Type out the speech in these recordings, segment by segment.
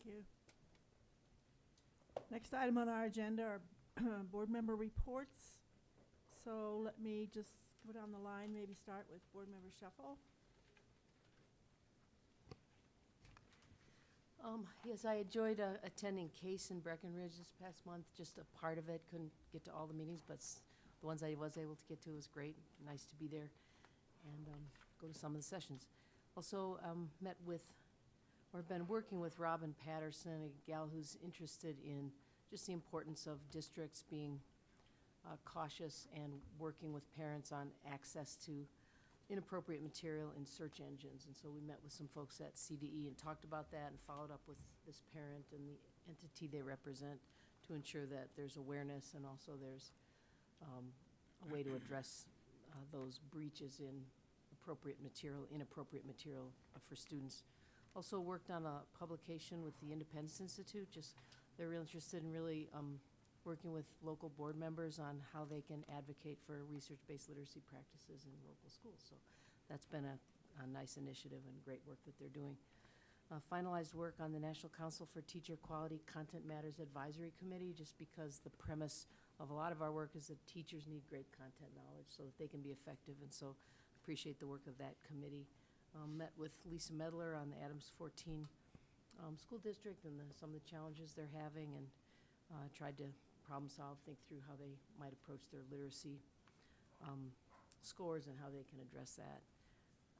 you. Next item on our agenda are board member reports. So let me just go down the line, maybe start with board member Shuffle. Yes, I enjoyed attending CASE in Breckenridge this past month, just a part of it. Couldn't get to all the meetings, but the ones I was able to get to was great. Nice to be there and go to some of the sessions. Also met with, or been working with Robin Patterson, a gal who's interested in just the importance of districts being cautious and working with parents on access to inappropriate material in search engines. And so we met with some folks at CDE and talked about that and followed up with this parent and the entity they represent to ensure that there's awareness and also there's a way to address those breaches in inappropriate material for students. Also worked on a publication with the Independence Institute. They're real interested in really working with local board members on how they can advocate for research-based literacy practices in local schools. So that's been a nice initiative and great work that they're doing. Finalized work on the National Council for Teacher Quality Content Matters Advisory Committee, just because the premise of a lot of our work is that teachers need great content knowledge so that they can be effective, and so appreciate the work of that committee. Met with Lisa Medler on the Adams 14 school district and some of the challenges they're having, and tried to problem solve, think through how they might approach their literacy scores and how they can address that.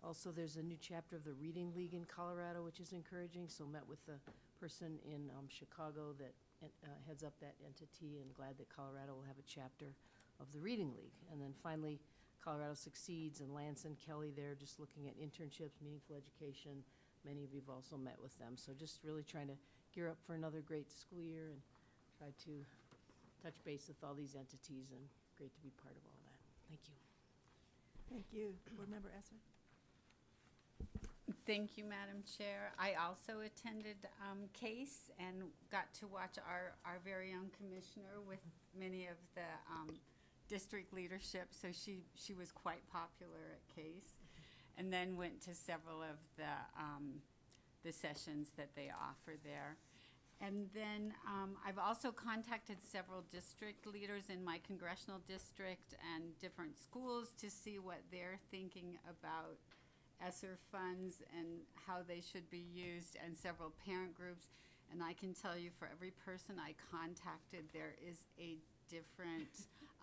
Also, there's a new chapter of the Reading League in Colorado, which is encouraging, so met with the person in Chicago that heads up that entity, and glad that Colorado will have a chapter of the Reading League. And then finally, Colorado Succeeds and Lance and Kelly there, just looking at internships, meaningful education. Many of you have also met with them. So just really trying to gear up for another great school year and try to touch base with all these entities, and great to be part of all that. Thank you. Thank you. Board member Esser. Thank you, Madam Chair. I also attended CASE and got to watch our very own commissioner with many of the district leadership, so she was quite popular at CASE, and then went to several of the sessions that they offer there. And then I've also contacted several district leaders in my congressional district and different schools to see what they're thinking about ESSER funds and how they should be used, and several parent groups. And I can tell you, for every person I contacted, there is a different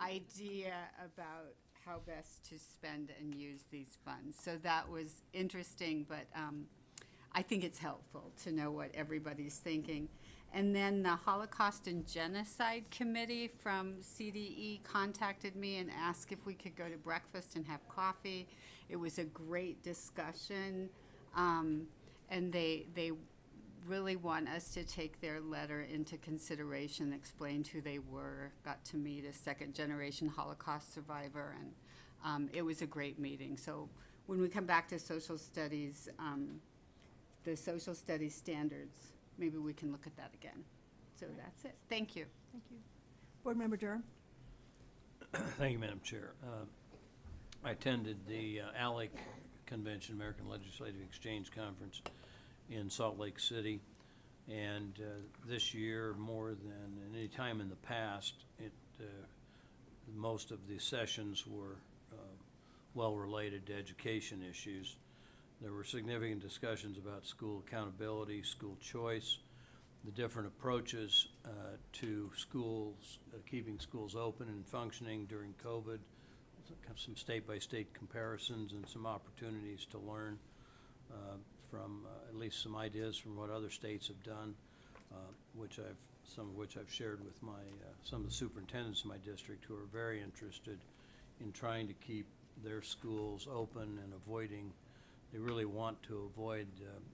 idea about how best to spend and use these funds. So that was interesting, but I think it's helpful to know what everybody's thinking. And then the Holocaust and Genocide Committee from CDE contacted me and asked if we could go to breakfast and have coffee. It was a great discussion, and they really want us to take their letter into consideration, explained who they were, got to meet a second-generation Holocaust survivor, and it was a great meeting. So when we come back to social studies, the social studies standards, maybe we can look at that again. So that's it. Thank you. Thank you. Board member Durham. Thank you, Madam Chair. I attended the ALEC Convention, American Legislative Exchange Conference in Salt Lake City, and this year, more than any time in the past, most of the sessions were well related to education issues. There were significant discussions about school accountability, school choice, the different approaches to schools, keeping schools open and functioning during COVID, some state-by-state comparisons and some opportunities to learn from at least some ideas from what other states have done, some of which I've shared with some of the superintendents in my district, who are very interested in trying to keep their schools open and avoiding. They really want to avoid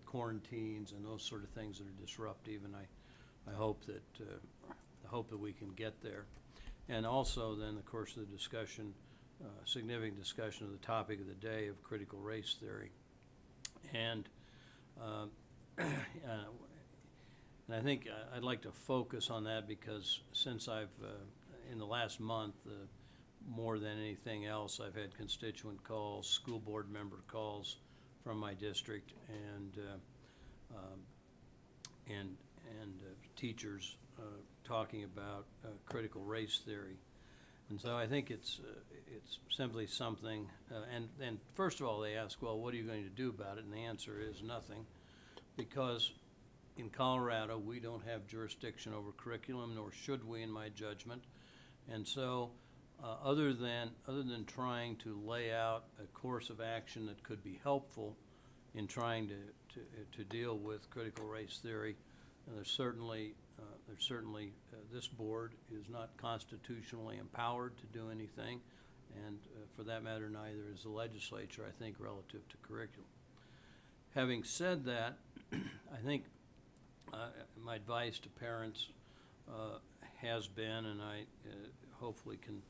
quarantines and those sort of things that are disruptive, and I hope that we can get there. And also then, of course, the discussion, significant discussion of the topic of the day of critical race theory. And and I think I'd like to focus on that, because since I've, in the last month, more than anything else, I've had constituent calls, school board member calls from my district, and teachers talking about critical race theory. And so I think it's simply something, and first of all, they ask, well, what are you going to do about it? And the answer is nothing, because in Colorado, we don't have jurisdiction over curriculum, nor should we, in my judgment. And so, other than trying to lay out a course of action that could be helpful in trying to deal with critical race theory, there's certainly this board is not constitutionally empowered to do anything, and for that matter, neither is the legislature, I think, relative to curriculum. Having said that, I think my advice to parents has been, and I hopefully can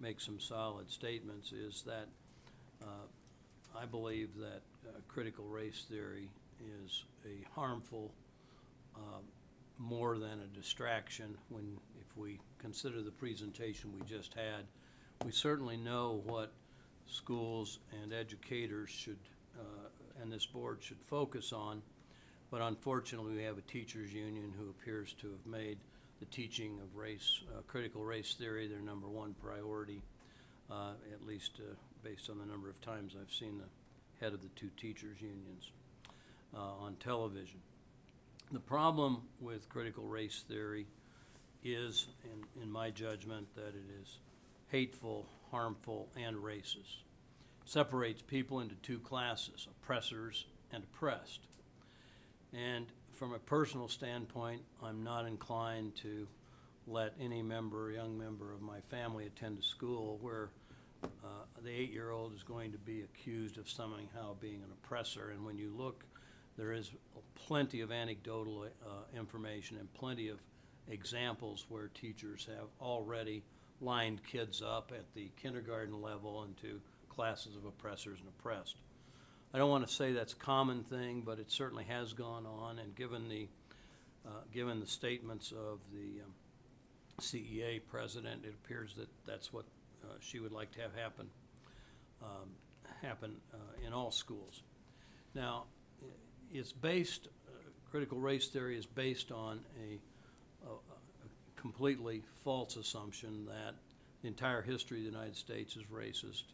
make some solid statements, is that I believe that critical race theory is a harmful more than a distraction. If we consider the presentation we just had, we certainly know what schools and educators should, and this board should focus on, but unfortunately we have a teachers union who appears to have made the teaching of critical race theory their number one priority, at least based on the number of times I've seen the head of the two teachers unions on television. The problem with critical race theory is, in my judgment, that it is hateful, harmful, and racist. It separates people into two classes, oppressors and oppressed. And from a personal standpoint, I'm not inclined to let any young member of my family attend a school where the 8-year-old is going to be accused of somehow being an oppressor. And when you look, there is plenty of anecdotal information and plenty of examples where teachers have already lined kids up at the kindergarten level into classes of oppressors and oppressed. I don't want to say that's a common thing, but it certainly has gone on, and given the statements of the CEA president, it appears that that's what she would like to have happen in all schools. Now, it's based, critical race theory is based on a completely false assumption that the entire history of the United States is racist,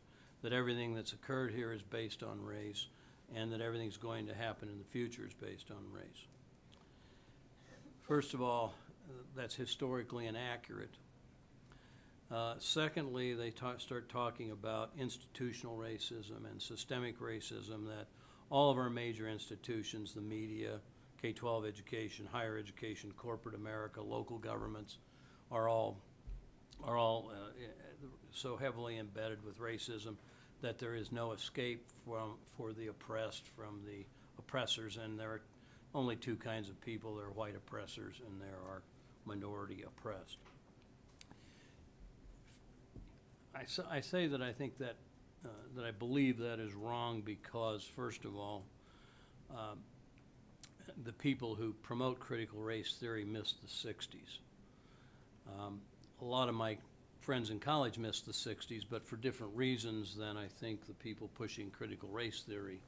that everything that's occurred here is based on race, and that everything's going to happen in the future is based on race. First of all, that's historically inaccurate. Secondly, they start talking about institutional racism and systemic racism, that all of our major institutions, the media, K-12 education, higher education, corporate America, local governments, are all so heavily embedded with racism that there is no escape for the oppressed from the oppressors, and there are only two kinds of people. There are white oppressors and there are minority oppressed. I say that I think that I believe that is wrong because, first of all, the people who promote critical race theory missed the 60s. A lot of my friends in college missed the 60s, but for different reasons than I think the people pushing critical race theory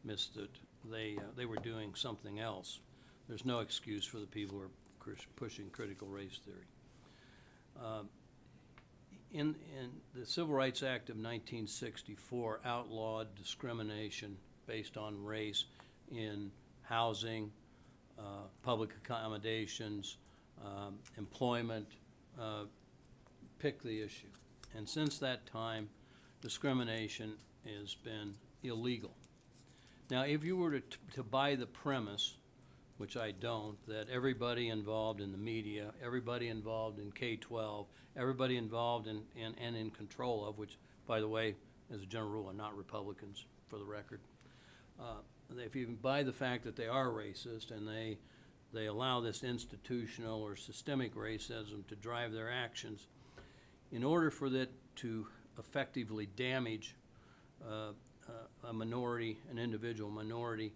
missed it. They were doing something else. There's no excuse for the people who are pushing critical race theory. In the Civil Rights Act of 1964 outlawed discrimination based on race in housing, public accommodations, employment, pick the issue. And since that time, discrimination has been illegal. Now, if you were to buy the premise, which I don't, that everybody involved in the media, everybody involved in K-12, everybody involved in control of, which, by the way, as a general rule, are not Republicans, for the record. If you buy the fact that they are racist and they allow this institutional or systemic racism to drive their actions, in order for that to effectively damage a minority, an individual minority,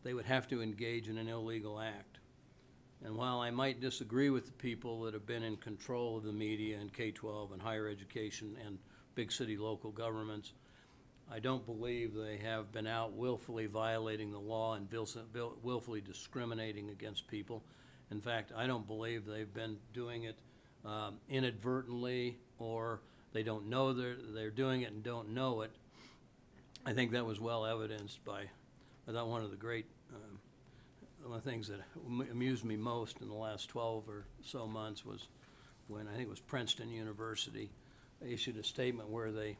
they would have to engage in an illegal act. And while I might disagree with the people that have been in control of the media and K-12 and higher education and big city local governments, I don't believe they have been out willfully violating the law and willfully discriminating against people. In fact, I don't believe they've been doing it inadvertently, or they don't know they're doing it and don't know it. I think that was well evidenced by, I thought one of the great, one of the things that amused me most in the last 12 or so months was when, I think it was Princeton University, issued a statement where they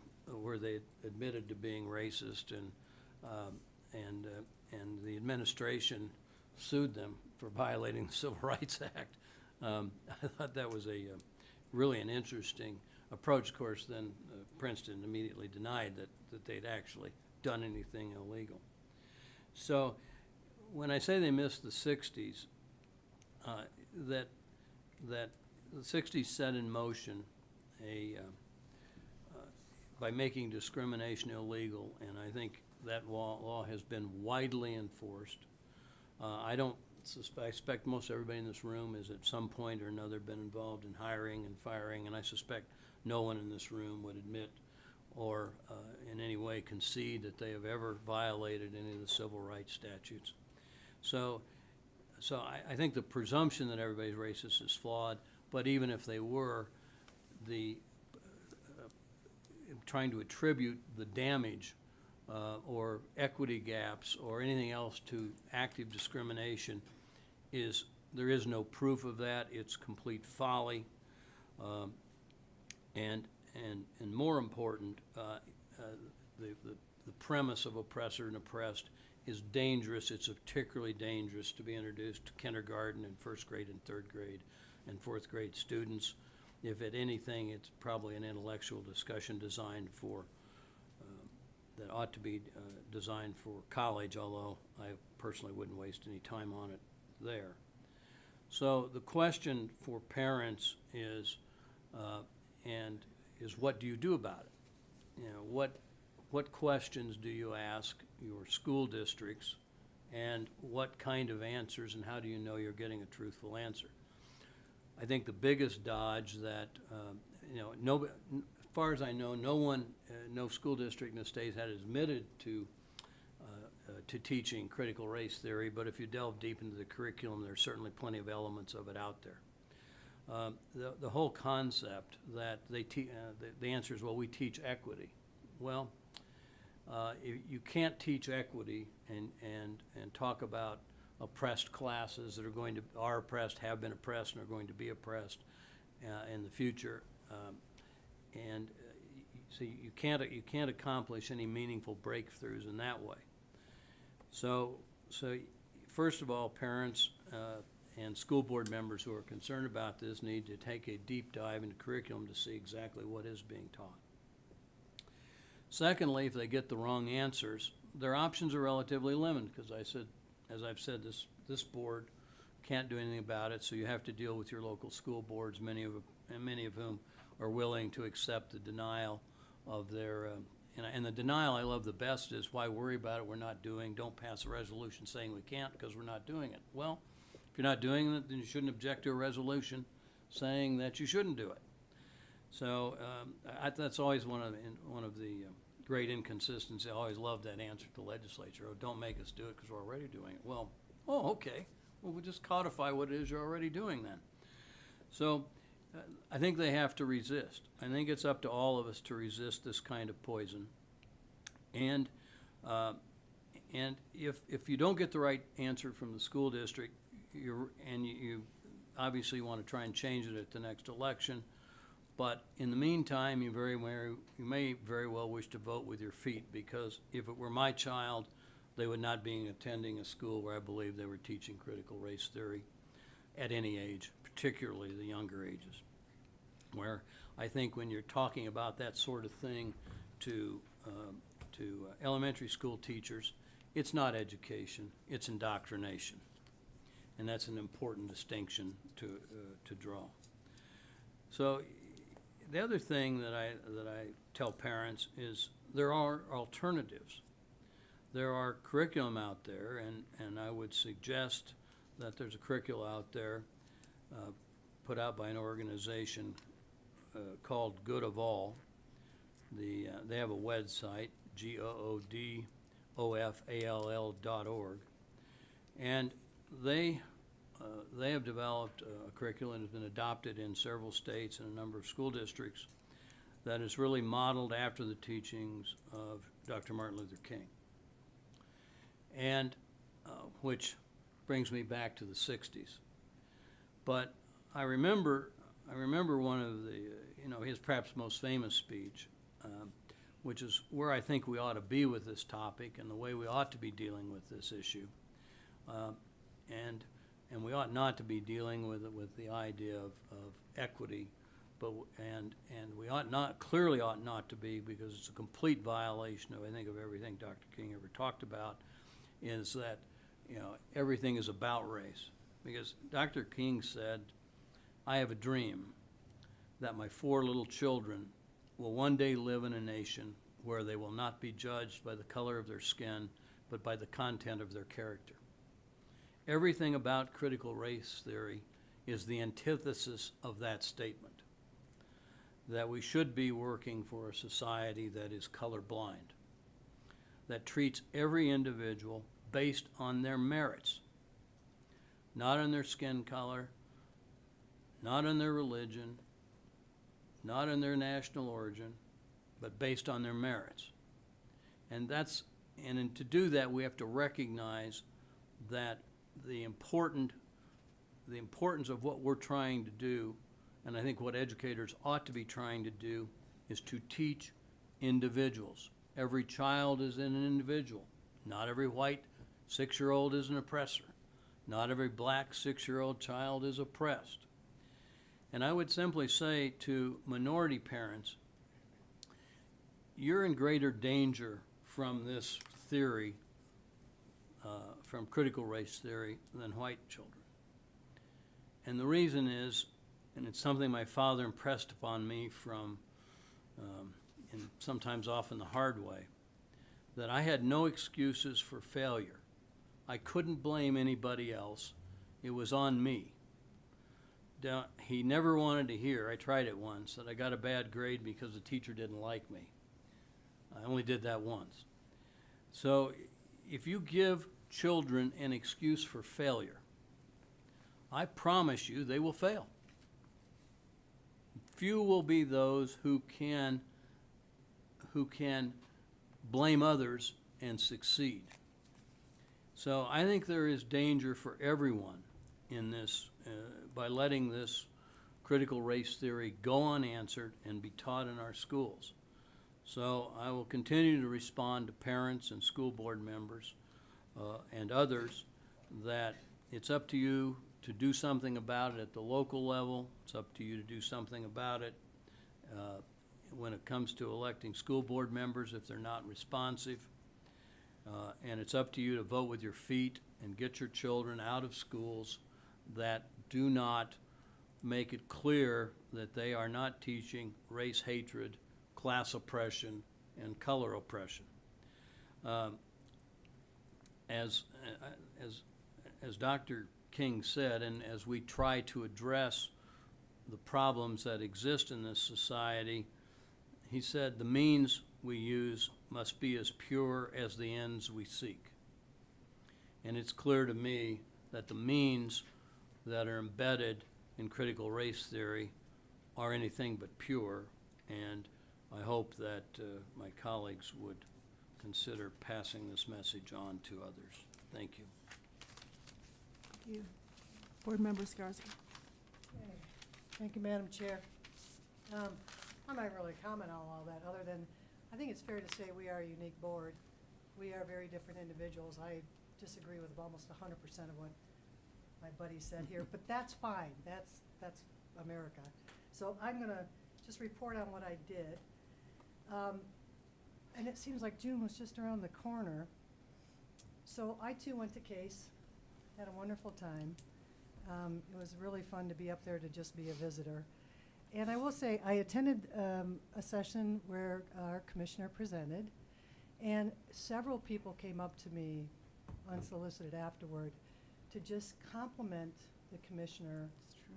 admitted to being racist, and the administration sued them for violating the Civil Rights Act. I thought that was really an interesting approach. Of course, then Princeton immediately denied that they'd actually done anything illegal. So when I say they missed the 60s, that the 60s set in motion by making discrimination illegal, and I think that law has been widely enforced. I expect most everybody in this room has at some point or another been involved in hiring and firing, and I suspect no one in this room would admit or in any way concede that they have ever violated any of the civil rights statutes. So I think the presumption that everybody's racist is flawed, but even if they were, trying to attribute the damage or equity gaps or anything else to active discrimination there is no proof of that. It's complete folly. And more important, the premise of oppressor and oppressed is dangerous. It's particularly dangerous to be introduced to kindergarten and first grade and third grade and fourth grade students. If at anything, it's probably an intellectual discussion designed for, that ought to be designed for college, although I personally wouldn't waste any time on it there. So the question for parents is what do you do about it? You know, what questions do you ask your school districts, and what kind of answers, and how do you know you're getting a truthful answer? I think the biggest dodge that, as far as I know, no school district in the state has admitted to teaching critical race theory, but if you delve deep into the curriculum, there's certainly plenty of elements of it out there. The whole concept that the answer is, well, we teach equity. Well, you can't teach equity and talk about oppressed classes that are oppressed, have been oppressed, and are going to be oppressed in the future, so you can't accomplish any meaningful breakthroughs in that way. So first of all, parents and school board members who are concerned about this need to take a deep dive into curriculum to see exactly what is being taught. Secondly, if they get the wrong answers, their options are relatively limited, because as I've said, this board can't do anything about it, so you have to deal with your local school boards, many of whom are willing to accept the denial of their, and the denial I love the best is, why worry about it, we're not doing, don't pass a resolution saying we can't because we're not doing it. Well, if you're not doing it, then you shouldn't object to a resolution saying that you shouldn't do it. So that's always one of the great inconsistencies. I always love that answer to the legislature. Oh, don't make us do it because we're already doing it. Well, okay. Well, we'll just codify what it is you're already doing then. So I think they have to resist. I think it's up to all of us to resist this kind of poison. And if you don't get the right answer from the school district, you obviously want to try and change it at the next election. But in the meantime, you may very well wish to vote with your feet, because if it were my child, they would not be attending a school where I believe they were teaching critical race theory at any age, particularly the younger ages, where I think when you're talking about that sort of thing to elementary school teachers, it's not education, it's indoctrination. And that's an important distinction to draw. So the other thing that I tell parents is there are alternatives. There are curriculum out there, and I would suggest that there's a curriculum out there put out by an organization called Good of All. They have a website, goodofall.org, and they they have developed a curriculum that has been adopted in several states and a number of school districts that is really modeled after the teachings of Dr. Martin Luther King. And which brings me back to the 60s. But I remember one of the, his perhaps most famous speech, which is where I think we ought to be with this topic and the way we ought to be dealing with this issue. And we ought not to be dealing with it with the idea of equity, and we clearly ought not to be, because it's a complete violation of, I think, of everything Dr. King ever talked about, is that, everything is about race. Because Dr. King said, "I have a dream that my 4 little children will one day live in a nation where they will not be judged by the color of their skin, but by the content of their character." Everything about critical race theory is the antithesis of that statement, that we should be working for a society that is colorblind, that treats every individual based on their merits, not on their skin color, not on their religion, not on their national origin, but based on their merits. And to do that, we have to recognize that the importance of what we're trying to do, and I think what educators ought to be trying to do, is to teach individuals. Every child is an individual. Not every white 6-year-old is an oppressor. Not every black 6-year-old child is oppressed. And I would simply say to minority parents, you're in greater danger from this theory, from critical race theory, than white children. And the reason is, and it's something my father impressed upon me from, and sometimes often the hard way, that I had no excuses for failure. I couldn't blame anybody else. It was on me. He never wanted to hear, I tried it once, that I got a bad grade because the teacher didn't like me. I only did that once. So if you give children an excuse for failure, I promise you they will fail. Few will be those who can blame others and succeed. So I think there is danger for everyone in this by letting this critical race theory go unanswered and be taught in our schools. So I will continue to respond to parents and school board members and others that it's up to you to do something about it at the local level. It's up to you to do something about it when it comes to electing school board members if they're not responsive. And it's up to you to vote with your feet and get your children out of schools that do not make it clear that they are not teaching race hatred, class oppression, and color oppression. As Dr. King said, and as we try to address the problems that exist in this society, he said the means we use must be as pure as the ends we seek. And it's clear to me that the means that are embedded in critical race theory are anything but pure, and I hope that my colleagues would consider passing this message on to others. Thank you. Thank you. Board Member Skarsgård. Okay. Thank you, Madam Chair. I'm not really comment on all that, other than I think it's fair to say we are a unique board. We are very different individuals. I disagree with almost 100% of what my buddy said here, but that's fine. That's America. So I'm going to just report on what I did. And it seems like June was just around the corner. So I too went to CASE, had a wonderful time. It was really fun to be up there to just be a visitor. And I will say, I attended a session where our commissioner presented, and several people came up to me unsolicited afterward to just compliment the commissioner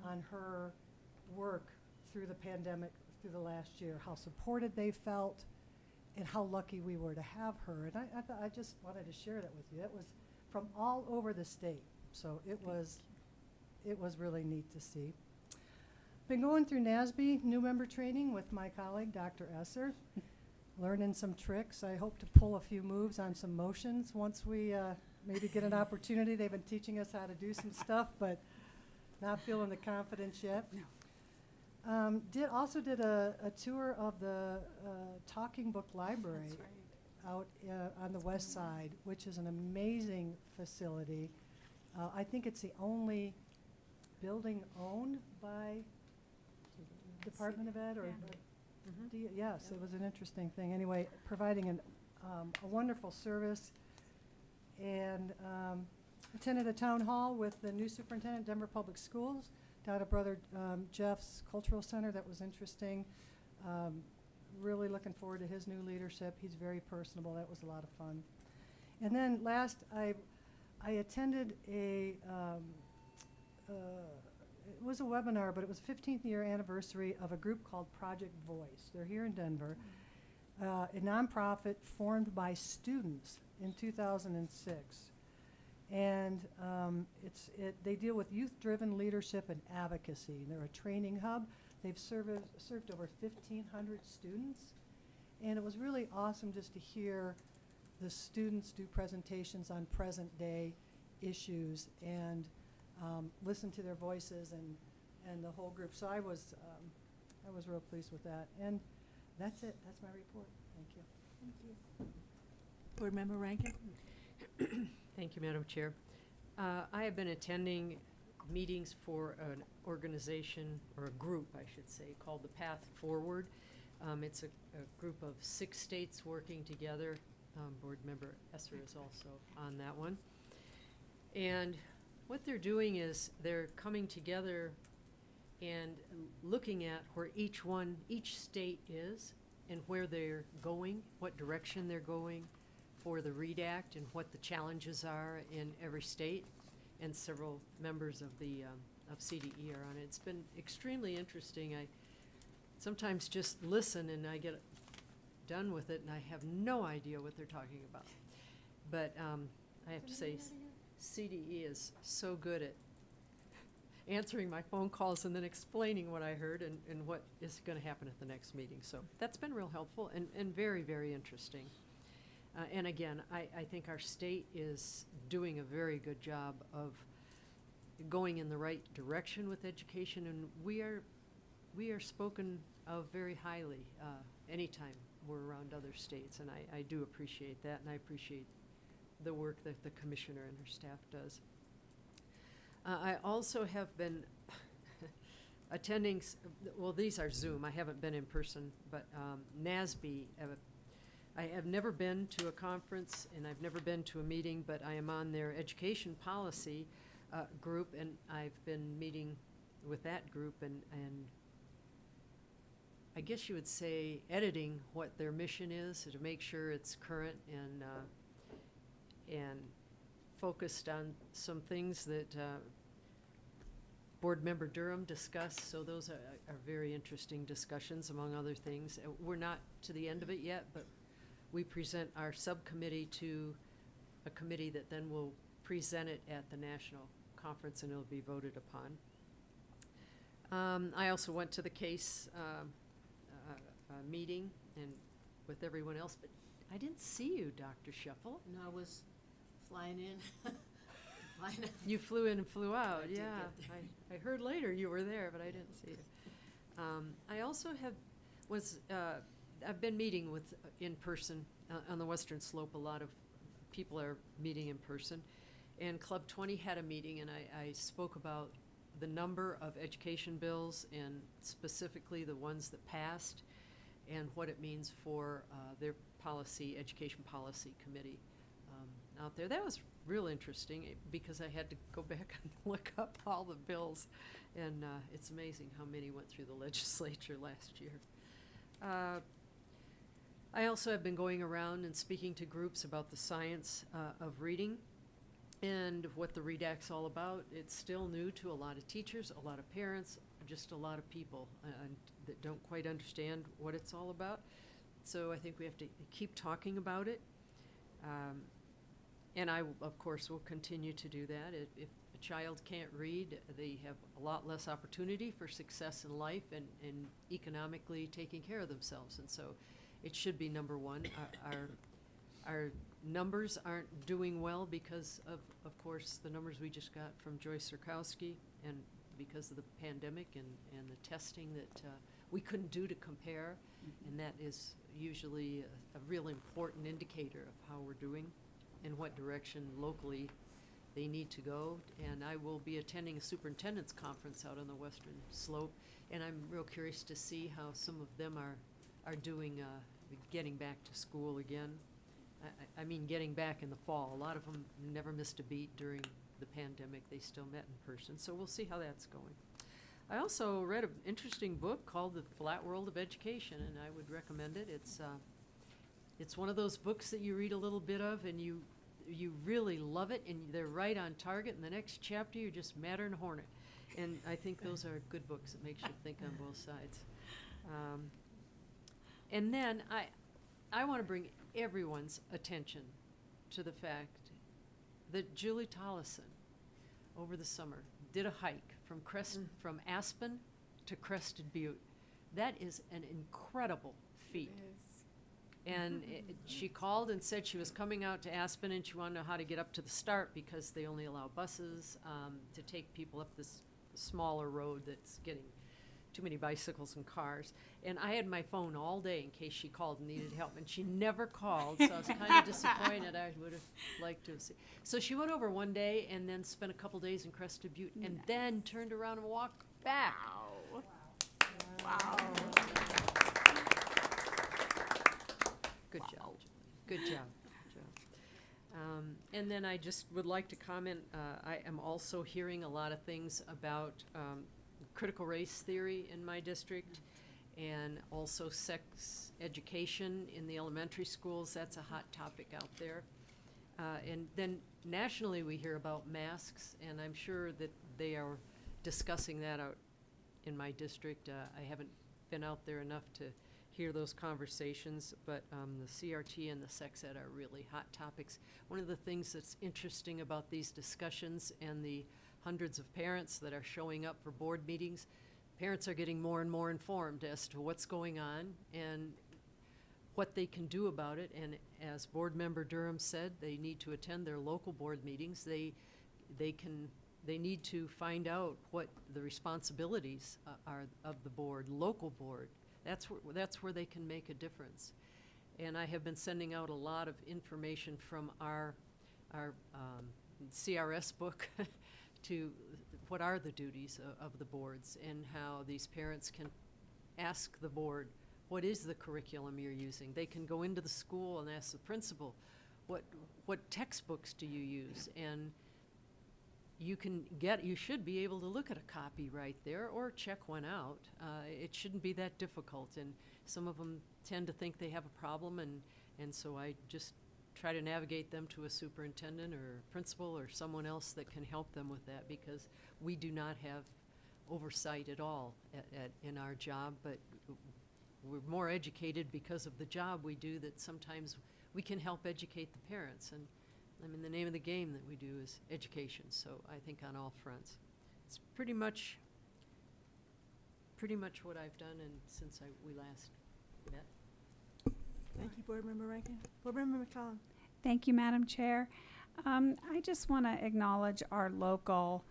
on her work through the pandemic, through the last year, how supported they felt, and how lucky we were to have her. And I thought I just wanted to share that with you. It was from all over the state, so it was it was really neat to see. Been going through NASB new member training with my colleague, Dr. Esser, learning some tricks. I hope to pull a few moves on some motions once we maybe get an opportunity. They've been teaching us how to do some stuff, but not feeling the confidence yet. No. Also did a tour of the Talking Book Library That's right. out on the west side, which is an amazing facility. I think it's the only building owned by Department of Ed or, yes, it was an interesting thing. Anyway, providing a wonderful service. And attended a town hall with the new superintendent, Denver Public Schools, down at Brother Jeff's Cultural Center. That was interesting. Really looking forward to his new leadership. He's very personable. That was a lot of fun. And then last, I attended it was a webinar, but it was 15th year anniversary of a group called Project Voice. They're here in Denver, a nonprofit formed by students in 2006. And they deal with youth-driven leadership and advocacy. They're a training hub. They've served over 1,500 students. And it was really awesome just to hear the students do presentations on present-day issues and listen to their voices and the whole group. So I was real pleased with that. And that's it. That's my report. Thank you. Thank you. Board Member Rankin? Thank you, Madam Chair. I have been attending meetings for an organization, or a group, I should say, called the Path Forward. It's a group of 6 states working together. Board Member Esser is also on that one. And what they're doing is they're coming together and looking at where each state is and where they're going, what direction they're going for the READ Act and what the challenges are in every state. And several members of the of CDE are on it. It's been extremely interesting. I sometimes just listen and I get done with it and I have no idea what they're talking about. But I have to say, CDE is so good at answering my phone calls and then explaining what I heard and what is going to happen at the next meeting. So that's been real helpful and very, very interesting. And again, I think our state is doing a very good job of going in the right direction with education, and we are spoken of very highly anytime we're around other states, and I do appreciate that, and I appreciate the work that the commissioner and her staff does. I also have been attending, well, these are Zoom. I haven't been in person, but NASB, I have never been to a conference and I've never been to a meeting, but I am on their education policy group, and I've been meeting with that group and I guess you would say editing what their mission is to make sure it's current and focused on some things that Board Member Durham discussed. So those are very interesting discussions, among other things. We're not to the end of it yet, but we present our subcommittee to a committee that then will present it at the national conference and it'll be voted upon. I also went to the CASE meeting and with everyone else, but I didn't see you, Dr. Shuffle. No, I was flying in. Flying out. You flew in and flew out, I did yeah. get there. I heard later you were there, but I didn't see you. I also I've been meeting with, in person, on the Western Slope. A lot of people are meeting in person. And Club 20 had a meeting, and I spoke about the number of education bills, and specifically the ones that passed, and what it means for their education policy committee out there. That was real interesting because I had to go back and look up all the bills, and it's amazing how many went through the legislature last year. I also have been going around and speaking to groups about the science of reading and what the READ Act's all about. It's still new to a lot of teachers, a lot of parents, just a lot of people that don't quite understand what it's all about. So I think we have to keep talking about it. And I, of course, will continue to do that if a child can't read, they have a lot less opportunity for success in life and economically taking care of themselves. And so it should be number one. Our numbers aren't doing well because of course, the numbers we just got from Joyce Zerkowski, and because of the pandemic and the testing that we couldn't do to compare. And that is usually a real important indicator of how we're doing and what direction locally they need to go. And I will be attending a superintendent's conference out on the Western Slope, and I'm real curious to see how some of them are doing getting back to school again. I mean, getting back in the fall. A lot of them never missed a beat during the pandemic. They still met in person. So we'll see how that's going. I also read an interesting book called The Flat World of Education, and I would recommend it. It's one of those books that you read a little bit of and you really love it, and they're right on target. In the next chapter, you're just madder than a hornet. And I think those are good books. It makes you think on both sides. And then I want to bring everyone's attention to the fact that Julie Tollison, over the summer, did a hike from Aspen to Crested Butte. That is an incredible feat. And she called and said she was coming out to Aspen and she wanted to know how to get up to the start because they only allow buses to take people up this smaller road that's getting too many bicycles and cars. And I had my phone all day in case she called and needed help. And she never called, so I was kind of disappointed. I would have liked to have seen. So she went over one day and then spent a couple days in Crested Butte and then turned around and walked back. Wow. Good job, Julie. Good job. And then I just would like to comment, I am also hearing a lot of things about critical race theory in my district, and also sex education in the elementary schools. That's a hot topic out there. And then nationally we hear about masks, and I'm sure that they are discussing that out in my district. I haven't been out there enough to hear those conversations, but the CRT and the sex ed are really hot topics. One of the things that's interesting about these discussions and the hundreds of parents that are showing up for board meetings, parents are getting more and more informed as to what's going on and what they can do about it. And as Board Member Durham said, they need to attend their local board meetings. They need to find out what the responsibilities are of the board, local board. That's where they can make a difference. And I have been sending out a lot of information from our CRS book to what are the duties of the boards, and how these parents can ask the board, what is the curriculum you're using? They can go into the school and ask the principal, what textbooks do you use? And you should be able to look at a copy right there or check one out. It shouldn't be that difficult, and some of them tend to think they have a problem, and so I just try to navigate them to a superintendent or a principal or someone else that can help them with that, because we do not have oversight at all in our job, but we're more educated because of the job we do, that sometimes we can help educate the parents. And I mean, the name of the game that we do is education, so I think on all fronts. It's pretty much what I've done since we last met. Thank you, Board Member Rankin. Board Member McCollum. Thank you, Madam Chair. I just want to acknowledge our local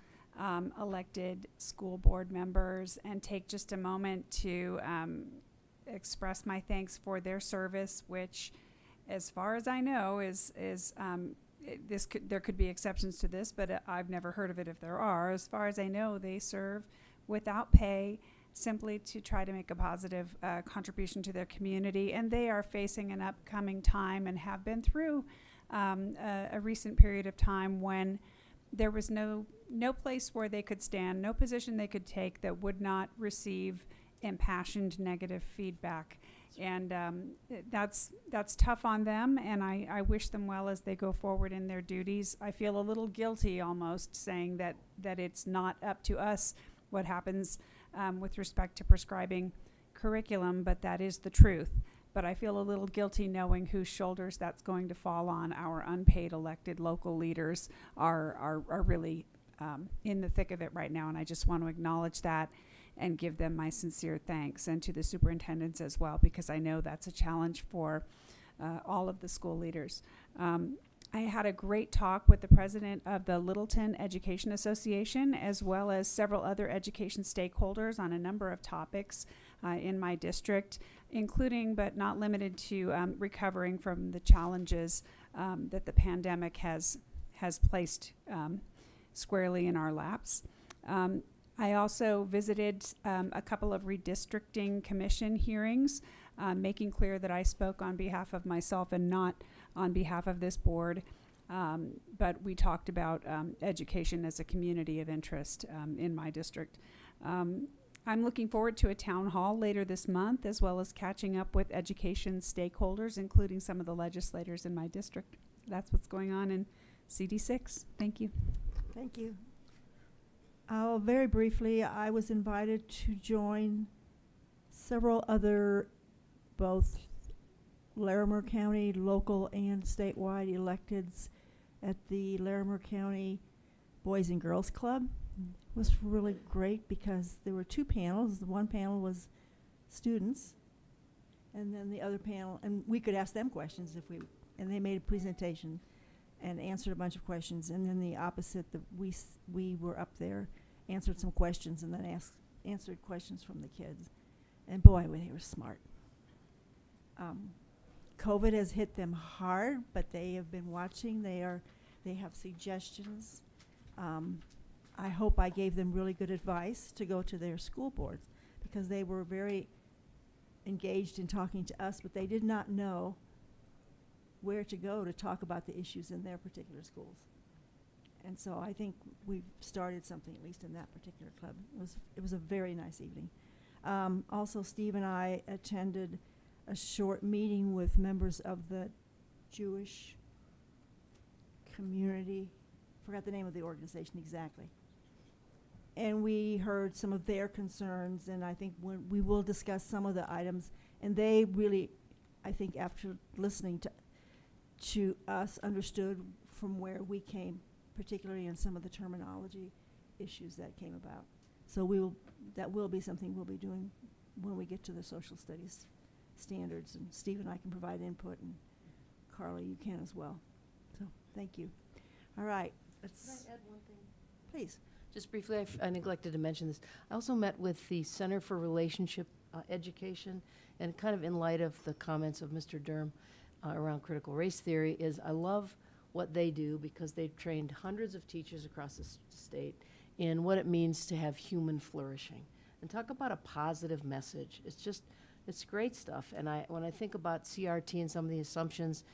elected school board members and take just a moment to express my thanks for their service, which, as far as I know, there could be exceptions to this, but I've never heard of it if there are. As far as I know, they serve without pay, simply to try to make a positive contribution to their community. And they are facing an upcoming time and have been through a recent period of time when there was no place where they could stand, no position they could take that would not receive impassioned negative feedback. And that's tough on them, and I wish them well as they go forward in their duties. I feel a little guilty almost saying that it's not up to us what happens with respect to prescribing curriculum, but that is the truth. But I feel a little guilty knowing whose shoulders that's going to fall on. Our unpaid elected local leaders are really in the thick of it right now, and I just want to acknowledge that and give them my sincere thanks, and to the superintendents as well, because I know that's a challenge for all of the school leaders. I had a great talk with the president of the Littleton Education Association, as well as several other education stakeholders on a number of topics in my district, including but not limited to recovering from the challenges that the pandemic has placed squarely in our laps. I also visited a couple of redistricting commission hearings, making clear that I spoke on behalf of myself and not on behalf of this board. But we talked about education as a community of interest in my district. I'm looking forward to a town hall later this month, as well as catching up with education stakeholders, including some of the legislators in my district. That's what's going on in CD6. Thank you. Thank you. Very briefly, I was invited to join several other, both Larimer County local and statewide electeds at the Larimer County Boys and Girls Club. It was really great because there were two panels. The one panel was students, and then the other panel, and we could ask them questions and they made a presentation and answered a bunch of questions. And then the opposite, we were up there, answered some questions, and then answered questions from the kids. And boy, they were smart. COVID has hit them hard, but they have been watching. They have suggestions. I hope I gave them really good advice to go to their school boards, because they were very engaged in talking to us, but they did not know where to go to talk about the issues in their particular schools. And so I think we've started something, at least in that particular club. It was a very nice evening. Also, Steve and I attended a short meeting with members of the Jewish community. Forgot the name of the organization exactly. And we heard some of their concerns, and I think we will discuss some of the items. And they really, I think, after listening to us, understood from where we came, particularly in some of the terminology issues that came about. So that will be something we'll be doing when we get to the social studies standards, and Steve and I can provide input, and Carla, you can as well. So thank you. All right, Can I add one thing? please. Just briefly, I neglected to mention this. I also met with the Center for Relationship Education, and kind of in light of the comments of Mr. Durham around critical race theory, is I love what they do, because they've trained hundreds of teachers across the state in what it means to have human flourishing. And talk about a positive message. It's great stuff. And when I think about CRT and some of the assumptions,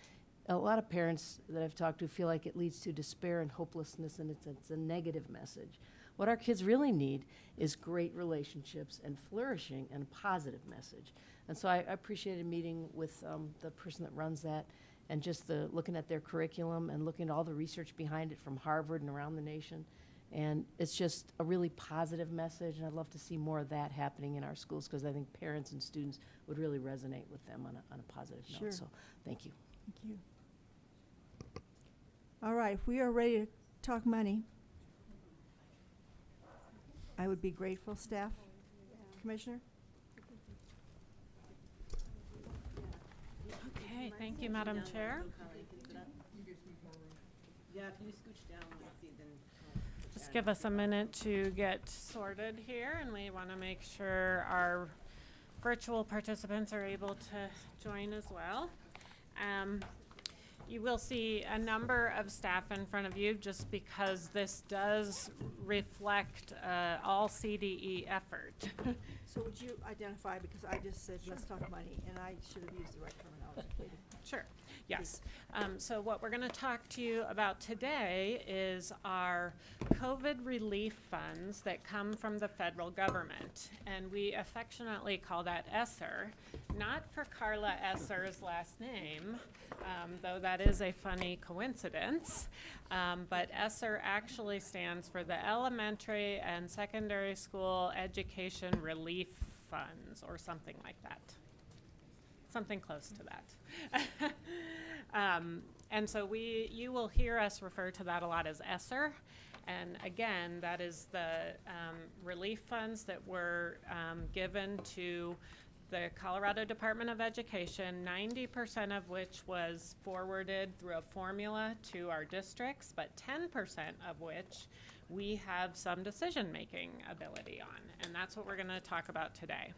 a lot of parents that I've talked to feel like it leads to despair and hopelessness, and it's a negative message. What our kids really need is great relationships and flourishing and a positive message. And so I appreciated meeting with the person that runs that, and just looking at their curriculum and looking at all the research behind it from Harvard and around the nation. And it's just a really positive message, and I'd love to see more of that happening in our schools, because I think parents and students would really resonate with them on a positive Sure. note. So thank you. Thank you. All right, if we are ready to talk money, I would be grateful, staff. Commissioner? Okay, thank you, Madam Chair. Just give us a minute to get sorted here, and we want to make sure our virtual participants are able to join as well. You will see a number of staff in front of you, just because this does reflect all CDE effort. So would you identify, because I just said, let's talk money, and I should have used the right terminology, Katie. Sure, yes. So what we're going to talk to you about today is our COVID relief funds that come from the federal government. And we affectionately call that ESSER, not for Carla Esser's last name, though that is a funny coincidence. But ESSER actually stands for the Elementary and Secondary School Education Relief Funds, or something like that. Something close to that. And so you will hear us refer to that a lot as ESSER. And again, that is the relief funds that were given to the Colorado Department of Education, 90% of which was forwarded through a formula to our districts, but 10% of which we have some decision-making ability on. And that's what we're going to talk about today.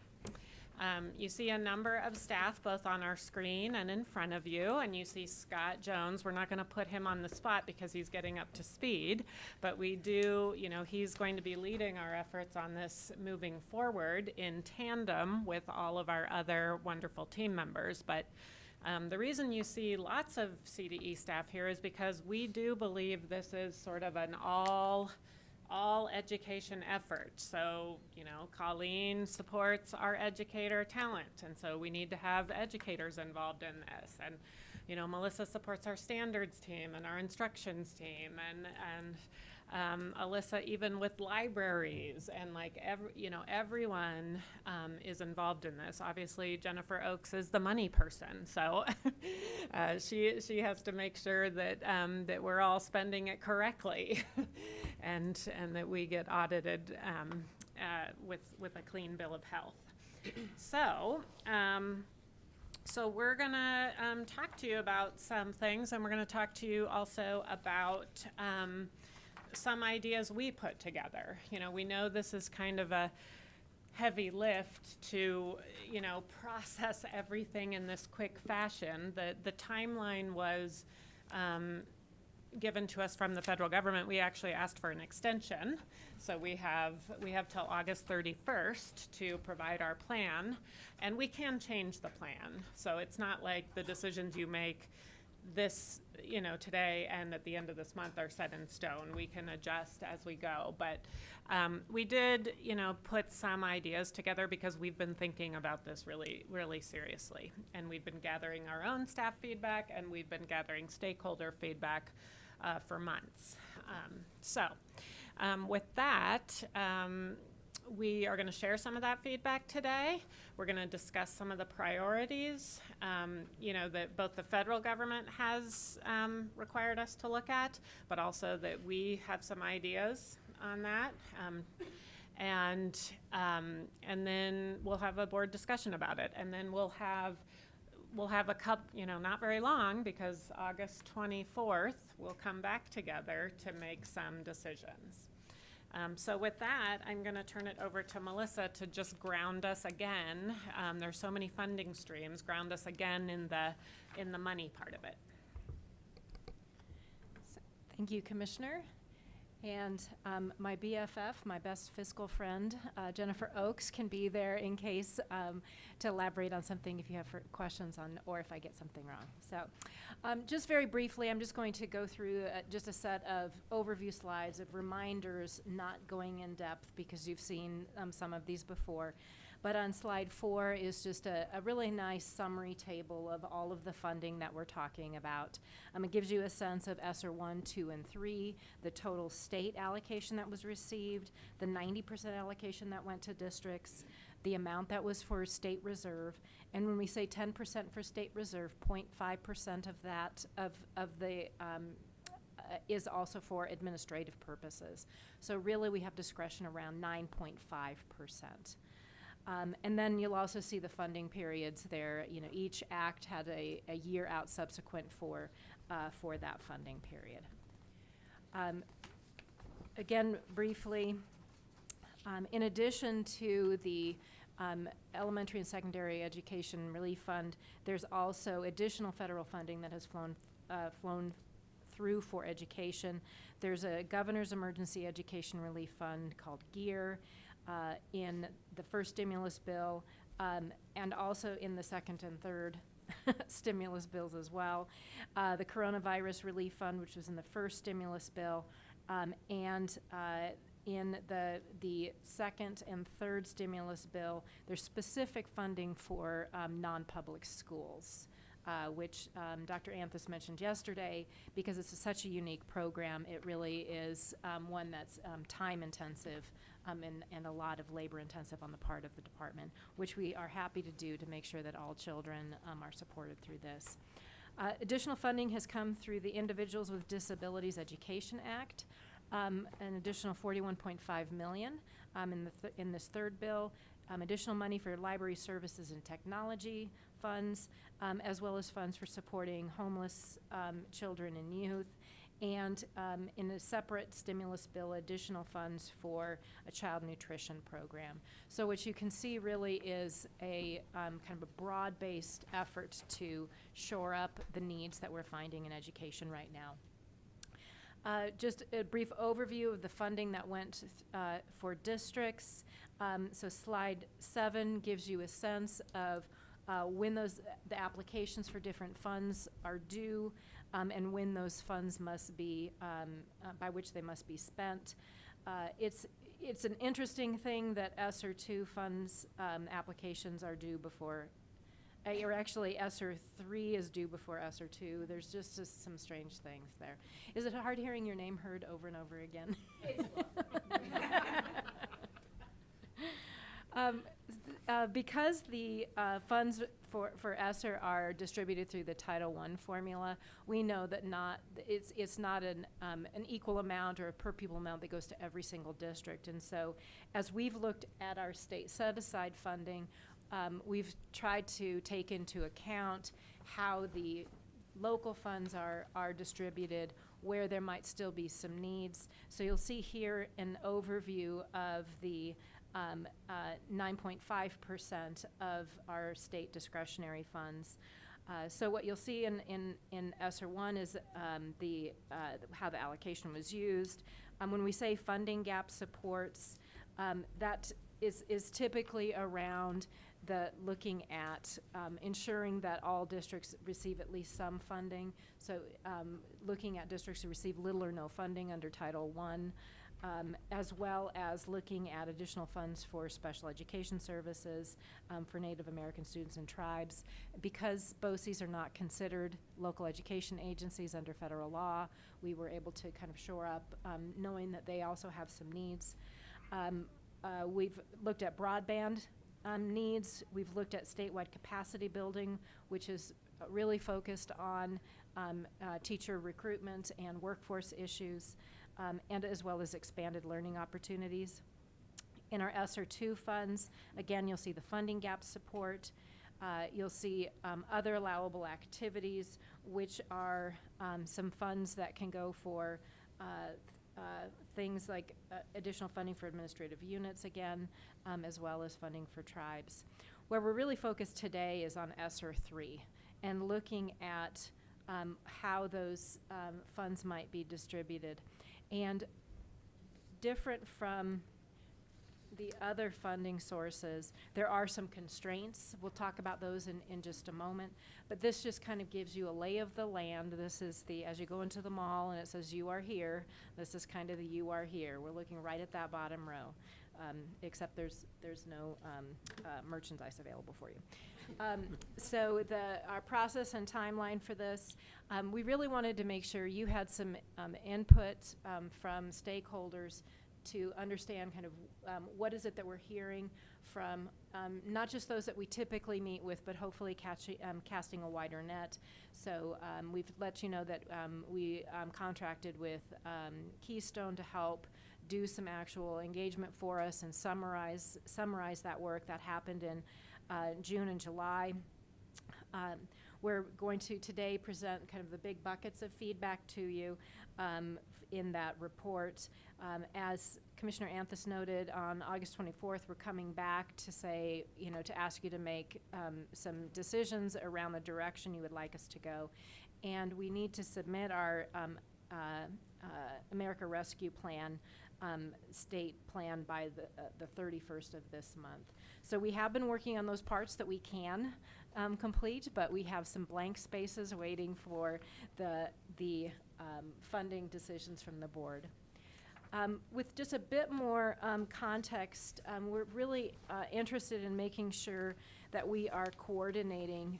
You see a number of staff both on our screen and in front of you, and you see Scott Jones. We're not going to put him on the spot because he's getting up to speed, but we do, he's going to be leading our efforts on this moving forward in tandem with all of our other wonderful team members. But the reason you see lots of CDE staff here is because we do believe this is sort of an all education effort. So, Colleen supports our educator talent, and so we need to have educators involved in this. And, Melissa supports our standards team and our instructions team, and Alyssa even with libraries, and everyone is involved in this. Obviously, Jennifer Oakes is the money person, so she has to make sure that that we're all spending it correctly, and that we get audited with a clean bill of health. So we're gonna talk to you about some things, and we're gonna talk to you also about some ideas we put together. We know this is kind of a heavy lift to, process everything in this quick fashion. The timeline was given to us from the federal government. We actually asked for an extension. So we have till August 31st to provide our plan, and we can change the plan. So it's not like the decisions you make this, today and at the end of this month are set in stone. We can adjust as we go. But we did, put some ideas together because we've been thinking about this really, really seriously. And we've been gathering our own staff feedback, and we've been gathering stakeholder feedback for months. With that, we are going to share some of that feedback today. We're going to discuss some of the priorities, that both the federal government has required us to look at, but also that we have some ideas on that. And then we'll have a board discussion about it. And then we'll have a couple, not very long, because August 24th, we'll come back together to make some decisions. So with that, I'm going to turn it over to Melissa to just ground us again. There's so many funding streams. Ground us again in the money part of it. Thank you, Commissioner. And my BFF, my best fiscal friend, Jennifer Oakes, can be there in case to elaborate on something if you have questions on, or if I get something wrong. So just very briefly, I'm just going to go through just a set of overview slides of reminders, not going in depth because you've seen some of these before. But on slide 4 is just a really nice summary table of all of the funding that we're talking about. It gives you a sense of ESSER 1, 2, and 3, the total state allocation that was received, the 90% allocation that went to districts, the amount that was for state reserve. And when we say 10% for state reserve, 0.5% of that, of the is also for administrative purposes. So really we have discretion around 9.5%. And then you'll also see the funding periods there. Each act had a year out subsequent for that funding period. Again, briefly, in addition to the Elementary and Secondary Education Relief Fund, there's also additional federal funding that has flown through for education. There's a Governor's Emergency Education Relief Fund called GEAR. In the first stimulus bill, and also in the second and third stimulus bills as well. The Coronavirus Relief Fund, which was in the first stimulus bill, and in the second and third stimulus bill, there's specific funding for non-public schools. Which Dr. Anthus mentioned yesterday, because it's such a unique program. It really is one that's time intensive and a lot of labor intensive on the part of the department, which we are happy to do to make sure that all children are supported through this. Additional funding has come through the Individuals with Disabilities Education Act. an additional 41.5 million in this third bill, additional money for library services and technology funds, as well as funds for supporting homeless children and youth, and in a separate stimulus bill, additional funds for a child nutrition program. So what you can see really is a kind of a broad-based effort to shore up the needs that we're finding in education right now. Just a brief overview of the funding that went for districts. So slide 7 gives you a sense of when the applications for different funds are due, and when those funds must be, by which they must be spent. It's an interesting thing that ESSER 2 funds applications are due before, or actually ESSER 3 is due before ESSER 2. There's just some strange things there. Is it hard hearing your name heard over and over again? Because the funds for ESSER are distributed through the Title I formula, we know that it's not an equal amount or a per pupil amount that goes to every single district. And so as we've looked at our state set-aside funding, we've tried to take into account how the local funds are distributed, where there might still be some needs. So you'll see here an overview of the 9.5% of our state discretionary funds. So what you'll see in ESSER 1 is how the allocation was used. When we say funding gap supports, that is typically around looking at ensuring that all districts receive at least some funding. So looking at districts who receive little or no funding under Title I, as well as looking at additional funds for special education services for Native American students and tribes. Because BOCES are not considered local education agencies under federal law, we were able to kind of shore up, knowing that they also have some needs. We've looked at broadband needs. We've looked at statewide capacity building, which is really focused on teacher recruitment and workforce issues, and as well as expanded learning opportunities. In our ESSER 2 funds, again, you'll see the funding gap support. You'll see other allowable activities, which are some funds that can go for things like additional funding for administrative units again, as well as funding for tribes. Where we're really focused today is on ESSER 3 and looking at how those funds might be distributed. And different from the other funding sources, there are some constraints. We'll talk about those in just a moment. But this just kind of gives you a lay of the land. This is as you go into the mall and it says you are here, this is kind of the you are here. We're looking right at that bottom row, except there's no merchandise available for you. So our process and timeline for this, we really wanted to make sure you had some input from stakeholders to understand kind of what is it that we're hearing from not just those that we typically meet with, but hopefully casting a wider net. So we've let you know that we contracted with Keystone to help do some actual engagement for us and summarize that work that happened in June and July. We're going to today present kind of the big buckets of feedback to you in that report. As Commissioner Anthus noted, on August 24th, we're coming back to say, to ask you to make some decisions around the direction you would like us to go. And we need to submit our America Rescue Plan, state plan by the 31st of this month. So we have been working on those parts that we can complete, but we have some blank spaces waiting for the funding decisions from the board. With just a bit more context, we're really interested in making sure that we are coordinating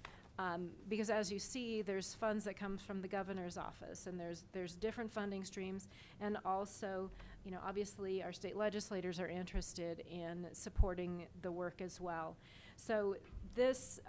because as you see, there's funds that come from the governor's office, and there's different funding streams, and also you know, obviously our state legislators are interested in supporting the work as well. So this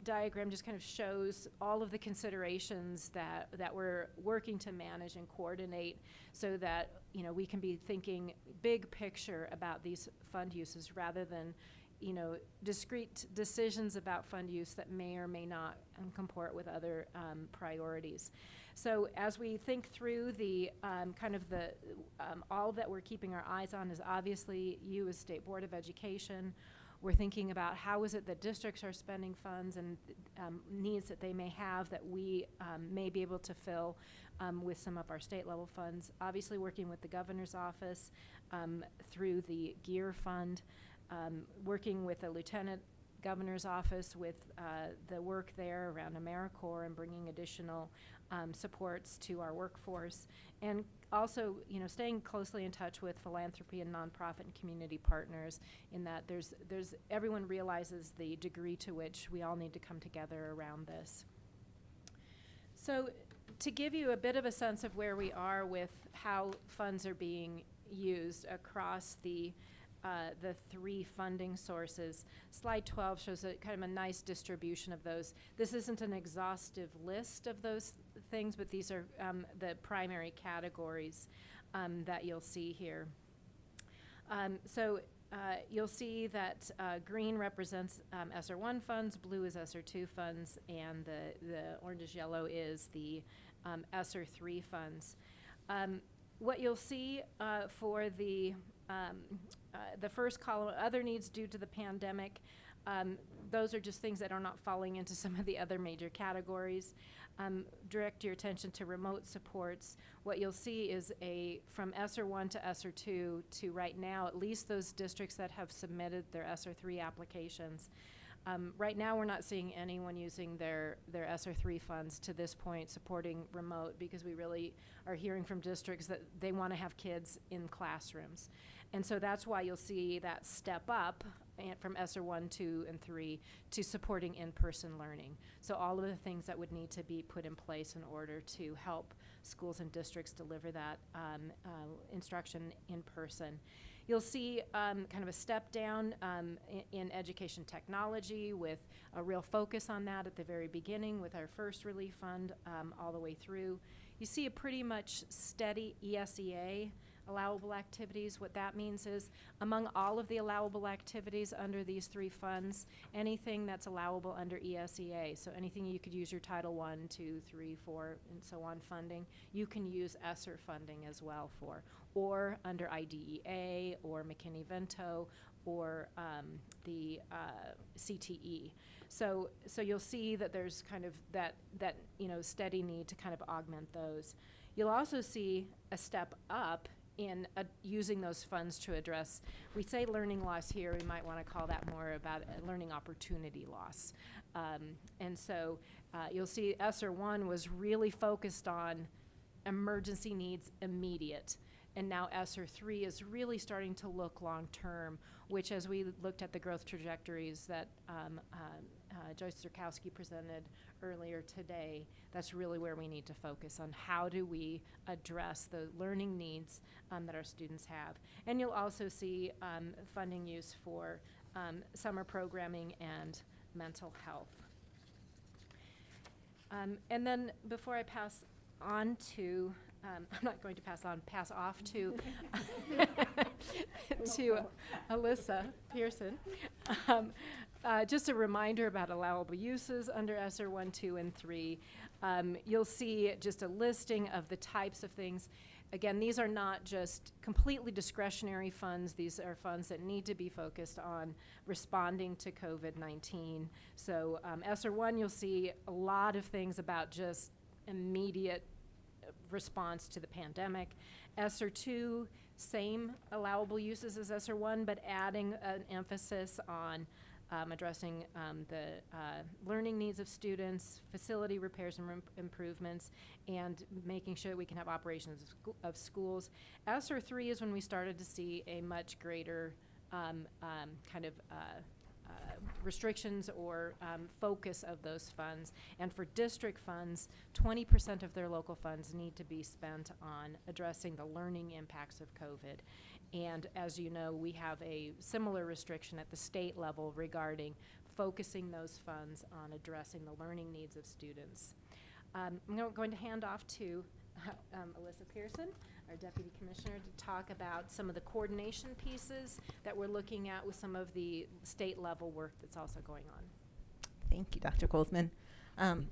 diagram just kind of shows all of the considerations that we're working to manage and coordinate so that, you know, we can be thinking big picture about these fund uses rather than, you know, discrete decisions about fund use that may or may not comport with other priorities. So as we think through the kind of the all that we're keeping our eyes on is obviously you as State Board of Education. We're thinking about how is it that districts are spending funds and needs that they may have that we may be able to fill with some of our state level funds. Obviously working with the governor's office through the GEAR fund, working with the lieutenant governor's office with the work there around AmeriCorps and bringing additional supports to our workforce, and also, you know, staying closely in touch with philanthropy and nonprofit and community partners in that there's everyone realizes the degree to which we all need to come together around this. So to give you a bit of a sense of where we are with how funds are being used across the three funding sources. Slide 12 shows a kind of a nice distribution of those. This isn't an exhaustive list of those things, but these are the primary categories that you'll see here. You'll see that green represents ESSER 1 funds, blue is ESSER 2 funds, and the orangish yellow is the ESSER 3 funds. What you'll see for the first column, other needs due to the pandemic, those are just things that are not falling into some of the other major categories. Direct your attention to remote supports. What you'll see is from ESSER 1 to ESSER 2 to right now, at least those districts that have submitted their ESSER 3 applications. Right now, we're not seeing anyone using their ESSER 3 funds to this point supporting remote because we really are hearing from districts that they want to have kids in classrooms. And so that's why you'll see that step up from ESSER 1, 2, and 3 to supporting in-person learning. So all of the things that would need to be put in place in order to help schools and districts deliver that instruction in person. You'll see kind of a step down in education technology with a real focus on that at the very beginning with our first relief fund all the way through. You see a pretty much steady ESEA allowable activities. What that means is among all of the allowable activities under these three funds, anything that's allowable under ESEA, so anything you could use your Title I, II, III, IV, and so on funding, you can use ESSER funding as well for, or under IDEA or McKinney-Vento or the CTE. So you'll see that there's kind of that you know steady need to kind of augment those. You'll also see a step up in using those funds to address, we say learning loss here, we might want to call that more about learning opportunity loss. And so you'll see ESSER 1 was really focused on emergency needs immediate. And now ESSER 3 is really starting to look long-term, which as we looked at the growth trajectories that Joyce Zurkowski presented earlier today, that's really where we need to focus on how do we address the learning needs that our students have. And you'll also see funding use for summer programming and mental health. And then before I pass on to I'm not going to pass off to to Alyssa Pearson. Just a reminder about allowable uses under ESSER 1, 2, and 3. You'll see just a listing of the types of things. Again, these are not just completely discretionary funds. These are funds that need to be focused on responding to COVID-19. So ESSER 1, you'll see a lot of things about just immediate response to the pandemic. ESSER 2, same allowable uses as ESSER 1, but adding an emphasis on addressing the learning needs of students, facility repairs and improvements, and making sure we can have operations of schools. ESSER 3 is when we started to see a much greater kind of restrictions or focus of those funds. And for district funds, 20% of their local funds need to be spent on addressing the learning impacts of COVID. And as you know, we have a similar restriction at the state level regarding focusing those funds on addressing the learning needs of students. I'm going to hand off to Alyssa Pearson, our Deputy Commissioner, to talk about some of the coordination pieces that we're looking at with some of the state level work that's also going on. Thank you, Dr. Colesman.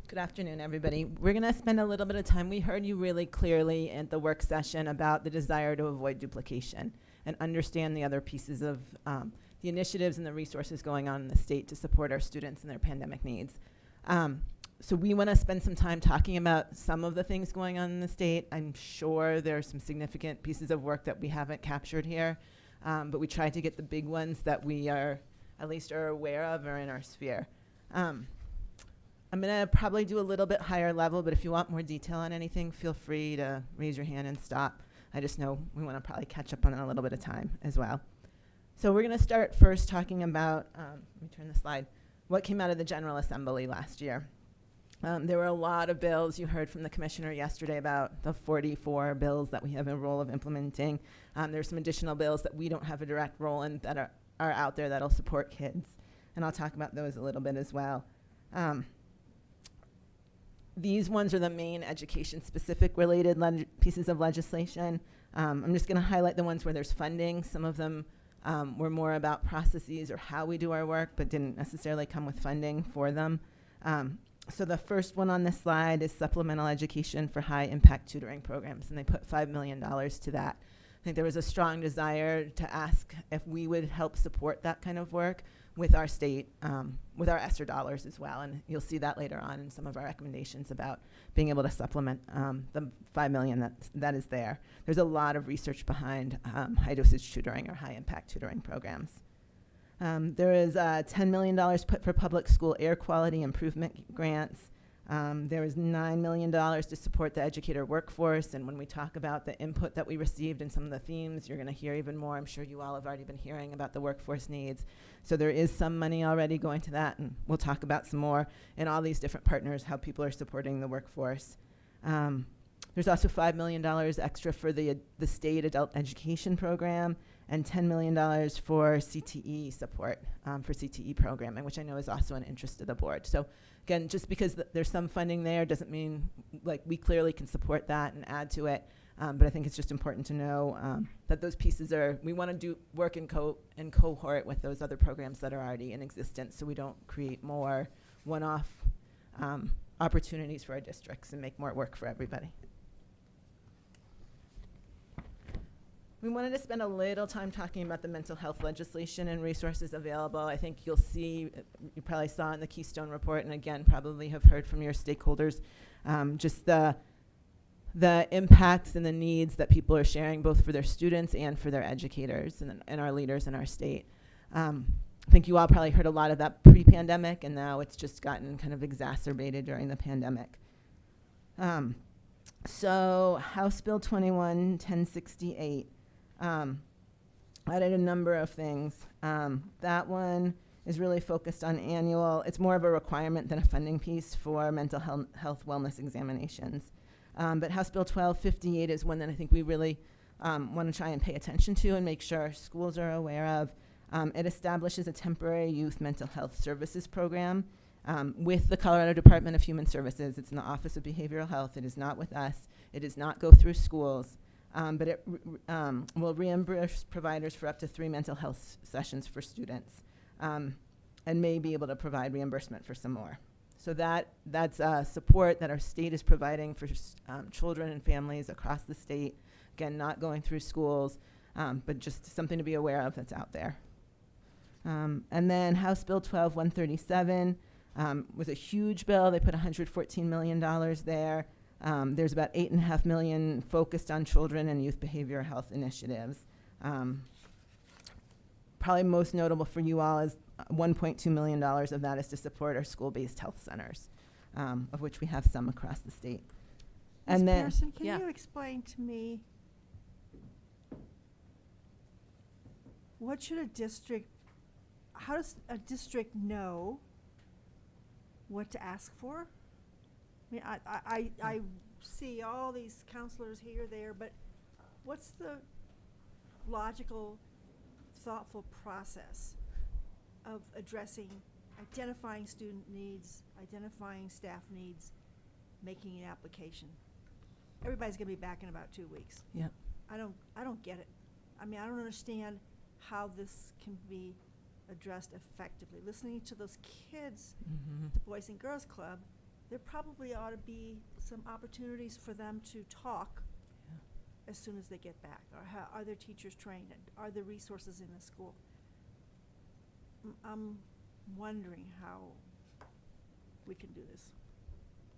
Good afternoon, everybody. We're going to spend a little bit of time. We heard you really clearly at the work session about the desire to avoid duplication and understand the other pieces of the initiatives and the resources going on in the state to support our students and their pandemic needs. So we want to spend some time talking about some of the things going on in the state. I'm sure there are some significant pieces of work that we haven't captured here, but we tried to get the big ones that we are at least are aware of or in our sphere. I'm going to probably do a little bit higher level, but if you want more detail on anything, feel free to raise your hand and stop. I just know we want to probably catch up on a little bit of time as well. So we're going to start first talking about, let me turn the slide, what came out of the General Assembly last year. There were a lot of bills. You heard from the commissioner yesterday about the 44 bills that we have a role of implementing. There's some additional bills that we don't have a direct role in that are out there that'll support kids. And I'll talk about those a little bit as well. These ones are the main education-specific related pieces of legislation. I'm just going to highlight the ones where there's funding. Some of them were more about processes or how we do our work, but didn't necessarily come with funding for them. So the first one on this slide is supplemental education for high-impact tutoring programs, and they put $5 million to that. I think there was a strong desire to ask if we would help support that kind of work with our state, with our ESSER dollars as well, and you'll see that later on in some of our recommendations about being able to supplement the $5 million that is there. There's a lot of research behind high-dosage tutoring or high-impact tutoring programs. There is $10 million put for public school air quality improvement grants. There is $9 million to support the educator workforce, and when we talk about the input that we received and some of the themes, you're going to hear even more. I'm sure you all have already been hearing about the workforce needs. So there is some money already going to that, and we'll talk about some more in all these different partners, how people are supporting the workforce. There's also $5 million extra for the state adult education program and $10 million for CTE support, for CTE programming, which I know is also an interest of the board. So again, just because there's some funding there doesn't mean like we clearly can support that and add to it. But I think it's just important to know that those pieces we want to do work in cohort with those other programs that are already in existence, so we don't create more one-off opportunities for our districts and make more work for everybody. We wanted to spend a little time talking about the mental health legislation and resources available. I think you'll see, you probably saw in the Keystone report, and again, probably have heard from your stakeholders, just the impacts and the needs that people are sharing, both for their students and for their educators and our leaders in our state. I think you all probably heard a lot of that pre-pandemic, and now it's just gotten kind of exacerbated during the pandemic. So House Bill 21-1068 added a number of things. That one is really focused on annual. It's more of a requirement than a funding piece for mental health wellness examinations. But House Bill 1258 is one that I think we really want to try and pay attention to and make sure schools are aware of. It establishes a temporary youth mental health services program with the Colorado Department of Human Services. It's in the Office of Behavioral Health. It is not with us. It does not go through schools. But it will reimburse providers for up to 3 mental health sessions for students, and may be able to provide reimbursement for some more. So that's support that our state is providing for children and families across the state. Again, not going through schools, but just something to be aware of that's out there. And then House Bill 12-137 was a huge bill. They put $114 million there. There's about $8.5 million focused on children and youth behavioral health initiatives. Probably most notable for you all is $1.2 million of that is to support our school-based health centers, of which we have some across the state. Ms. And then, Pearson, can yeah. you explain to me what should a district, how does a district know what to ask for? I mean, I see all these counselors here, there, but what's the logical, thoughtful process of identifying student needs, identifying staff needs, making an application? Everybody's gonna be back in about 2 weeks. Yeah. I don't get it. I mean, I don't understand how this can be addressed effectively. Listening to those kids, the Boys and Girls Club, there probably ought to be some opportunities for them to talk as soon as they get back. Or are their teachers trained? Are there resources in the school? I'm wondering how we can do this.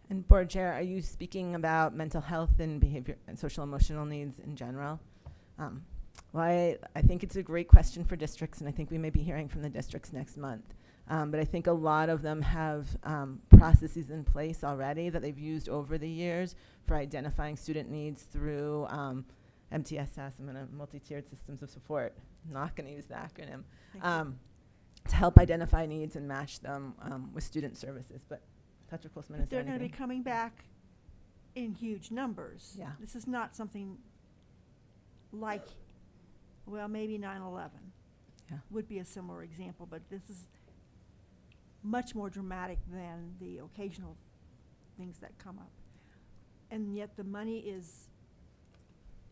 And Board Chair, are you speaking about mental health and behavior and social emotional needs in general? Well, I think it's a great question for districts, and I think we may be hearing from the districts next month. But I think a lot of them have processes in place already that they've used over the years for identifying student needs through MTSS, multi-tiered systems of support. I'm not going to use the acronym. Thank you. To help identify needs and match them with student services. But Dr. Postman, But is there they're going to be anything? coming back in huge numbers. Yeah. This is not something like, well, maybe 9/11 Yeah. would be a similar example, but this is much more dramatic than the occasional things that come up. And yet the money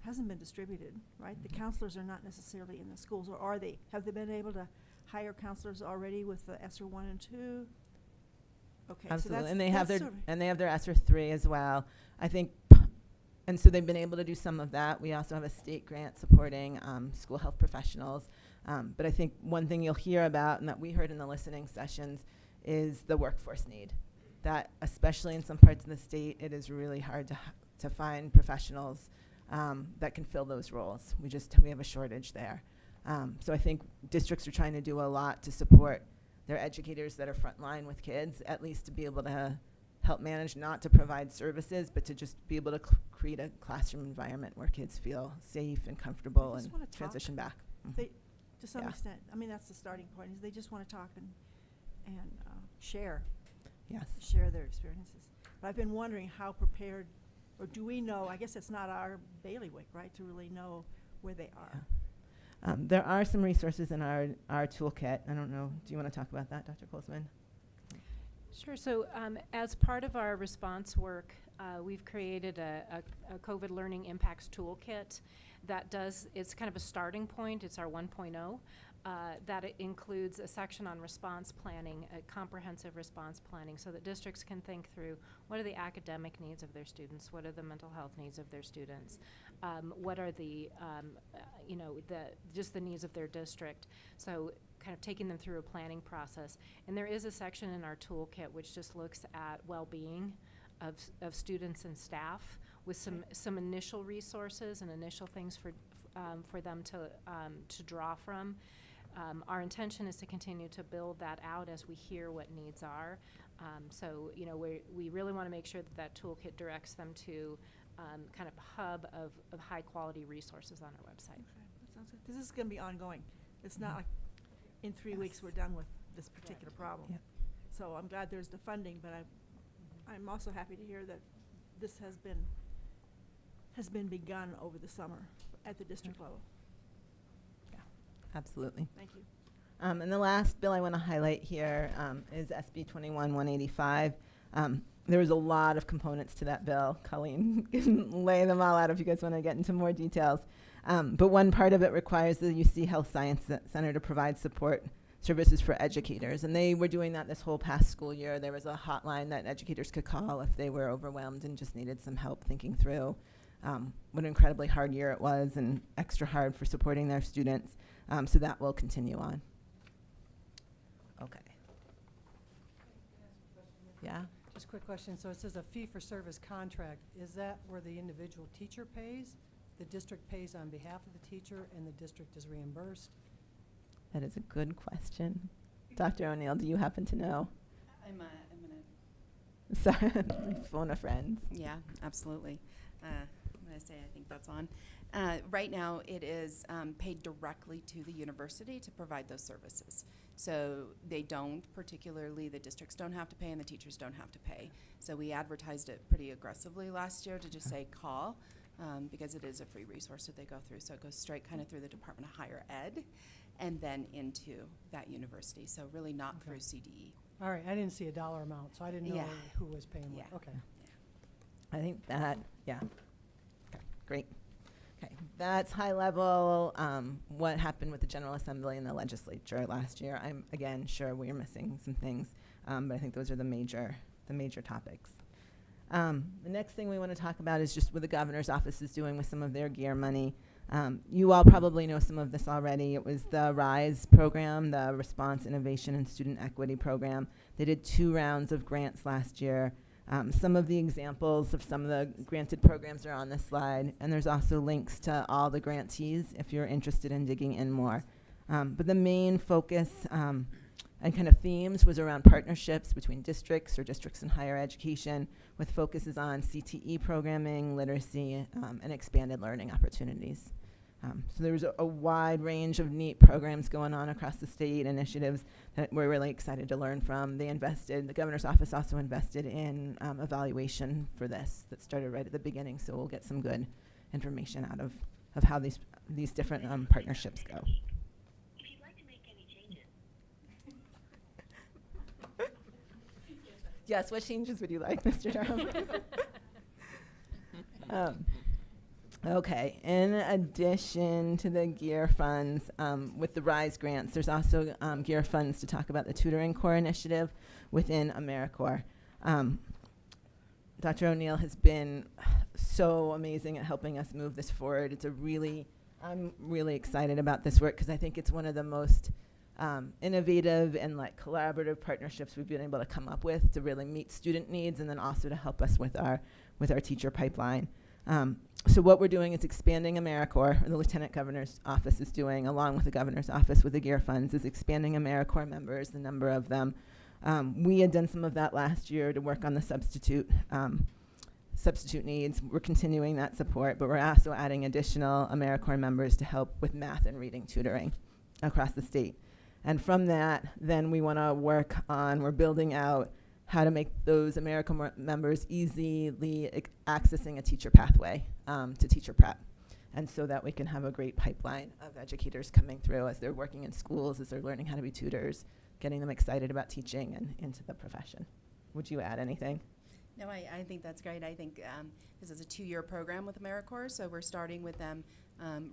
hasn't been distributed, right? The counselors are not necessarily in the schools, or are they? Have they been able to hire counselors already with the ESSER 1 and 2? Okay, so Absolutely, that's, and they have that's their sort of- and they have their ESSER 3 as well. I think, and so they've been able to do some of that. We also have a state grant supporting school health professionals. But I think one thing you'll hear about, and that we heard in the listening sessions, is the workforce need. That especially in some parts of the state, it is really hard to find professionals that can fill those roles. We have a shortage there. So I think districts are trying to do a lot to support their educators that are frontline with kids, at least to be able to help manage, not to provide services, but to just be able to create a classroom environment where kids feel safe and comfortable just and wanna talk. transition back. Mhm. They, to some Yeah. extent, I mean, that's the starting point, is they just want to talk and share their experiences. But I've been wondering how prepared, or do we know, I guess it's not our bailiwick, right, to really know where they are. There are some resources in our toolkit. I don't know, do you want to talk about that, Dr. Kolsman? Sure. So as part of our response work, we've created a COVID Learning Impacts Toolkit it's kind of a starting point. It's our 1.0. That it includes a section on response planning, a comprehensive response planning, so that districts can think through what are the academic needs of their students, what are the mental health needs of their students, what are the just the needs of their district. So kind of taking them through a planning process. And there is a section in our toolkit which just looks at well-being of students and staff with some initial resources and initial things for them to draw from. Our intention is to continue to build that out as we hear what needs are. So, we really want to make sure that toolkit directs them to kind of a hub of high-quality resources on our website. Okay, that sounds good. This is going to be ongoing. It's not like in 3 weeks we're done with this particular problem. Yep. So I'm glad there's the funding, but I'm also happy to hear that this has been begun over the summer at the district level. Absolutely. Thank you. And the last bill I want to highlight here is SB 21-185. There was a lot of components to that bill. Colleen can lay them all out if you guys want to get into more details. But one part of it requires the UC Health Science Center to provide support services for educators. And they were doing that this whole past school year. There was a hotline that educators could call if they were overwhelmed and just needed some help thinking through what an incredibly hard year it was and extra hard for supporting their students. So that will continue on. Okay. Yeah? Just a quick question. So it says a fee-for-service contract. Is that where the individual teacher pays? The district pays on behalf of the teacher and the district is reimbursed? That is a good question. Dr. O'Neill, do you happen to know? I'm gonna. Sorry, phone a friend. Yeah, absolutely. I'm gonna say I think that's on. Right now, it is paid directly to the university to provide those services. So they don't, particularly the districts don't have to pay and the teachers don't have to pay. So we advertised it pretty aggressively last year to just say call, because it is a free resource that they go through. So it goes straight kind of through the Department of Higher Ed and then into that university. So really not Okay. through CDE. All right, I didn't see a dollar amount, so I didn't know Yeah. who was paying what. Yeah. Okay. I think that, yeah. Okay, great. Okay, that's high level, what happened with the General Assembly and the legislature last year. I'm, again, sure we're missing some things, but I think those are the major topics. The next thing we want to talk about is just what the governor's office is doing with some of their GEAR money. You all probably know some of this already. It was the RISE program, the Response, Innovation, and Student Equity program. They did 2 rounds of grants last year. Some of the examples of some of the granted programs are on this slide, and there's also links to all the grantees if you're interested in digging in more. But the main focus and kind of themes was around partnerships between districts or districts in higher education, with focuses on CTE programming, literacy, and expanded learning opportunities. So there was a wide range of neat programs going on across the state, initiatives that we're really excited to learn from. The governor's office also invested in evaluation for this that started right at the beginning, so we'll get some good information out of how these different partnerships go. If you'd like to make any changes. Yes, what changes would you like, Mr. Durham? Okay, in addition to the GEAR funds, with the RISE grants, there's also GEAR funds to talk about the Tutoring Corps initiative within AmeriCorps. Dr. O'Neill has been so amazing at helping us move this forward. I'm really excited about this work because I think it's one of the most innovative and collaborative partnerships we've been able to come up with to really meet student needs and then also to help us with our teacher pipeline. So what we're doing is expanding AmeriCorps, or the Lieutenant Governor's Office is doing, along with the Governor's Office with the GEAR funds, is expanding AmeriCorps members, the number of them. We had done some of that last year to work on the substitute needs. We're continuing that support, but we're also adding additional AmeriCorps members to help with math and reading tutoring across the state. And from that, then we want to we're building out how to make those AmeriCorps members easily accessing a teacher pathway to teacher prep. And so that we can have a great pipeline of educators coming through as they're working in schools, as they're learning how to be tutors, getting them excited about teaching and into the profession. Would you add anything? No, I think that's great. I think this is a 2-year program with AmeriCorps, so we're starting with them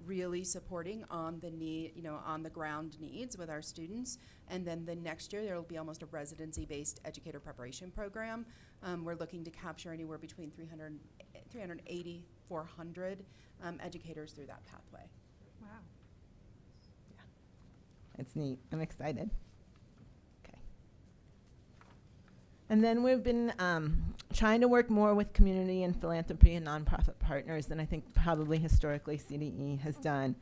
really supporting on the on the ground needs with our students. And then the next year, there will be almost a residency-based educator preparation program. We're looking to capture anywhere between 380, 400 educators through that pathway. Wow. It's neat. I'm excited. Okay. And then we've been trying to work more with community and philanthropy and nonprofit partners than I think probably historically CDE has done.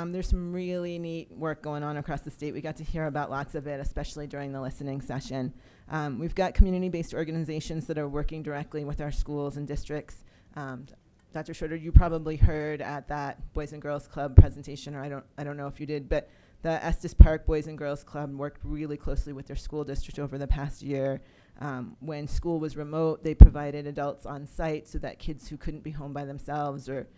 There's some really neat work going on across the state. We got to hear about lots of it, especially during the listening session. We've got community-based organizations that are working directly with our schools and districts. Dr. Schroeder, you probably heard at that Boys and Girls Club presentation, or I don't know if you did, but the Estes Park Boys and Girls Club worked really closely with their school district over the past year. When school was remote, they provided adults on site so that kids who couldn't be home by themselves or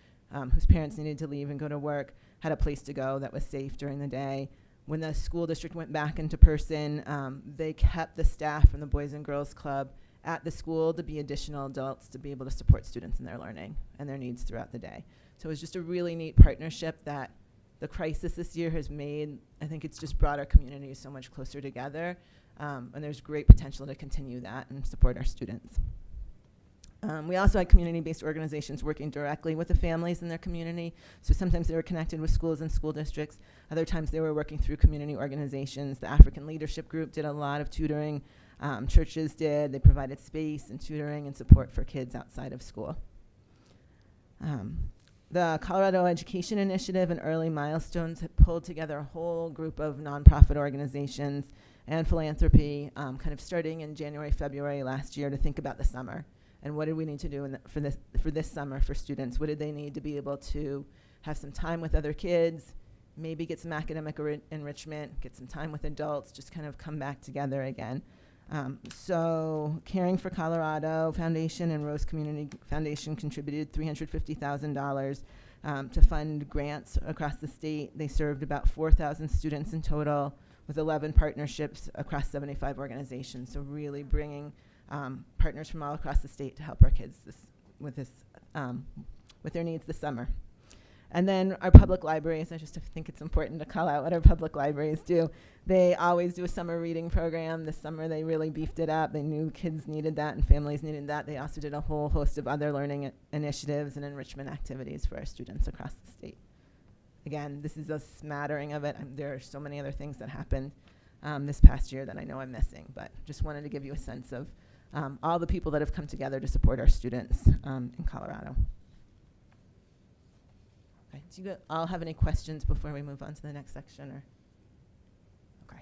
whose parents needed to leave and go to work had a place to go that was safe during the day. When the school district went back into person, they kept the staff from the Boys and Girls Club at the school to be additional adults to be able to support students in their learning and their needs throughout the day. So it was just a really neat partnership that the crisis this year has made. I think it's just brought our communities so much closer together, and there's great potential to continue that and support our students. We also had community-based organizations working directly with the families in their community. So sometimes they were connected with schools and school districts. Other times they were working through community organizations. The African Leadership Group did a lot of tutoring. Churches did. They provided space and tutoring and support for kids outside of school. The Colorado Education Initiative and Early Milestones had pulled together a whole group of nonprofit organizations and philanthropy kind of starting in January, February last year to think about the summer. And what did we need to do for this summer for students? What did they need to be able to have some time with other kids, maybe get some academic enrichment, get some time with adults, just kind of come back together again. So Caring for Colorado Foundation and Rose Community Foundation contributed $350,000 to fund grants across the state. They served about 4,000 students in total with 11 partnerships across 75 organizations. So really bringing partners from all across the state to help our kids with their needs this summer. And then our public libraries, I just think it's important to call out what our public libraries do. They always do a summer reading program. This summer they really beefed it up. They knew kids needed that and families needed that. They also did a whole host of other learning initiatives and enrichment activities for our students across the state. Again, this is a smattering of it. There are so many other things that happened this past year that I know I'm missing, but just wanted to give you a sense of all the people that have come together to support our students in Colorado. Okay. Do you all have any questions before we move on to the next section? Or okay.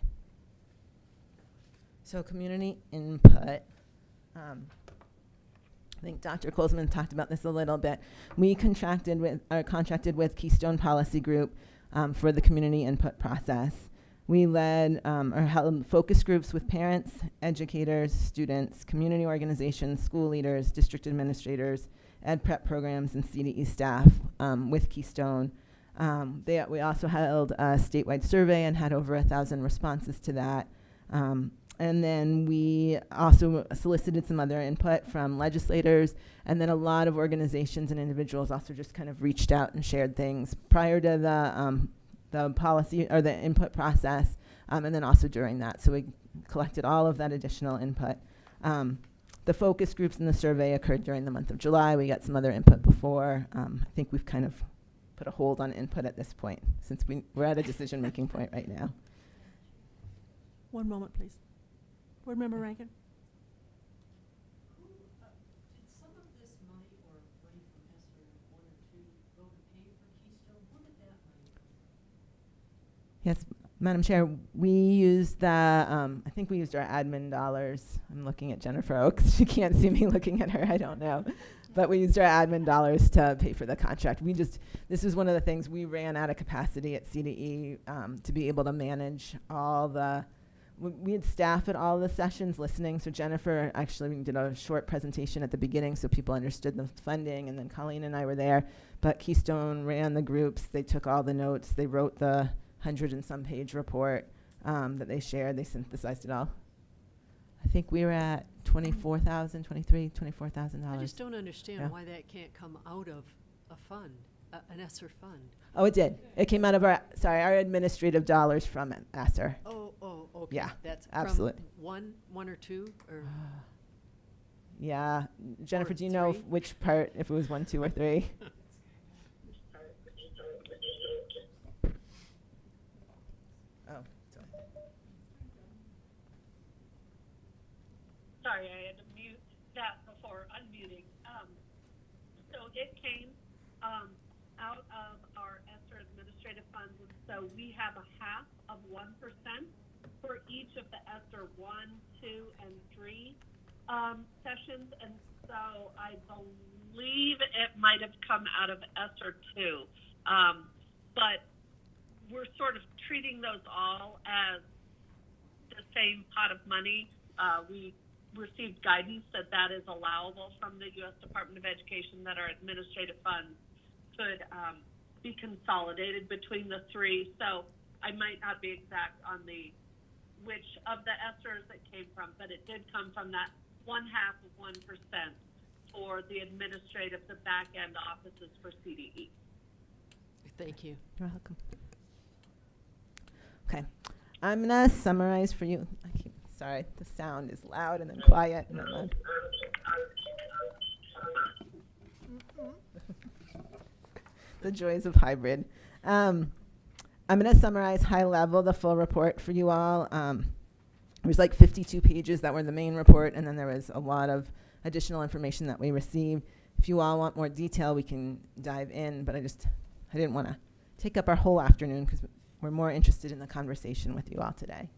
So community input. I think Dr. Colesman talked about this a little bit. We contracted with Keystone Policy Group for the community input process. We led or held focus groups with parents, educators, students, community organizations, school leaders, district administrators, ed prep programs, and CDE staff with Keystone. We also held a statewide survey and had over 1,000 responses to that. And then we also solicited some other input from legislators, and then a lot of organizations and individuals also just kind of reached out and shared things prior to the policy or the input process, and then also during that. So we collected all of that additional input. The focus groups in the survey occurred during the month of July. We got some other input before. I think we've kind of put a hold on input at this point since we're at a decision-making point right now. One moment, please. Board Member Rankin. Did some of this money or money from ESSER 1 or 2 go to pay for Keystone? Where did that money come from? Yes, Madam Chair, we used the, I think we used our admin dollars. I'm looking at Jennifer Oaks. She can't see me looking at her, I don't know. But we used our admin dollars to pay for the contract. This is one of the things we ran out of capacity at CDE to be able to manage all the, we had staff at all the sessions listening. So Jennifer actually did a short presentation at the beginning so people understood the funding, and then Colleen and I were there. But Keystone ran the groups. They took all the notes. They wrote the 100 and some page report that they shared. They synthesized it all. I think we were at $24,000. I just don't understand Yeah. why that can't come out of a fund, an ESSER fund. Oh, it did. It came out of our administrative dollars from ESSER. Oh, okay. Yeah, That's absolutely. from one or two, or Yeah. Jennifer, Or do you know 3? which part, if it was 1, 2, or 3? Oh, sorry. Sorry, I had to mute that before unmuting. So it came out of our ESSER administrative funds, and so we have a half of 1% for each of the ESSER 1, 2, and 3 sessions, and so I believe it might have come out of ESSER 2. But we're sort of treating those all as the same pot of money. We received guidance that that is allowable from the U.S. Department of Education, that our administrative funds could be consolidated between the three. So I might not be exact on which of the ESSERs it came from, but it did come from that 1/2 of 1% for the administrative, the back end offices for CDE. thank you. You're welcome. Okay. I'm going to summarize for you. Sorry, the sound is loud and then quiet and then loud. The joys of hybrid. I'm going to summarize high level the full report for you all. There was like 52 pages that were the main report, and then there was a lot of additional information that we received. If you all want more detail, we can dive in, but I didn't want to take up our whole afternoon because we're more interested in the conversation with you all today.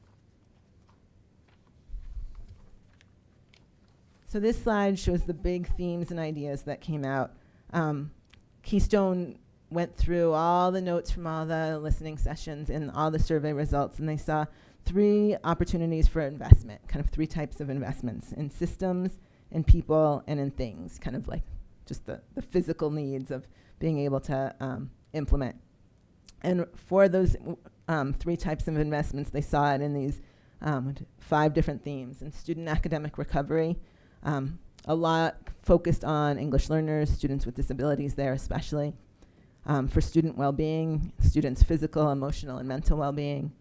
So this slide shows the big themes and ideas that came out. Keystone went through all the notes from all the listening sessions and all the survey results, and they saw 3 opportunities for investment, kind of 3 types of investments: in systems, in people, and in things, kind of like just the physical needs of being able to implement. And for those 3 types of investments, they saw it in these 5 different themes. In student academic recovery, a lot focused on English learners, students with disabilities there especially. For student well-being, students' physical, emotional, and mental well-being.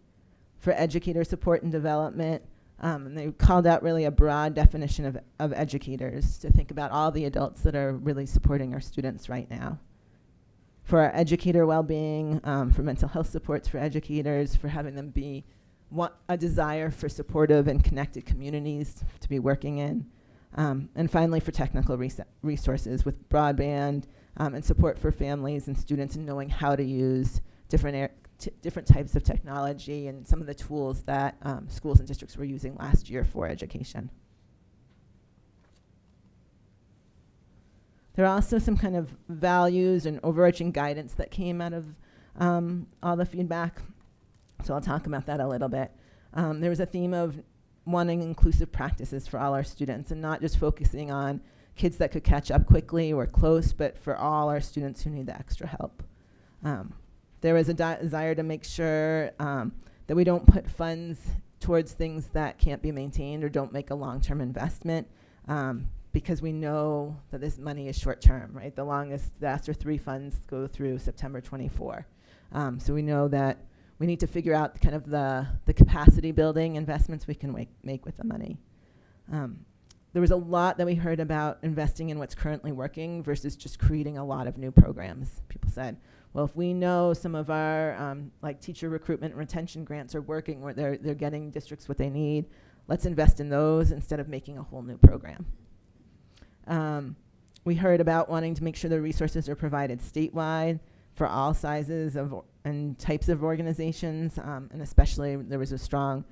For educator support and development, and they called out really a broad definition of educators to think about all the adults that are really supporting our students right now. For our educator well-being, for mental health supports for educators, for having them be a desire for supportive and connected communities to be working in. And finally, for technical resources with broadband and support for families and students in knowing how to use different types of technology and some of the tools that schools and districts were using last year for education. There are also some kind of values and overarching guidance that came out of all the feedback. So I'll talk about that a little bit. There was a theme of wanting inclusive practices for all our students and not just focusing on kids that could catch up quickly or close, but for all our students who need the extra help. There was a desire to make sure that we don't put funds towards things that can't be maintained or don't make a long-term investment, because we know that this money is short-term, right? The ESSER 3 funds go through September 24. So we know that we need to figure out kind of the capacity building investments we can make with the money. There was a lot that we heard about investing in what's currently working versus just creating a lot of new programs. People said, well, if we know some of our like teacher recruitment and retention grants are working, where they're getting districts what they need, let's invest in those instead of making a whole new program. We heard about wanting to make sure the resources are provided statewide for all sizes and types of organizations, and especially there was a strong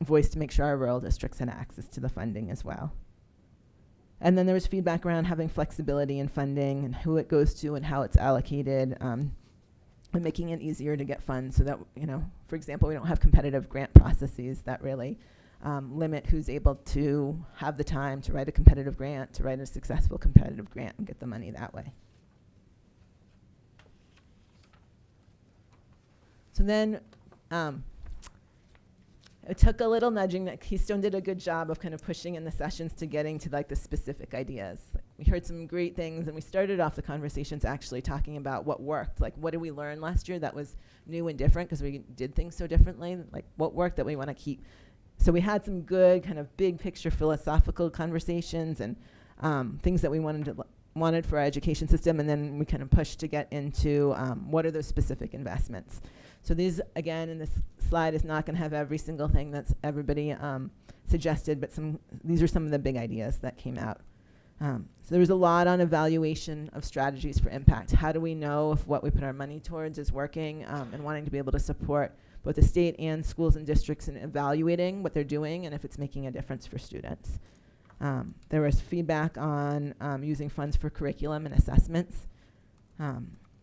voice to make sure our rural districts had access to the funding as well. And then there was feedback around having flexibility in funding and who it goes to and how it's allocated, and making it easier to get funds so that, for example, we don't have competitive grant processes that really limit who's able to have the time to write a competitive grant, to write a successful competitive grant and get the money that way. So then it took a little nudging. That Keystone did a good job of kind of pushing in the sessions to getting to like the specific ideas. We heard some great things, and we started off the conversations actually talking about what worked. Like, what did we learn last year that was new and different because we did things so differently? Like, what worked that we want to keep? So we had some good kind of big picture philosophical conversations and things that we wanted for our education system, and then we kind of pushed to get into what are those specific investments. So these, again, in this slide is not going to have every single thing that's everybody suggested, but these are some of the big ideas that came out. So there was a lot on evaluation of strategies for impact. How do we know if what we put our money towards is working, and wanting to be able to support both the state and schools and districts in evaluating what they're doing and if it's making a difference for students. There was feedback on using funds for curriculum and assessments.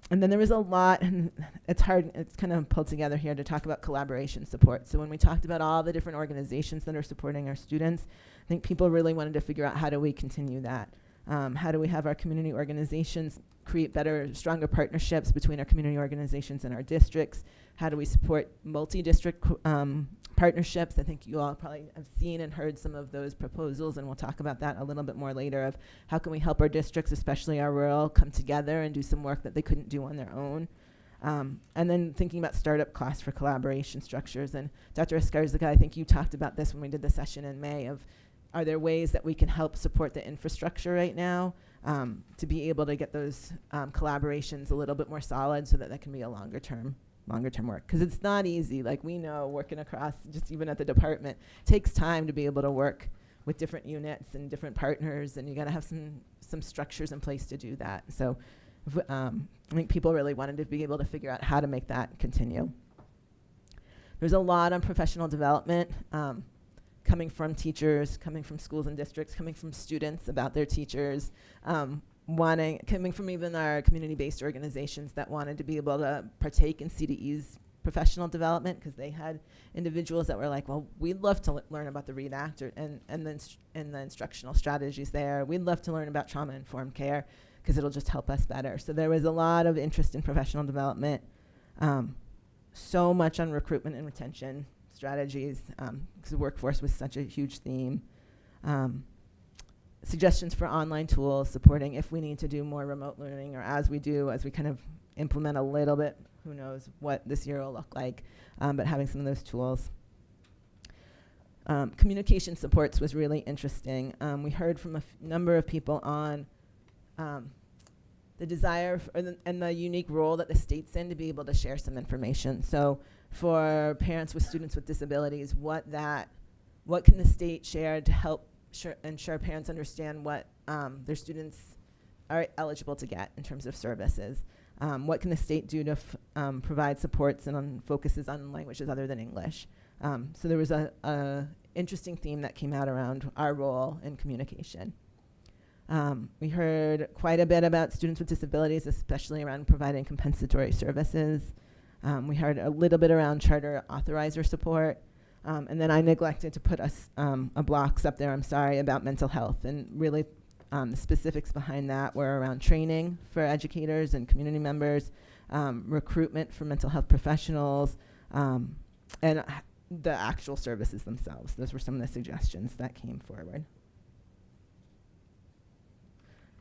And then there was a lot, and it's kind of pulled together here to talk about collaboration support. So when we talked about all the different organizations that are supporting our students, I think people really wanted to figure out how do we continue that? How do we have our community organizations create better, stronger partnerships between our community organizations and our districts? How do we support multi-district partnerships? I think you all probably have seen and heard some of those proposals, and we'll talk about that a little bit more later, of how can we help our districts, especially our rural, come together and do some work that they couldn't do on their own. And then thinking about startup costs for collaboration structures. And Dr. Escarzaga, I think you talked about this when we did the session in May, of are there ways that we can help support the infrastructure right now to be able to get those collaborations a little bit more solid so that that can be a longer term work, because it's not easy. Like, we know working across, just even at the department, takes time to be able to work with different units and different partners, and you got to have some structures in place to do that. So I think people really wanted to be able to figure out how to make that continue. There's a lot on professional development, coming from teachers, coming from schools and districts, coming from students about their teachers. coming from even our community-based organizations that wanted to be able to partake in CDE's professional development, because they had individuals that were like, well, we'd love to learn about the READ Act and the instructional strategies there. We'd love to learn about trauma-informed care because it'll just help us better. So there was a lot of interest in professional development, so much on recruitment and retention strategies, because the workforce was such a huge theme. Suggestions for online tools supporting if we need to do more remote learning, or as we kind of implement a little bit, who knows what this year will look like, but having some of those tools. Communication supports was really interesting. We heard from a number of people on the desire and the unique role that the state's in to be able to share some information. So for parents with students with disabilities, what can the state share to help ensure parents understand what their students are eligible to get in terms of services? What can the state do to provide supports and focuses on languages other than English? So there was a interesting theme that came out around our role in communication. We heard quite a bit about students with disabilities, especially around providing compensatory services. We heard a little bit around charter authorizer support. And then I neglected to put a blocks up there, I'm sorry, about mental health. And really the specifics behind that were around training for educators and community members, recruitment for mental health professionals, and the actual services themselves. Those were some of the suggestions that came forward.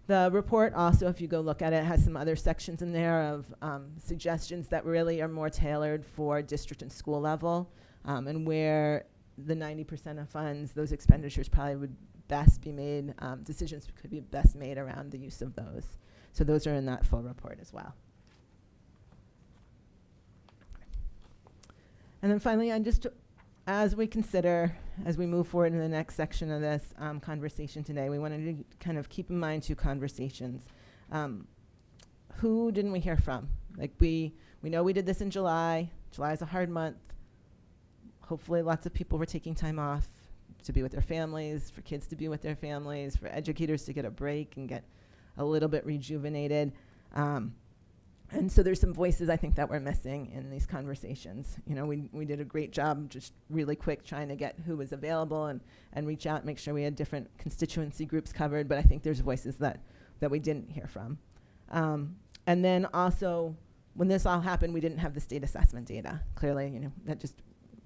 The report also, if you go look at it, has some other sections in there of suggestions that really are more tailored for district and school level, and where the 90% of funds, those expenditures probably would best be made, decisions could be best made around the use of those. So those are in that full report as well. And then finally, as we move forward in the next section of this conversation today, we wanted to kind of keep in mind two conversations. Who didn't we hear from? Like we know we did this in July. July is a hard month. Hopefully lots of people were taking time off to be with their families, for kids to be with their families, for educators to get a break and get a little bit rejuvenated. And so there's some voices I think that we're missing in these conversations. You know, we did a great job just really quick trying to get who was available and reach out and make sure we had different constituency groups covered, but I think there's voices that we didn't hear from. And then also, when this all happened, we didn't have the state assessment data. Clearly, you know, that just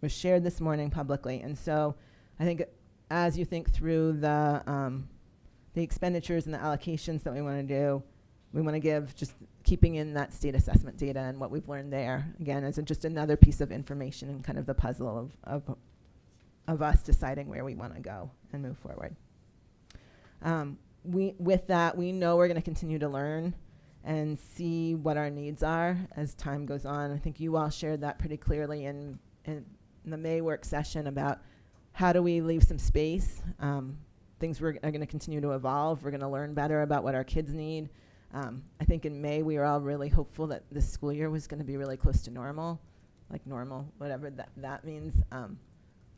was shared this morning publicly. And so I think as you think through the expenditures and the allocations that we want to do, we want to give just keeping in that state assessment data and what we've learned there, again, as just another piece of information and kind of the puzzle of us deciding where we want to go and move forward. With that, we know we're going to continue to learn and see what our needs are as time goes on. I think you all shared that pretty clearly in the May work session about how do we leave some space. Things are going to continue to evolve. We're going to learn better about what our kids need. I think in May we were all really hopeful that this school year was going to be really close to normal, whatever that means.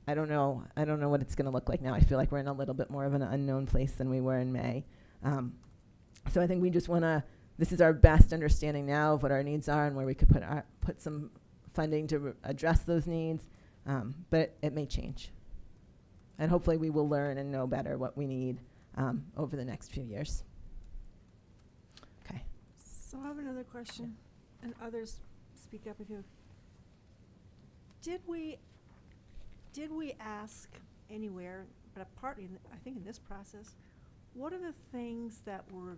I don't know what it's going to look like now. I feel like we're in a little bit more of an unknown place than we were in May. So I think we just want to, this is our best understanding now of what our needs are and where we could put some funding to address those needs, but it may change. And hopefully we will learn and know better what we need over the next few years. Okay. So I have another question, and others speak up if you. Did we ask anywhere, but partly, I think in this process, what are the things that were,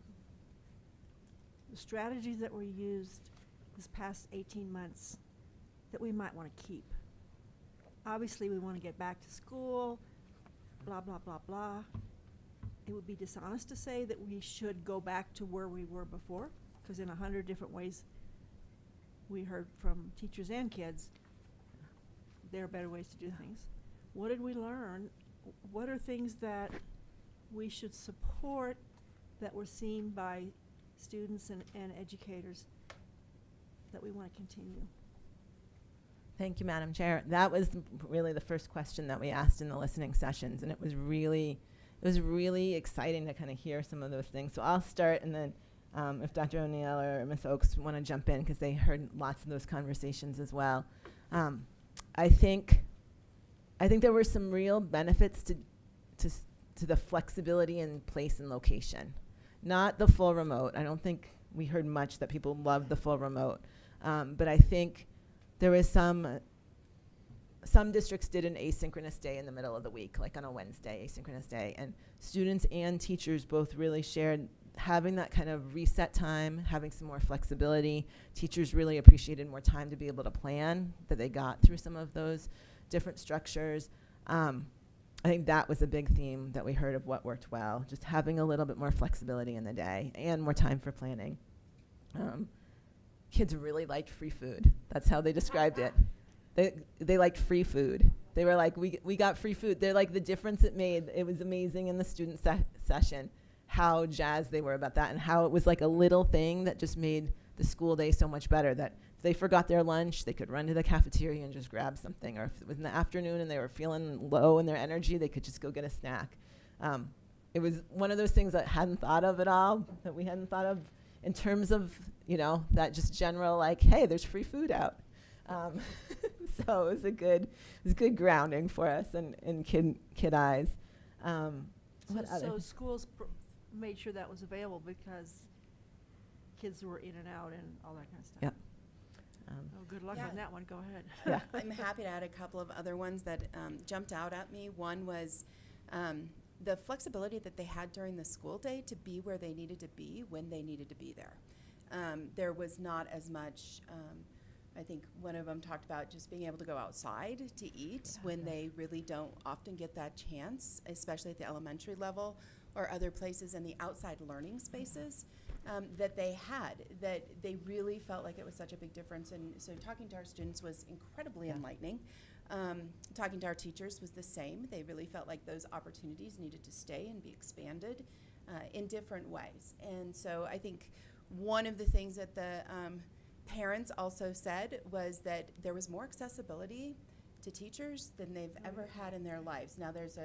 the strategies that were used this past 18 months that we might want to keep? Obviously, we want to get back to school, blah, blah, blah, blah. It would be dishonest to say that we should go back to where we were before, because in 100 different ways, we heard from teachers and kids, there are better ways to do things. What did we learn? What are things that we should support that were seen by students and educators that we want to continue? Thank you, Madam Chair. That was really the first question that we asked in the listening sessions, and it it was really exciting to kind of hear some of those things. So I'll start, and then if Dr. O'Neill or Ms. Oakes want to jump in, because they heard lots of those conversations as well. I think there were some real benefits to the flexibility in place and location. Not the full remote. I don't think we heard much that people loved the full remote. But I think there was some districts did an asynchronous day in the middle of the week, like on a Wednesday, asynchronous day. And students and teachers both really shared having that kind of reset time, having some more flexibility. Teachers really appreciated more time to be able to plan, that they got through some of those different structures. I think that was a big theme that we heard of what worked well, just having a little bit more flexibility in the day and more time for planning. Kids really liked free food. That's how they described it. They liked free food. They were like, we got free food. They're like, the difference it made. It was amazing in the student session how jazzed they were about that, and how it was like a little thing that just made the school day so much better, that if they forgot their lunch, they could run to the cafeteria and just grab something. Or if it was in the afternoon and they were feeling low in their energy, they could just go get a snack. It was one of those things that hadn't thought of at all, that we hadn't thought of in terms of, that just general, like, hey, there's free food out. So it was good grounding for us in kid eyes. What other? So schools made sure that was available because kids were in and out and all that kind of stuff. Yep. Oh, good luck Yeah. on that one. Go ahead. Yeah. I'm happy to add a couple of other ones that jumped out at me. One was the flexibility that they had during the school day to be where they needed to be when they needed to be there. There was not as much, I think one of them talked about just being able to go outside to eat when they really don't often get that chance, especially at the elementary level or other places in the outside learning spaces. That they had, that they really felt like it was such a big difference. And so talking to our students was incredibly enlightening. Talking to our teachers was the same. They really felt like those opportunities needed to stay and be expanded in different ways. And so I think one of the things that the parents also said was that there was more accessibility to teachers than they've ever had in their lives. Now there's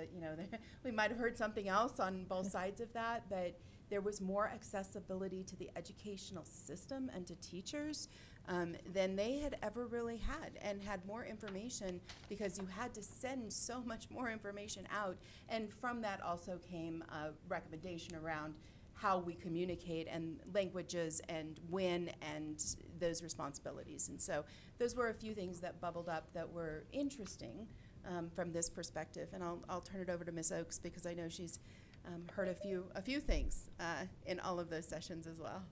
we might have heard something else on both sides of that, but there was more accessibility to the educational system and to teachers than they had ever really had, and had more information because you had to send so much more information out. And from that also came a recommendation around how we communicate and languages and when and those responsibilities. And so those were a few things that bubbled up that were interesting from this perspective. And I'll turn it over to Ms. Oakes because I know she's heard a few things in all of those sessions as well.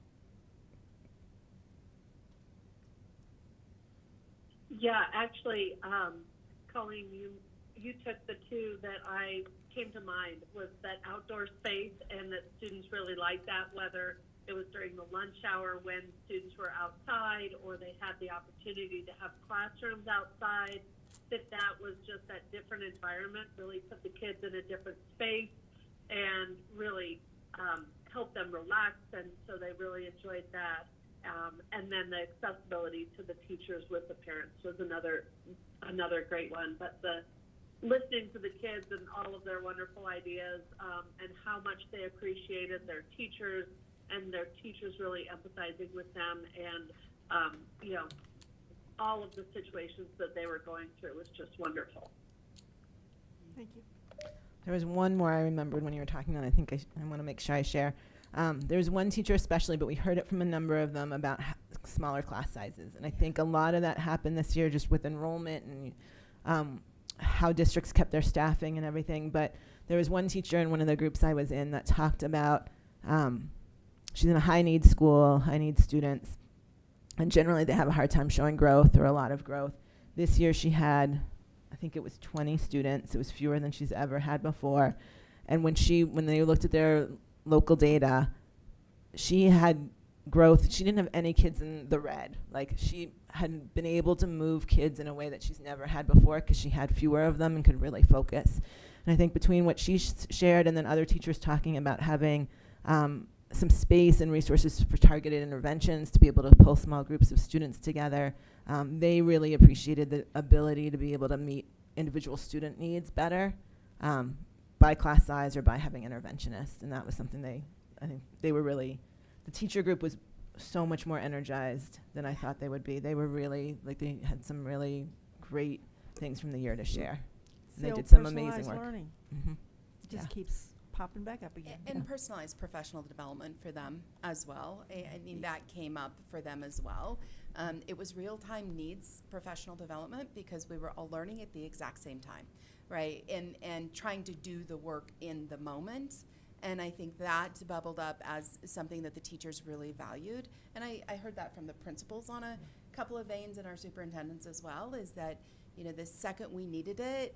Yeah, actually, Colleen, you took the two that I came to mind, was that outdoor space, and that students really liked that, whether it was during the lunch hour when students were outside or they had the opportunity to have classrooms outside, that was just that different environment, really put the kids in a different space and really helped them relax, and so they really enjoyed that. And then the accessibility to the teachers with the parents was another great one. But the listening to the kids and all of their wonderful ideas and how much they appreciated their teachers, and their teachers really empathizing with them, and all of the situations that they were going through was just wonderful. Thank you. There was one more I remembered when you were talking, and I think I want to make sure I share. There was one teacher especially, but we heard it from a number of them about smaller class sizes. And I think a lot of that happened this year just with enrollment and how districts kept their staffing and everything. But there was one teacher in one of the groups I was in that talked about, she's in a high-needs school, high-needs students, and generally they have a hard time showing growth or a lot of growth. This year she had, I think it was 20 students. It was fewer than she's ever had before. And when they looked at their local data, she had growth. She didn't have any kids in the red. Like, she had been able to move kids in a way that she's never had before because she had fewer of them and could really focus. And I think between what she shared and then other teachers talking about having some space and resources for targeted interventions to be able to pull small groups of students together, they really appreciated the ability to be able to meet individual student needs better. by class size or by having interventionists, and that was something I think they were really, the teacher group was so much more energized than I thought they would be. They were really, like, they had some really great things from the year to share. It's And the they old did some amazing personalized work. learning. Mm-hmm. It just Yeah. keeps popping back up again. And personalized professional development for them as well. I mean, that came up for them as well. It was real-time needs professional development because we were all learning at the exact same time, right? And trying to do the work in the moment. And I think that bubbled up as something that the teachers really valued. And I heard that from the principals on a couple of veins, and our superintendents as well, is that, you know, the second we needed it,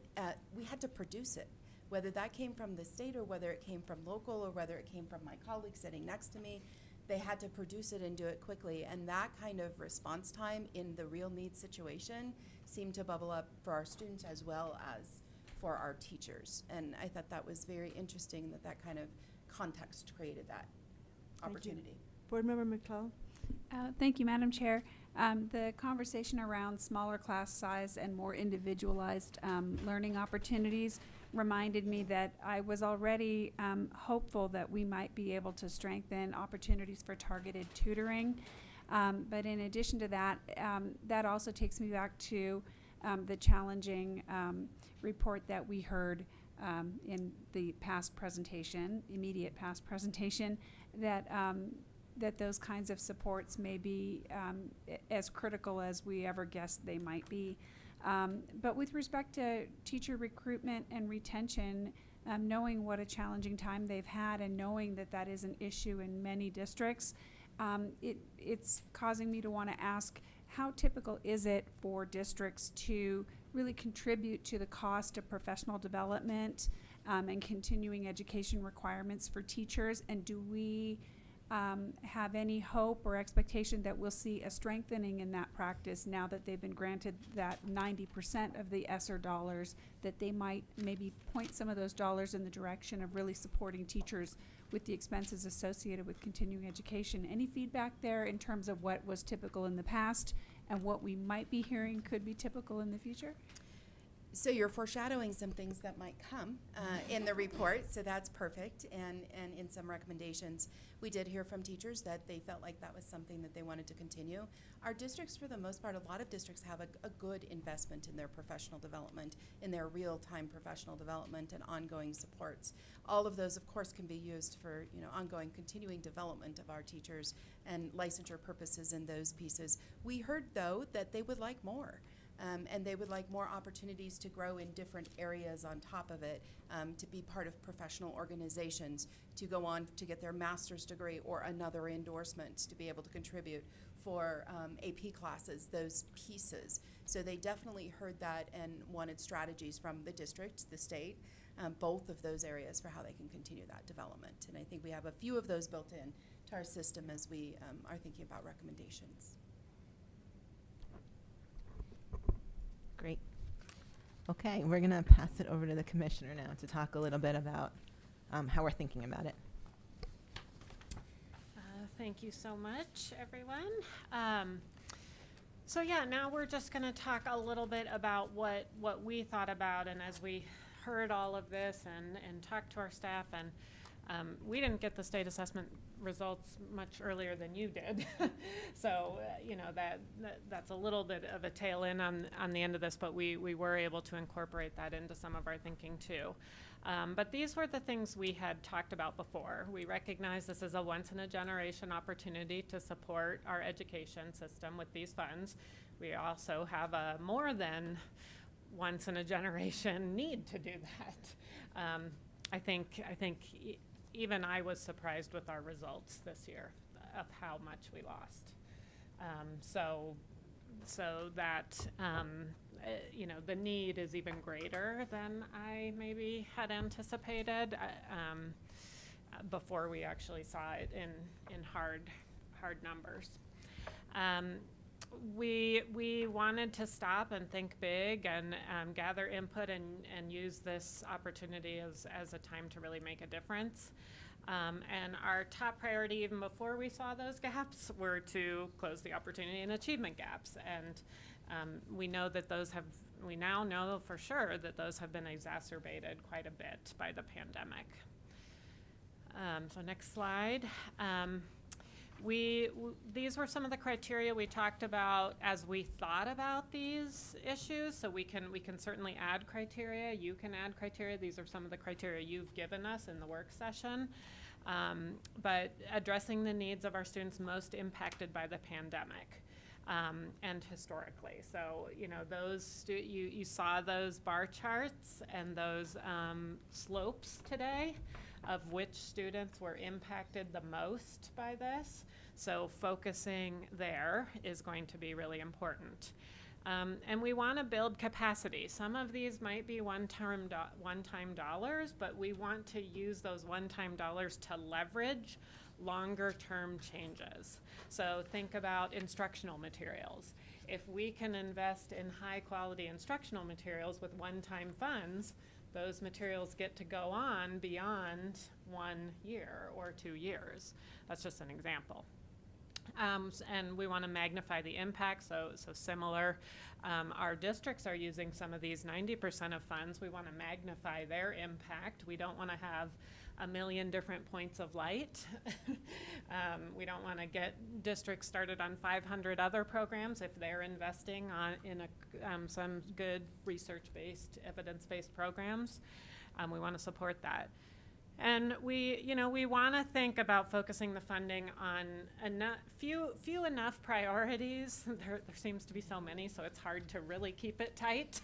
we had to produce it. Whether that came from the state or whether it came from local or whether it came from my colleagues sitting next to me, they had to produce it and do it quickly. And that kind of response time in the real need situation seemed to bubble up for our students as well as for our teachers. And I thought that was very interesting that that kind of context created that Thank you. opportunity. Board Member McClellan? Thank you, Madam Chair. The conversation around smaller class size and more individualized learning opportunities reminded me that I was already hopeful that we might be able to strengthen opportunities for targeted tutoring. But in addition to that, that also takes me back to the challenging report that we heard in the past presentation, immediate past presentation, that that those kinds of supports may be as critical as we ever guessed they might be. But with respect to teacher recruitment and retention, knowing what a challenging time they've had and knowing that that is an issue in many districts, it's causing me to want to ask, how typical is it for districts to really contribute to the cost of professional development and continuing education requirements for teachers? And do we have any hope or expectation that we'll see a strengthening in that practice now that they've been granted that 90% of the ESSER dollars, that they might maybe point some of those dollars in the direction of really supporting teachers with the expenses associated with continuing education? Any feedback there in terms of what was typical in the past and what we might be hearing could be typical in the future? So you're foreshadowing some things that might come in the report, so that's perfect. And in some recommendations, we did hear from teachers that they felt like that was something that they wanted to continue. Our districts, for the most part, a lot of districts have a good investment in their professional development, in their real-time professional development and ongoing supports. All of those, of course, can be used for, you know, ongoing continuing development of our teachers and licensure purposes in those pieces. We heard, though, that they would like more. And they would like more opportunities to grow in different areas on top of it, to be part of professional organizations, to go on to get their master's degree or another endorsement, to be able to contribute for AP classes, those pieces. So they definitely heard that and wanted strategies from the district, the state, both of those areas for how they can continue that development. And I think we have a few of those built in to our system as we are thinking about recommendations. Great. Okay, we're going to pass it over to the commissioner now to talk a little bit about how we're thinking about it. Thank you so much, everyone. So yeah, now we're just going to talk a little bit about what we thought about, and as we heard all of this and talked to our staff, and we didn't get the state assessment results much earlier than you did. So, you know, that's a little bit of a tail end on the end of this, but we were able to incorporate that into some of our thinking too. But these were the things we had talked about before. We recognize this is a once-in-a-generation opportunity to support our education system with these funds. We also have a more than once-in-a-generation need to do that. I think even I was surprised with our results this year of how much we lost. So that, you know, the need is even greater than I maybe had anticipated before we actually saw it in hard numbers. We wanted to stop and think big and gather input and use this opportunity as a time to really make a difference. And our top priority, even before we saw those gaps, were to close the opportunity and achievement gaps. And we know that those have we now know for sure that those have been exacerbated quite a bit by the pandemic. So next slide. These were some of the criteria we talked about as we thought about these issues. So we can certainly add criteria. You can add criteria. These are some of the criteria you've given us in the work session. But addressing the needs of our students most impacted by the pandemic. And historically. So, you know, those you saw those bar charts and those slopes today of which students were impacted the most by this. So focusing there is going to be really important. And we want to build capacity. Some of these might be one-time dollars, but we want to use those one-time dollars to leverage longer-term changes. So think about instructional materials. If we can invest in high-quality instructional materials with one-time funds, those materials get to go on beyond 1 year or 2 years. That's just an example. And we want to magnify the impact, so similar. Our districts are using some of these 90% of funds. We want to magnify their impact. We don't want to have a million different points of light. We don't want to get districts started on 500 other programs if they're investing in some good research-based, evidence-based programs. We want to support that. And we want to think about focusing the funding on few enough priorities. There seems to be so many, so it's hard to really keep it tight.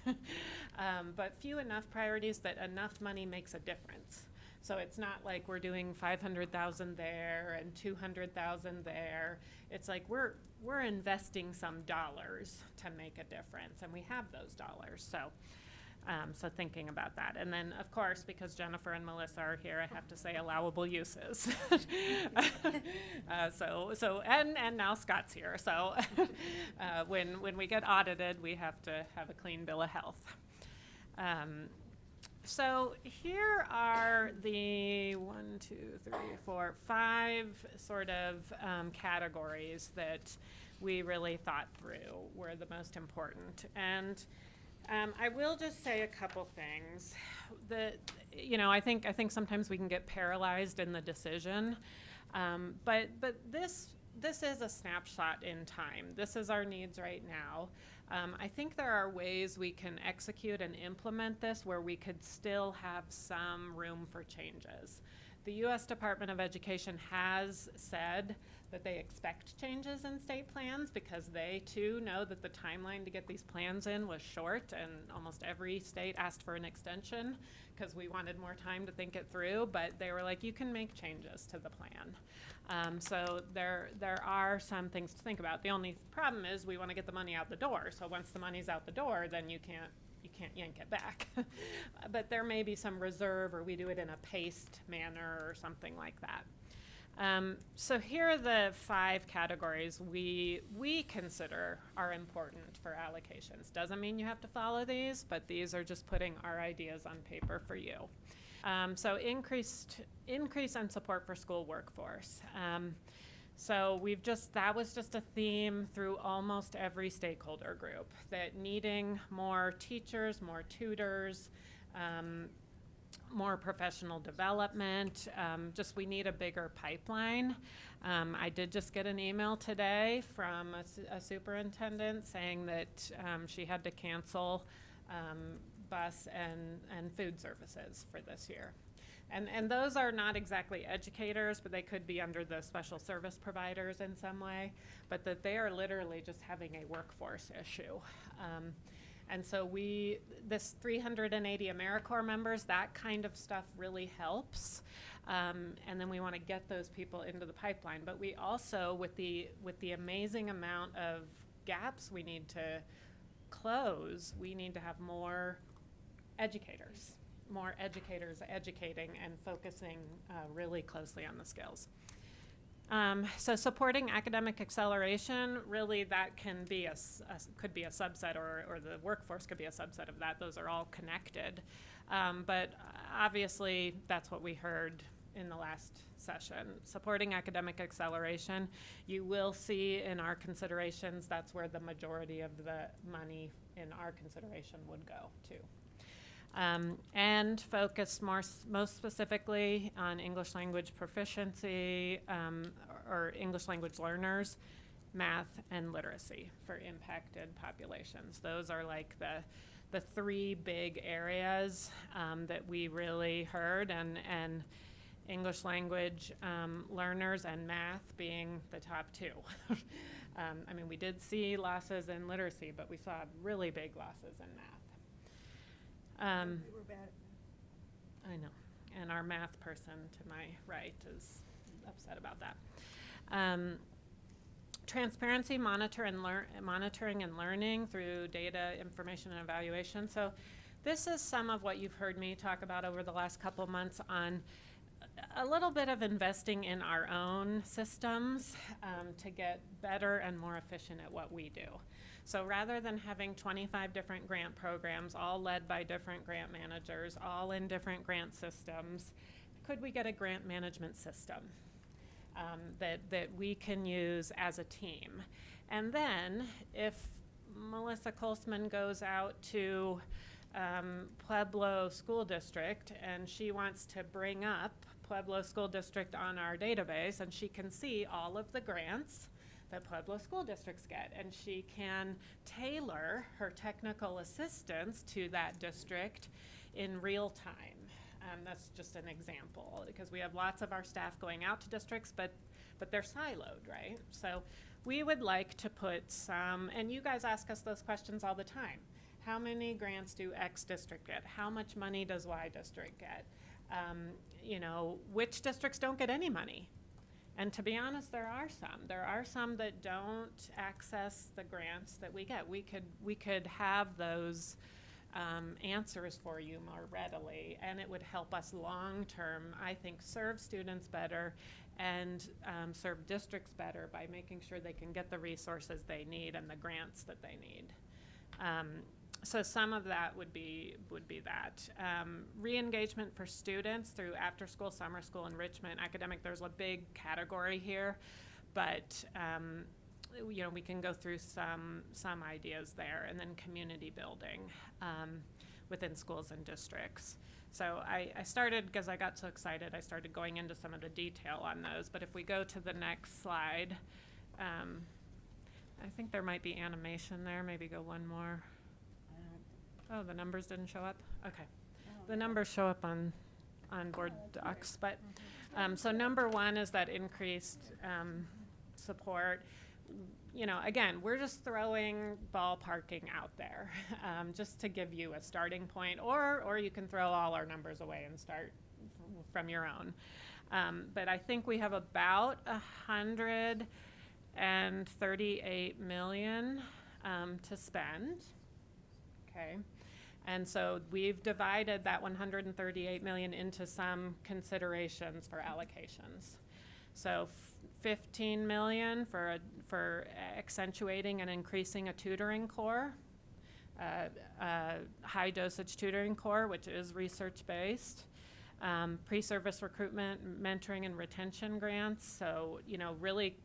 But few enough priorities that enough money makes a difference. So it's not like we're doing 500,000 there and 200,000 there. It's like we're investing some dollars to make a difference, and we have those dollars. So thinking about that. And then, of course, because Jennifer and Melissa are here, I have to say allowable uses. And now Scott's here. So when we get audited, we have to have a clean bill of health. So here are the 5 sort of categories that we really thought through were the most important. And I will just say a couple things. I think sometimes we can get paralyzed in the decision, but this is a snapshot in time. This is our needs right now. I think there are ways we can execute and implement this where we could still have some room for changes. The U.S. Department of Education has said that they expect changes in state plans because they too know that the timeline to get these plans in was short, and almost every state asked for an extension because we wanted more time to think it through, but they were like, you can make changes to the plan. So there are some things to think about. The only problem is we want to get the money out the door. So once the money's out the door, then you can't yank it back. But there may be some reserve, or we do it in a paced manner or something like that. So here are the 5 categories we consider are important for allocations. Doesn't mean you have to follow these, but these are just putting our ideas on paper for you. So increase in support for school workforce. So that was just a theme through almost every stakeholder group, that needing more teachers, more tutors, more professional development, we need a bigger pipeline. I did just get an email today from a superintendent saying that she had to cancel bus and food services for this year. And those are not exactly educators, but they could be under the special service providers in some way, but that they are literally just having a workforce issue. And so this 380 AmeriCorps members, that kind of stuff really helps. And then we want to get those people into the pipeline. But we also, with the amazing amount of gaps we need to close, we need to have more educators educating and focusing really closely on the skills. So supporting academic acceleration, really that can be could be a subset, or the workforce could be a subset of that. Those are all connected. But obviously that's what we heard in the last session. Supporting academic acceleration, you will see in our considerations, that's where the majority of the money in our consideration would go to. And focus most specifically on English language proficiency or English language learners, math, and literacy for impacted populations. Those are like the three big areas that we really heard, and English language learners and math being the top two. I mean, we did see losses in literacy, but we saw really big losses in math. We were bad. I know, and our math person to my right is upset about that. Transparency, monitoring and learning through data, information, and evaluation. So this is some of what you've heard me talk about over the last couple of months on a little bit of investing in our own systems to get better and more efficient at what we do. So rather than having 25 different grant programs, all led by different grant managers, all in different grant systems, could we get a grant management system that we can use as a team? And then if Melissa Kolsman goes out to Pueblo School District and she wants to bring up Pueblo School District on our database, and she can see all of the grants that Pueblo School Districts get, and she can tailor her technical assistance to that district in real time. That's just an example, because we have lots of our staff going out to districts, but they're siloed, right? So we would like to put some, and you guys ask us those questions all the time. How many grants do X district get? How much money does Y district get? You know, which districts don't get any money? And to be honest, there are some. There are some that don't access the grants that we get. We could have those answers for you more readily, and it would help us long-term, I think, serve students better and serve districts better by making sure they can get the resources they need and the grants that they need. So some of that would be that. Re-engagement for students through after-school, summer school, enrichment, academic. There's a big category here, but you know, we can go through some ideas there, and then community building within schools and districts. So I started, because I got so excited, I started going into some of the detail on those. But if we go to the next slide, I think there might be animation there. Maybe go one more. Oh, the numbers didn't show up? Okay. The numbers show up on board docs. But so number one is that increased support. You know, again, we're just throwing ballparking out there just to give you a starting point, or you can throw all our numbers away and start from your own. But I think we have about 138 million to spend. Okay. And so we've divided that 138 million into some considerations for allocations. So 15 million for accentuating and increasing a tutoring core, high dosage tutoring core, which is research-based, pre-service recruitment, mentoring and retention grants. So, you know, really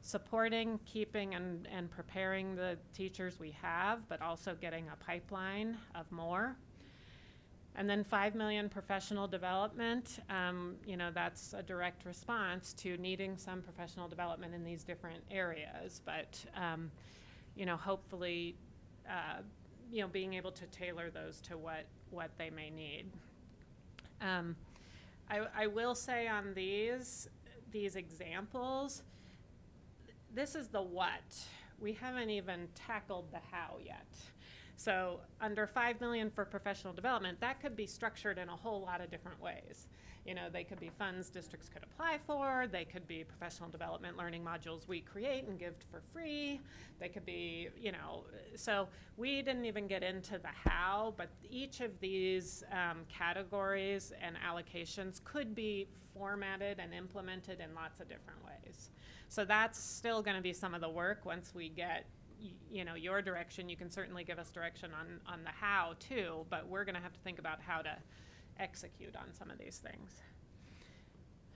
supporting, keeping, and preparing the teachers we have, but also getting a pipeline of more. And then 5 million professional development. You know, that's a direct response to needing some professional development in these different areas, but you know, hopefully, you know, being able to tailor those to what they may need. I will say on these examples, this is the what. We haven't even tackled the how yet. So under 5 million for professional development, that could be structured in a whole lot of different ways. You know, they could be funds districts could apply for, they could be professional development learning modules we create and give for free. They could be, you know, so we didn't even get into the how, but each of these categories and allocations could be formatted and implemented in lots of different ways. So that's still going to be some of the work once we get, you know, your direction. You can certainly give us direction on the how too, but we're going to have to think about how to execute on some of these things.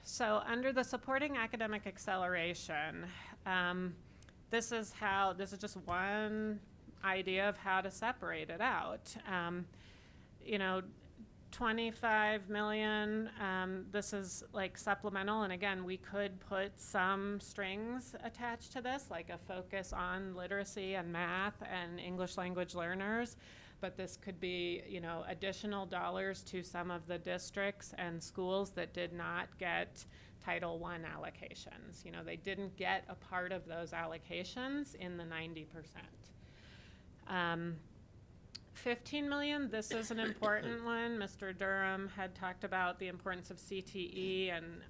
So under the supporting academic acceleration, this is just one idea of how to separate it out. 25 million, this is like supplemental, and again, we could put some strings attached to this, like a focus on literacy and math and English language learners, but this could be, additional dollars to some of the districts and schools that did not get Title I allocations. They didn't get a part of those allocations in the 90%. 15 million, this is an important one. Mr. Durham had talked about the importance of CTE, and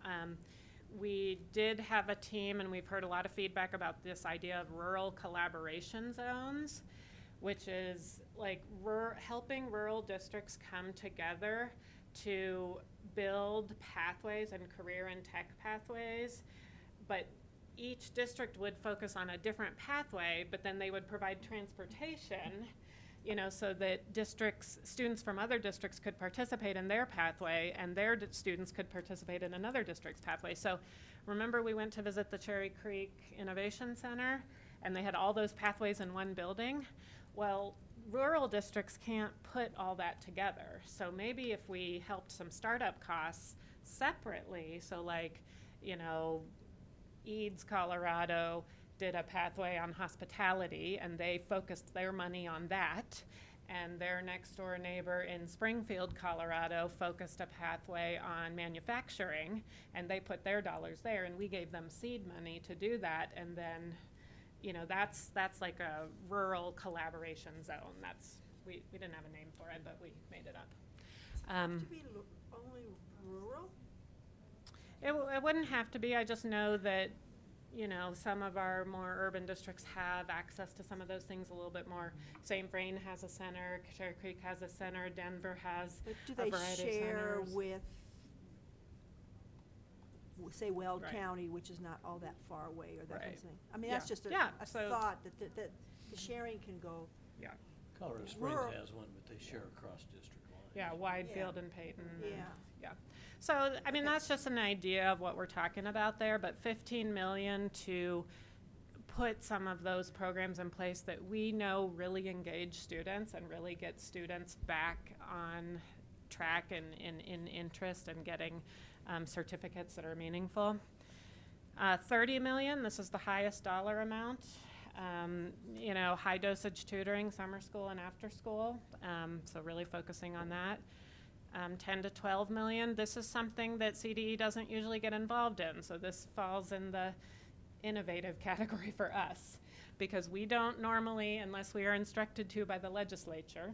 we did have a team, and we've heard a lot of feedback about this idea of rural collaboration zones, which is like helping rural districts come together to build pathways and career and tech pathways, but each district would focus on a different pathway, but then they would provide transportation, so that students from other districts could participate in their pathway, and their students could participate in another district's pathway. So remember, we went to visit the Cherry Creek Innovation Center, and they had all those pathways in one building. Well, rural districts can't put all that together. So maybe if we helped some startup costs separately, so like, Eads, Colorado did a pathway on hospitality, and they focused their money on that. And their next door neighbor in Springfield, Colorado focused a pathway on manufacturing, and they put their dollars there, and we gave them seed money to do that. And then, that's like a rural collaboration zone. We didn't have a name for it, but we made it up. To be only rural? It wouldn't have to be. I just know that, some of our more urban districts have access to some of those things a little bit more. St. Vrain has a center, Cherry Creek has a center, Denver has But do a they variety of share centers. with, say, Weld Right. County, which is not all that far away, or that kind Right. of thing? I mean, Yeah. that's just a Yeah, so- thought that the sharing can go. Colorado Springs Rural. has one, but they share across district lines. Yeah, Widefield and Peyton. and- Yeah. So, I mean, that's just an idea of what we're talking about there, but 15 million to put some of those programs in place that we know really engage students and really get students back on track and in interest and getting certificates that are meaningful. 30 million, this is the highest dollar amount. High dosage tutoring, summer school and after school, so really focusing on that. 10 to 12 million, this is something that CDE doesn't usually get involved in, so this falls in the innovative category for us, because we don't normally, unless we are instructed to by the legislature,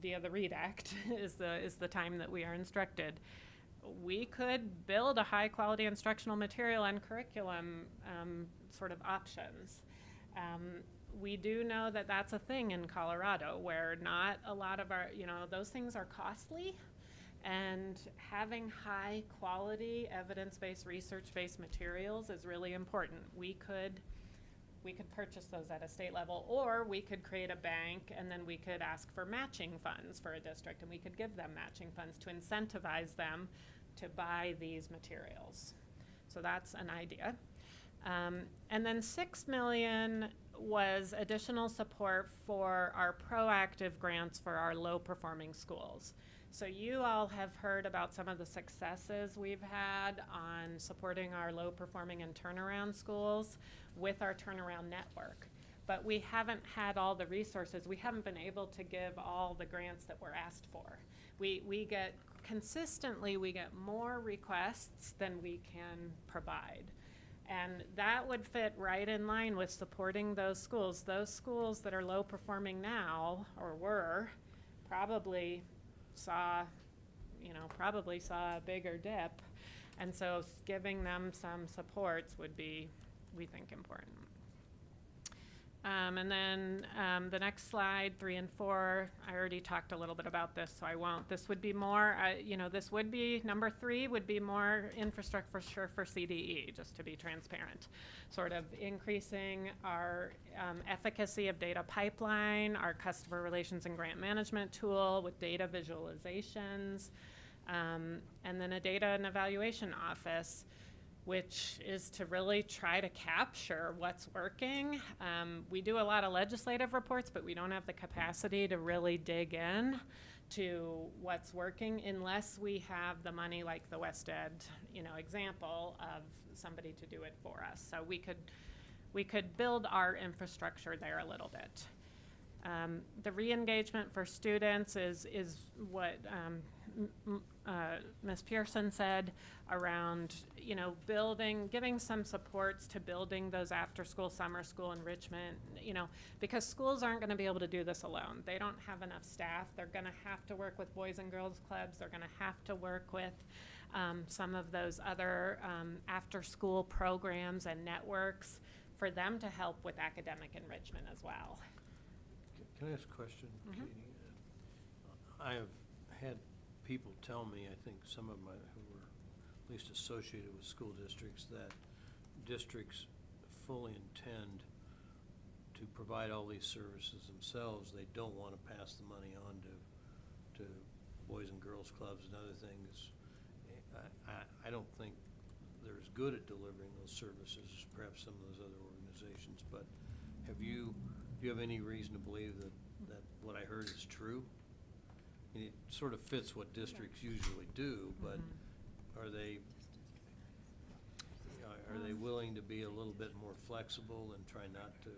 via the READ Act is the time that we are instructed. We could build a high quality instructional material and curriculum sort of options. We do know that that's a thing in Colorado, where not a lot of our, those things are costly, and having high quality evidence-based, research-based materials is really important. We could purchase those at a state level, or we could create a bank, and then we could ask for matching funds for a district, and we could give them matching funds to incentivize them to buy these materials. So that's an idea. And then 6 million was additional support for our proactive grants for our low-performing schools. So you all have heard about some of the successes we've had on supporting our low-performing and turnaround schools with our turnaround network. But we haven't had all the resources. We haven't been able to give all the grants that we're asked for. We get more requests than we can provide. And that would fit right in line with supporting those schools. Those schools that are low performing now, or were, probably saw a bigger dip. And so giving them some supports would be, we think, important. And then the next slide, 3 and 4, I already talked a little bit about this, so I won't. This would be more, this would be, number 3 would be more infrastructure for CDE, just to be transparent. Sort of increasing our efficacy of data pipeline, our customer relations and grant management tool with data visualizations, And then a data and evaluation office, which is to really try to capture what's working. We do a lot of legislative reports, but we don't have the capacity to really dig in to what's working unless we have the money like the West Ed, example of somebody to do it for us. So we could build our infrastructure there a little bit. The re-engagement for students is what Ms. Pearson said around, giving some supports to building those after-school, summer school enrichment, because schools aren't going to be able to do this alone. They don't have enough staff. They're going to have to work with Boys and Girls Clubs. They're going to have to work with some of those other after-school programs and networks for them to help with academic enrichment as well. Can I ask a question, Mhm. Katie? I have had people tell me, I think some of them who were at least associated with school districts, that districts fully intend to provide all these services themselves. They don't want to pass the money on to Boys and Girls Clubs and other things. I don't think they're as good at delivering those services as perhaps some of those other organizations, but do you have any reason to believe that what I heard is true? And it sort of fits what districts usually do, but are they willing to be a little bit more flexible and try not to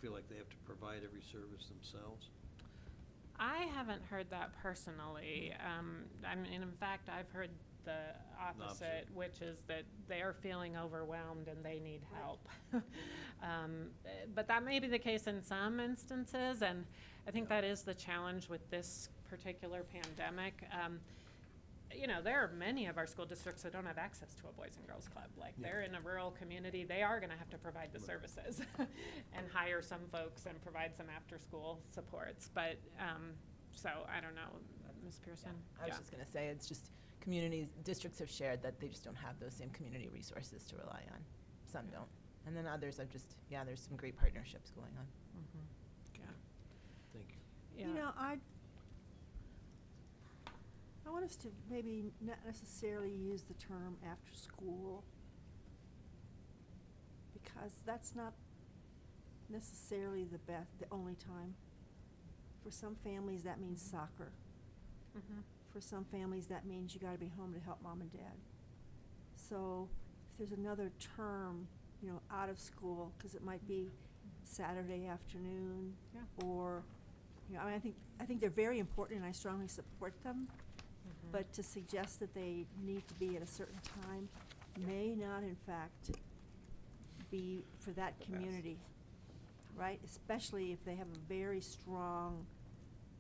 feel like they have to provide every service themselves? I haven't heard that personally. In fact, I've heard the opposite, which is that they are feeling overwhelmed and they need help. But that may be the case in some instances, and I think that is the challenge with this particular pandemic. There are many of our school districts that don't have access to a Boys and Girls Club. They're in a rural community, they are gonna have to provide the services and hire some folks and provide some after-school supports. But, so, I don't know, Ms. Pearson? I was just going to say, it's just districts have shared that they just don't have those same community resources to rely on. Some don't. And then others have there's some great partnerships going on. Yeah. Thank you. Yeah. I want us to maybe not necessarily use the term after school, because that's not necessarily the only time. For some families, that means soccer. For some families, that means you gotta be home to help mom and dad. So if there's another term, out of school, cause it might be Saturday afternoon, or, I think they're very important and I strongly support them. But to suggest that they need to be at a certain time may not in fact be for that community, right? Especially if they have a very strong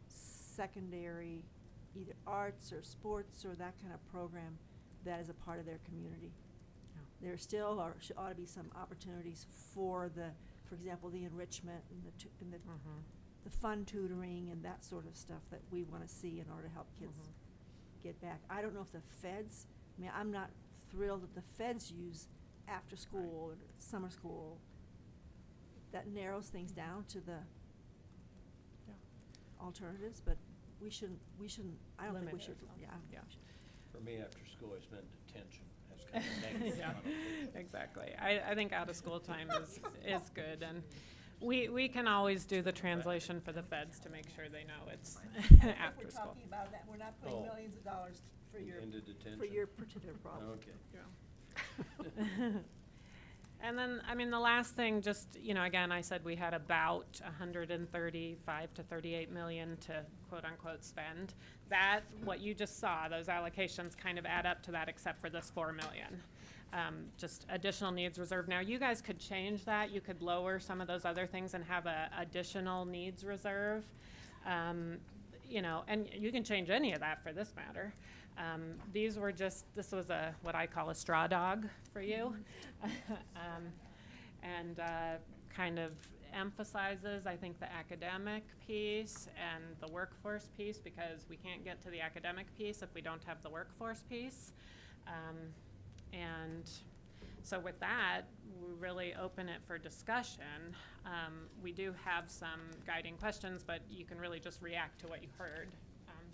secondary, either arts or sports or that kind of program that is a part of their community. There still ought to be some opportunities for example, the enrichment and the fun tutoring and that sort of stuff that we want to see in order to help kids get back. I don't know if the feds, I'm not thrilled that the feds use after school or summer school. That narrows things down to the alternatives, but we shouldn't, I don't think we Limit should, it. yeah. I don't think Yeah. we should. For me, after school, I spent detention. That's kind of a negative Yeah, connotation. exactly. I think out of school time is good, and we can always do the translation for the feds to make sure they know it's after We're school. talking about that, we're not putting putting Oh. millions of dollars for Into detention? particular problem. Okay. And then, the last thing, just, again, I said we had about 135 to 38 million to quote-unquote spend. That, what you just saw, those allocations kind of add up to that except for this 4 million. Just additional needs reserve. Now, you guys could change that. You could lower some of those other things and have a additional needs reserve. And you can change any of that for this matter. This was what I call a straw dog for you. And kind of emphasizes, I think, the academic piece and the workforce piece, because we can't get to the academic piece if we don't have the workforce piece. And so with that, we really open it for discussion. We do have some guiding questions, but you can really just react to what you heard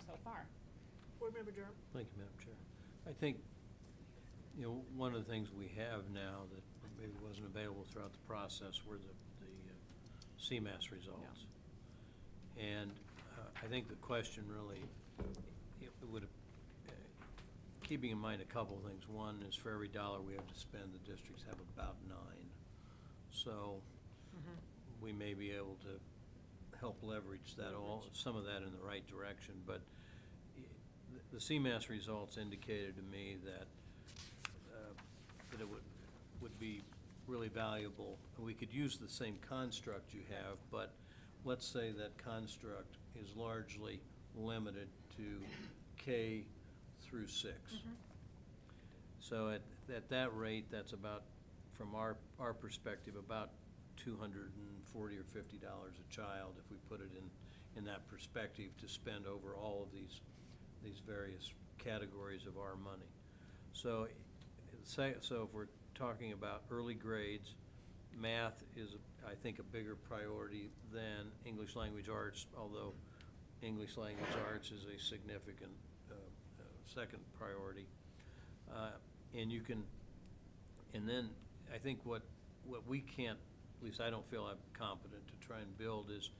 so far. Board Member Durham. Thank you, Madam Chair. I think, one of the things we have now that maybe wasn't available throughout the process were the CMAS results. And I think the question really, it would, keeping in mind a couple of things. One is for every dollar we have to spend, the districts have about 9. So we may be able to help leverage that some of that in the right direction. But the CMAS results indicated to me that that it would be really valuable. We could use the same construct you have, but let's say that construct is largely limited to K through 6. So at that rate, that's about, from our perspective, about $240 or $50 a child if we put it in that perspective to spend over all of these various categories of our money. So if we're talking about early grades, math is, I think, a bigger priority than English language arts, although English language arts is a significant second priority. And then I think what we can't, at least I don't feel I'm competent to try and build, is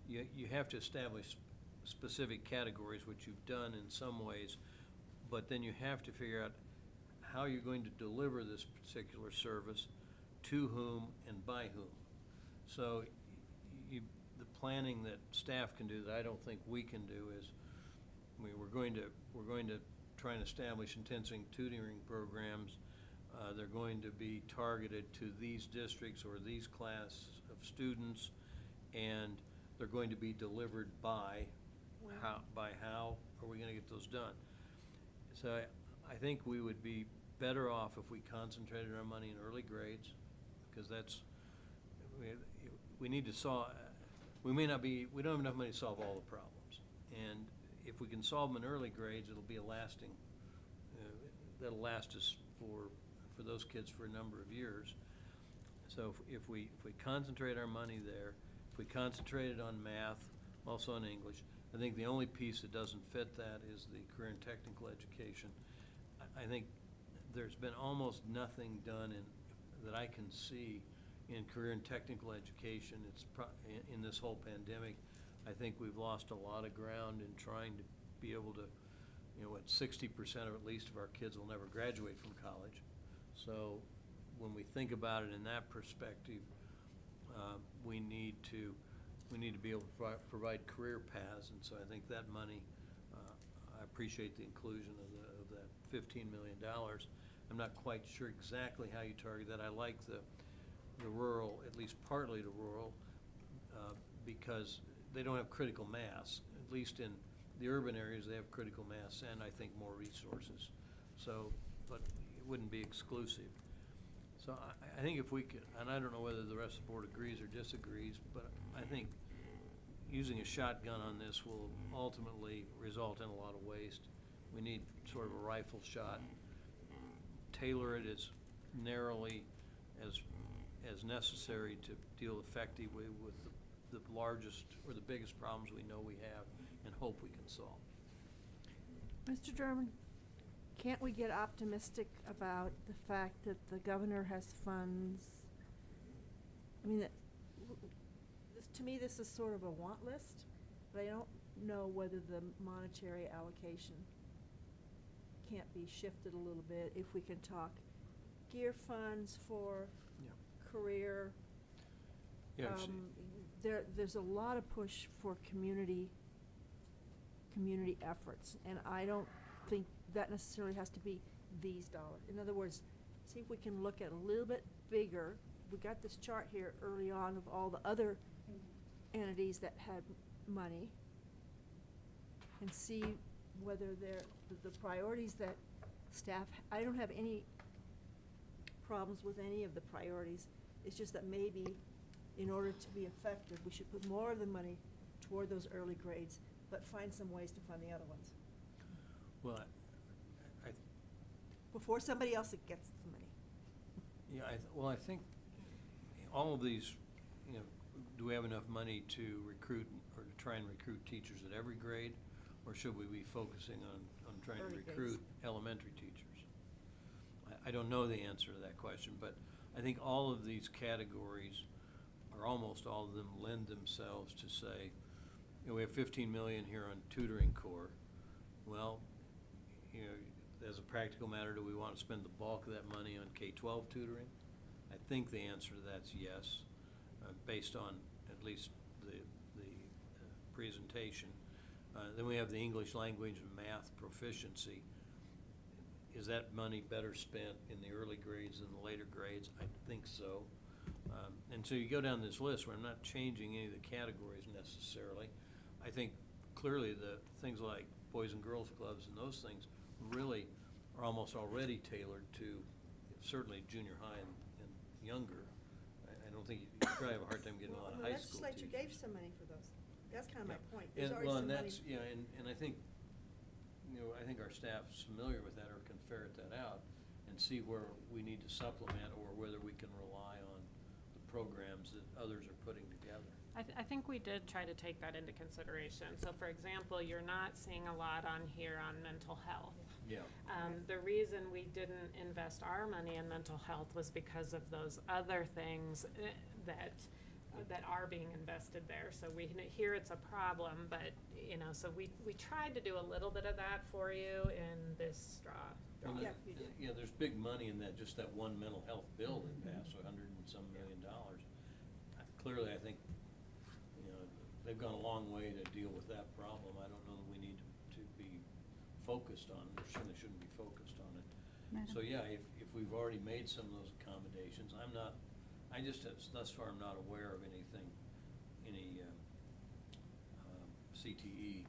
you have to establish specific categories, which you've done in some ways, but then you have to figure out how you're going to deliver this particular service, to whom and by whom. So the planning that staff can do that I don't think we can do is, we're going to try and establish intensive tutoring programs. They're going to be targeted to these districts or these class of students, and they're going to be delivered by how are we going to get those done? So I think we would be better off if we concentrated our money in early grades, because we need to solve, we don't have enough money to solve all the problems. And if we can solve them in early grades, it'll be a lasting, that'll last us for those kids for a number of years. So if we concentrate our money there, if we concentrate it on math, also on English, I think the only piece that doesn't fit that is the career and technical education. I think there's been almost nothing done that I can see in career and technical education. It's in this whole pandemic, I think we've lost a lot of ground in trying to be able to, 60% or at least of our kids will never graduate from college. So when we think about it in that perspective, we need to be able to provide career paths, and so I think that money, I appreciate the inclusion of that $15 million. I'm not quite sure exactly how you target that. I like the rural, at least partly the rural, because they don't have critical mass. At least in the urban areas, they have critical mass and I think more resources. So, but it wouldn't be exclusive. So I think if we could, and I don't know whether the rest of the board agrees or disagrees, but I think using a shotgun on this will ultimately result in a lot of waste. We need sort of a rifle shot, tailor it as narrowly as necessary to deal effectively with the largest or the biggest problems we know we have and hope we can solve. Mr. Durham, can't we get optimistic about the fact that the governor has funds? I mean, to me, this is sort of a want list, but I don't know whether the monetary allocation can't be shifted a little bit if we can talk gear funds for career. There's a lot of push for community efforts, and I don't think that necessarily has to be these dollars. In other words, see if we can look at a little bit bigger. We got this chart here early on of all the other entities that had money, and see whether the priorities that staff, I don't have any problems with any of the priorities. It's just that maybe in order to be effective, we should put more of the money toward those early grades, but find some ways to fund the other ones. Well, Before somebody else gets the money. I think all of these, do we have enough money to recruit or to try and recruit teachers at every grade? or should we be focusing on trying to Early grades. recruit elementary teachers? I don't know the answer to that question, but I think all of these categories, or almost all of them, lend themselves to say, you know, we have 15 million here on tutoring core. Well, you know, as a practical matter, do we want to spend the bulk of that money on K-12 tutoring? I think the answer to that's yes, based on at least the presentation. Then we have the English language and math proficiency. Is that money better spent in the early grades than the later grades? I think so. And so you go down this list where I'm not changing any of the categories necessarily. I think clearly the things like Boys and Girls Clubs and those things really are almost already tailored to certainly junior high and younger. I don't think you probably have a hard time getting a lot of high school teachers. The legislature gave some money for those. That's kind of my Yeah. point. There's And, already well, some and money. that's, and I think, you know, I think our staff's familiar with that or can ferret that out and see where we need to supplement or whether we can rely on the programs that others are putting together. I think we did try to take that into consideration. So for example, you're not seeing a lot on here on mental health. Yeah. The reason we didn't invest our money in mental health was because of those other things that are being invested there. So we hear it's a problem, but, you know, so we tried to do a little bit of that for you in this draw. And Yeah, you did. yeah, there's big money in that, just that one mental health bill that passed, $100 and some million. Clearly, I think, you know, they've gone a long way to deal with that problem. I don't know that we need to be focused on it, or certainly shouldn't be focused on it. So, yeah, if we've already made some of those accommodations, I just have, thus far, I'm not aware of any CTE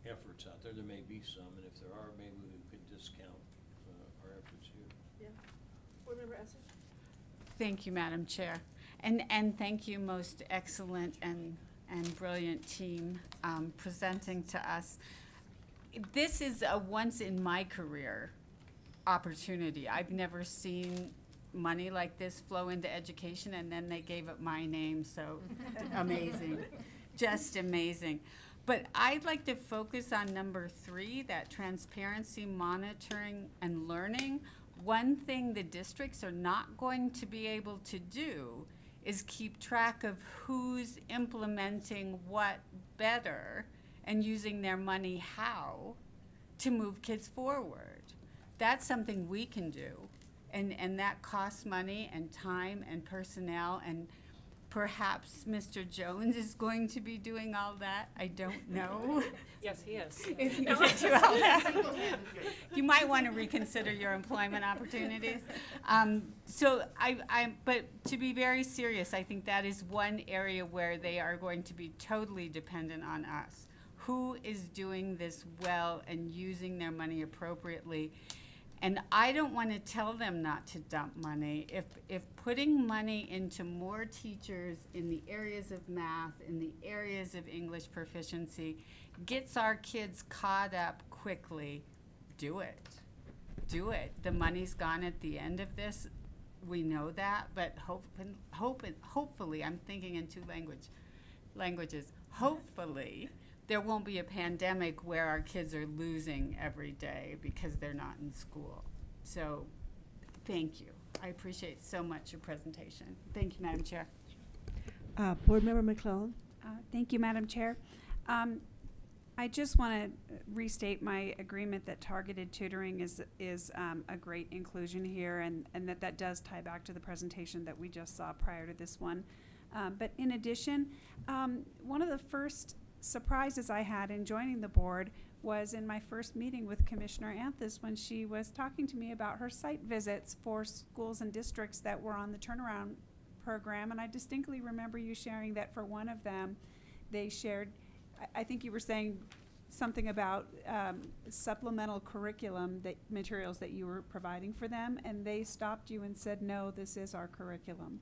efforts out there. There may be some, and if there are, maybe we could discount our efforts here. Yeah. Board Member Esser? Thank you, Madam Chair. And thank you, most excellent and brilliant team presenting to us. This is a once in my career opportunity. I've never seen money like this flow into education, and then they gave it my name, so amazing, just amazing. But I'd like to focus on number 3, that transparency, monitoring, and learning. One thing the districts are not going to be able to do is keep track of who's implementing what better and using their money how to move kids forward. That's something we can do. And that costs money and time and personnel, and perhaps Mr. Jones is going to be doing all that. I don't know. Yes, he is. If you could do all that. You might want to reconsider your employment opportunities. But to be very serious, I think that is one area where they are going to be totally dependent on us. Who is doing this well and using their money appropriately? And I don't want to tell them not to dump money. If putting money into more teachers in the areas of math, in the areas of English proficiency, gets our kids caught up quickly, do it. Do it. The money's gone at the end of this. We know that, but hopefully, I'm thinking in 2 languages, hopefully, there won't be a pandemic where our kids are losing every day because they're not in school. So, thank you. I appreciate so much your presentation. Thank you, Madam Chair. Board Member McClellan? Thank you, Madam Chair. I just want to restate my agreement that targeted tutoring is a great inclusion here, and that does tie back to the presentation that we just saw prior to this one. But in addition, one of the first surprises I had in joining the board was in my first meeting with Commissioner Anthus when she was talking to me about her site visits for schools and districts that were on the turnaround program. And I distinctly remember you sharing that for one of them, they shared, I think you were saying something about supplemental curriculum materials that you were providing for them, and they stopped you and said, no, this is our curriculum.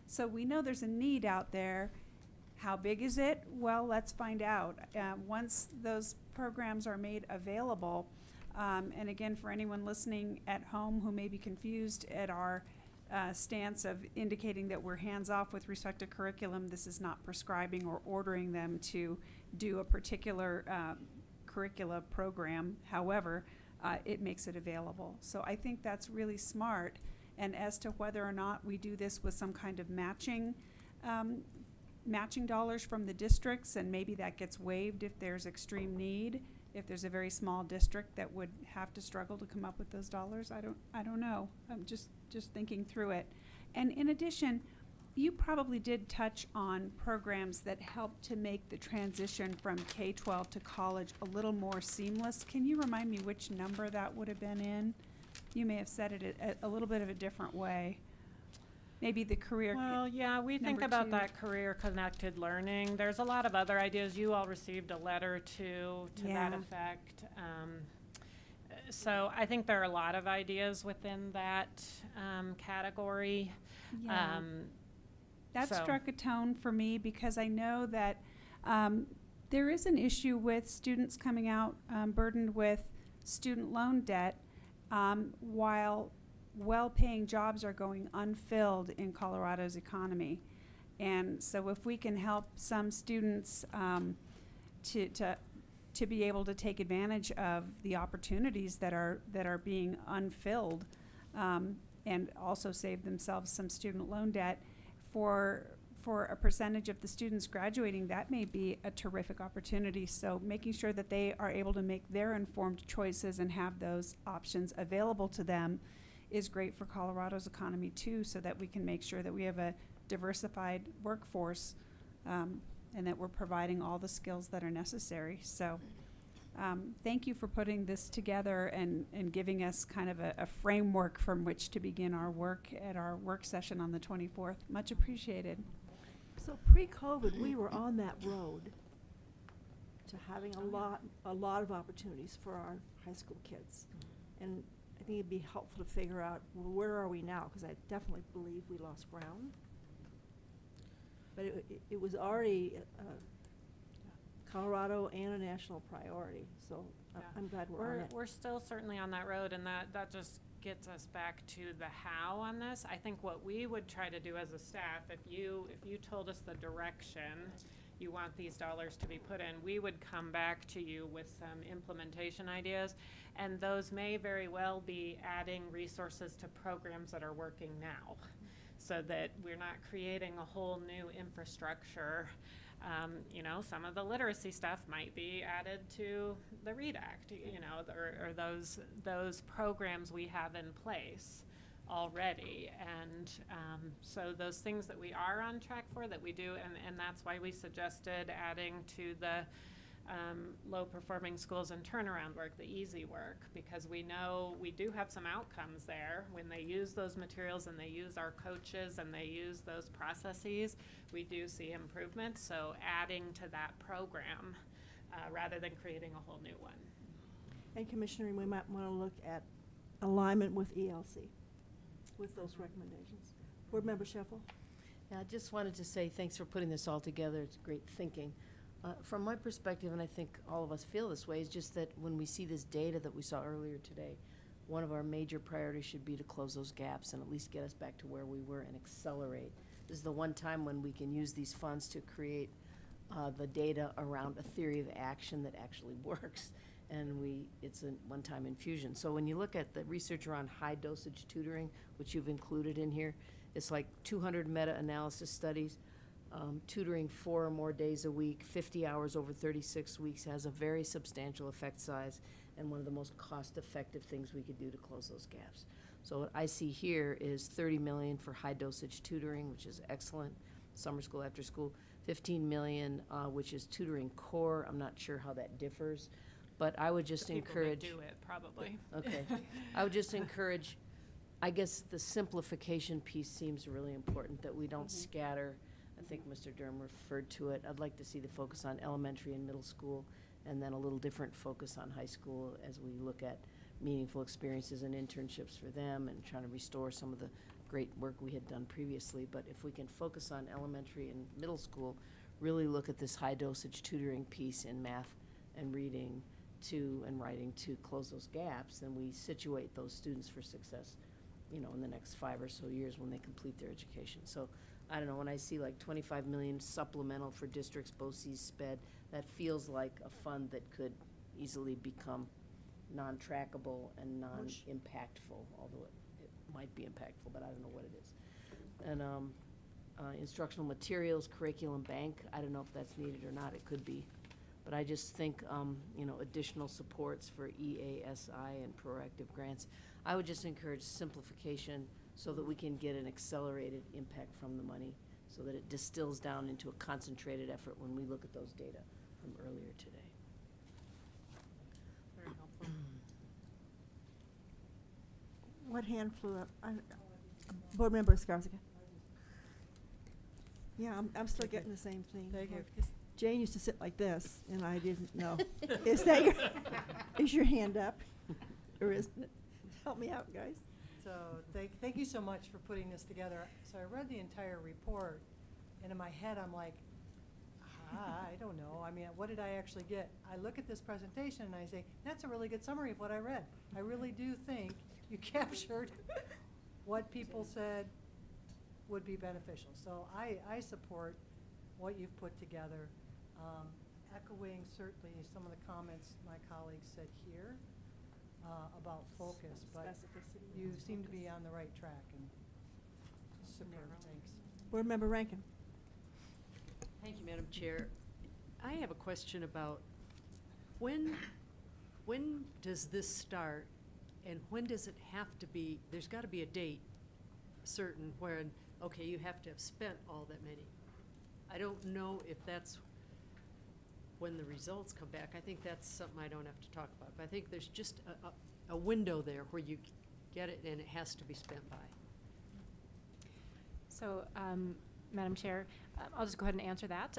So we know there's a need out there. How big is it? Well, let's find out. Once those programs are made available, and again, for anyone listening at home who may be confused at our stance of indicating that we're hands-off with respect to curriculum, this is not prescribing or ordering them to do a particular curricula program. However, it makes it available. So I think that's really smart. And as to whether or not we do this with some kind of matching dollars from the districts, and maybe that gets waived if there's extreme need, if there's a very small district that would have to struggle to come up with those dollars, I don't know. I'm just thinking through it. And in addition, you probably did touch on programs that help to make the transition from K-12 to college a little more seamless. Can you remind me which number that would have been in? You may have said it a little bit of a different way. Maybe the career. Well, yeah, we think number about two. that career-connected learning. There's a lot of other ideas. You all received a letter to that Yeah. effect. So I think there are a lot of ideas within that category. Yeah. That So- struck a tone for me because I know that there is an issue with students coming out burdened with student loan debt while well-paying jobs are going unfilled in Colorado's economy. And so if we can help some students to be able to take advantage of the opportunities that are being unfilled and also save themselves some student loan debt, for a percentage of the students graduating, that may be a terrific opportunity. So making sure that they are able to make their informed choices and have those options available to them is great for Colorado's economy too, so that we can make sure that we have a diversified workforce and that we're providing all the skills that are necessary. So thank you for putting this together and giving us kind of a framework from which to begin our work at our work session on the 24th. Much appreciated. So pre-COVID, we were on that road to having a lot of opportunities for our high school kids. And I think it'd be helpful to figure out, well, where are we now? Because I definitely believe we lost ground. But it was already Colorado and a national priority, so Yeah. I'm glad we're on it. We're still certainly on that road, and that just gets us back to the how on this. I think what we would try to do as a staff, if you told us the direction you want these dollars to be put in, we would come back to you with some implementation ideas, and those may very well be adding resources to programs that are working now, so that we're not creating a whole new infrastructure. Some of the literacy stuff might be added to the READ Act, or those programs we have in place already. And so those things that we are on track for, that we do, and that's why we suggested adding to the low-performing schools and turnaround work, the easy work, because we know we do have some outcomes there. When they use those materials and they use our coaches and they use those processes, we do see improvements. So adding to that program rather than creating a whole new one. And Commissioner, we might want to look at alignment with ELC, with those recommendations. Board Member Sheffel? Yeah, I just wanted to say thanks for putting this all together. It's great thinking. From my perspective, and I think all of us feel this way, is just that when we see this data that we saw earlier today, one of our major priorities should be to close those gaps and at least get us back to where we were and accelerate. This is the one time when we can use these funds to create the data around a theory of action that actually works. And it's a one-time infusion. So when you look at the research around high-dosage tutoring, which you've included in here, it's like 200 meta-analysis studies. Tutoring 4 or more days a week, 50 hours over 36 weeks has a very substantial effect size and one of the most cost-effective things we could do to close those gaps. So what I see here is $30 million for high-dosage tutoring, which is excellent, summer school, after school, $15 million, which is tutoring core. I'm not sure how that differs, but I would just encourage. People that do it, probably. Okay. I would just encourage, I guess the simplification piece seems really important, that we don't scatter. I think Mr. Durham referred to it. I'd like to see the focus on elementary and middle school, and then a little different focus on high school as we look at meaningful experiences and internships for them and trying to restore some of the great work we had done previously. But if we can focus on elementary and middle school, really look at this high dosage tutoring piece in math and reading and writing to close those gaps, then we situate those students for success, in the next 5 or so years when they complete their education. So I don't know, when I see like 25 million supplemental for districts, BOCES, SPED, that feels like a fund that could easily become non-trackable and non-impactful, although it might be impactful, but I don't know what it is. And instructional materials, curriculum bank, I don't know if that's needed or not, it could be. But I just think, additional supports for EASI and proactive grants. I would just encourage simplification so that we can get an accelerated impact from the money, so that it distills down into a concentrated effort when we look at those data from earlier today. Very helpful. What hand flew up? Board Member Skarzica. Yeah, I'm still getting the same thing. Thank you. Jane used to sit like this, and I didn't know. Is your hand up? Or isn't it? Help me out, guys. So thank you so much for putting this together. So I read the entire report, and in my head, I'm like, I don't know. I mean, what did I actually get? I look at this presentation and I say, that's a really good summary of what I read. I really do think you captured what people said would be beneficial. So I support what you've put together, echoing certainly some of the comments my colleagues said here about focus, but you seem to be on the right track, and superb, thanks. Board Member Rankin. Thank you, Madam Chair. I have a question about when does this start, and when does it have to be, there's got to be a date certain when, okay, you have to have spent all that many. I don't know if that's when the results come back. I think that's something I don't have to talk about, but I think there's just a window there where you get it and it has to be spent by. So, Madam Chair, I'll just go ahead and answer that.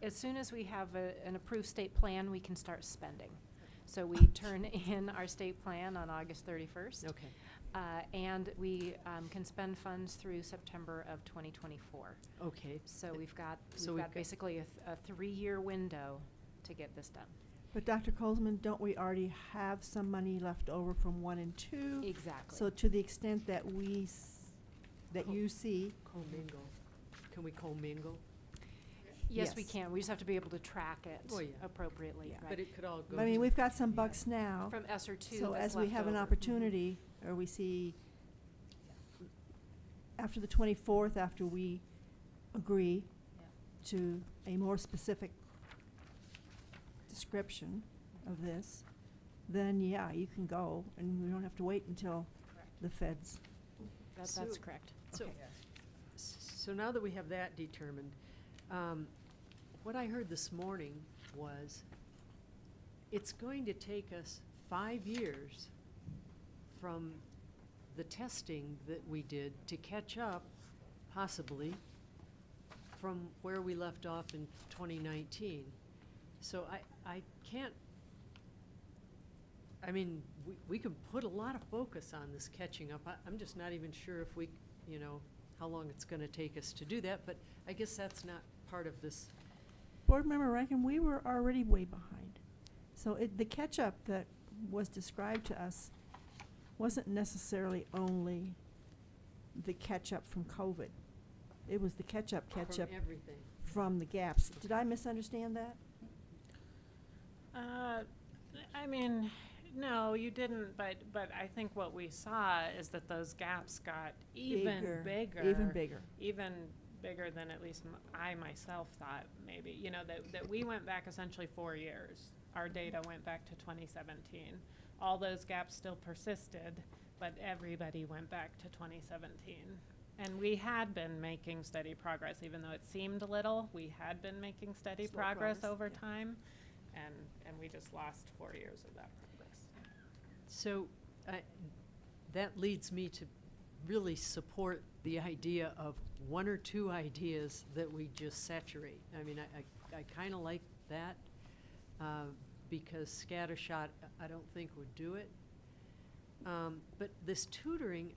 As soon as we have an approved state plan, we can start spending. So we turn in our state plan on August 31st. Okay. And we can spend funds through September of 2024. Okay. So we've got got basically a 3-year window to get this done. But Dr. Colesman, don't we already have some money left over from 1 and 2? Exactly. So to the extent that you see, Commingle. Can we commingle? Yes, we Yes. can. We just have to be able to track it Oh, yeah. appropriately. But it could all go. I mean, to- we've got some bucks now. From ESSER 2 So that's as we left have an over. opportunity, or we see after the 24th, after we agree to a more specific description of this, then yeah, you can go, and we don't have to wait until the feds. That's So- correct. So, so now that we have that determined, what I heard this morning was it's going to take us 5 years from the testing that we did to catch up, possibly, from where we left off in 2019. So I can't, I mean, we could put a lot of focus on this catching up. I'm just not even sure if we, how long it's gonna take us to do that, but I guess that's not part of this. Board Member Rankin, we were already way behind. So the catch-up that was described to us wasn't necessarily only the catch-up from COVID. It was the catch-up From everything. from the gaps. Did I misunderstand that? I mean, no, you didn't, but I think what we saw is that those gaps got even bigger. Even bigger. Even bigger than at least I myself thought, maybe. That we went back essentially 4 years. Our data went back to 2017. All those gaps still persisted, but everybody went back to 2017. And we had been making steady progress, even though it seemed little. We had been making steady Slow progress progress, over yeah. time, and we just lost 4 years of that progress. So that leads me to really support the idea of 1 or 2 ideas that we just saturate. I mean, I kind of like that because scattershot I don't think would do it. But this tutoring,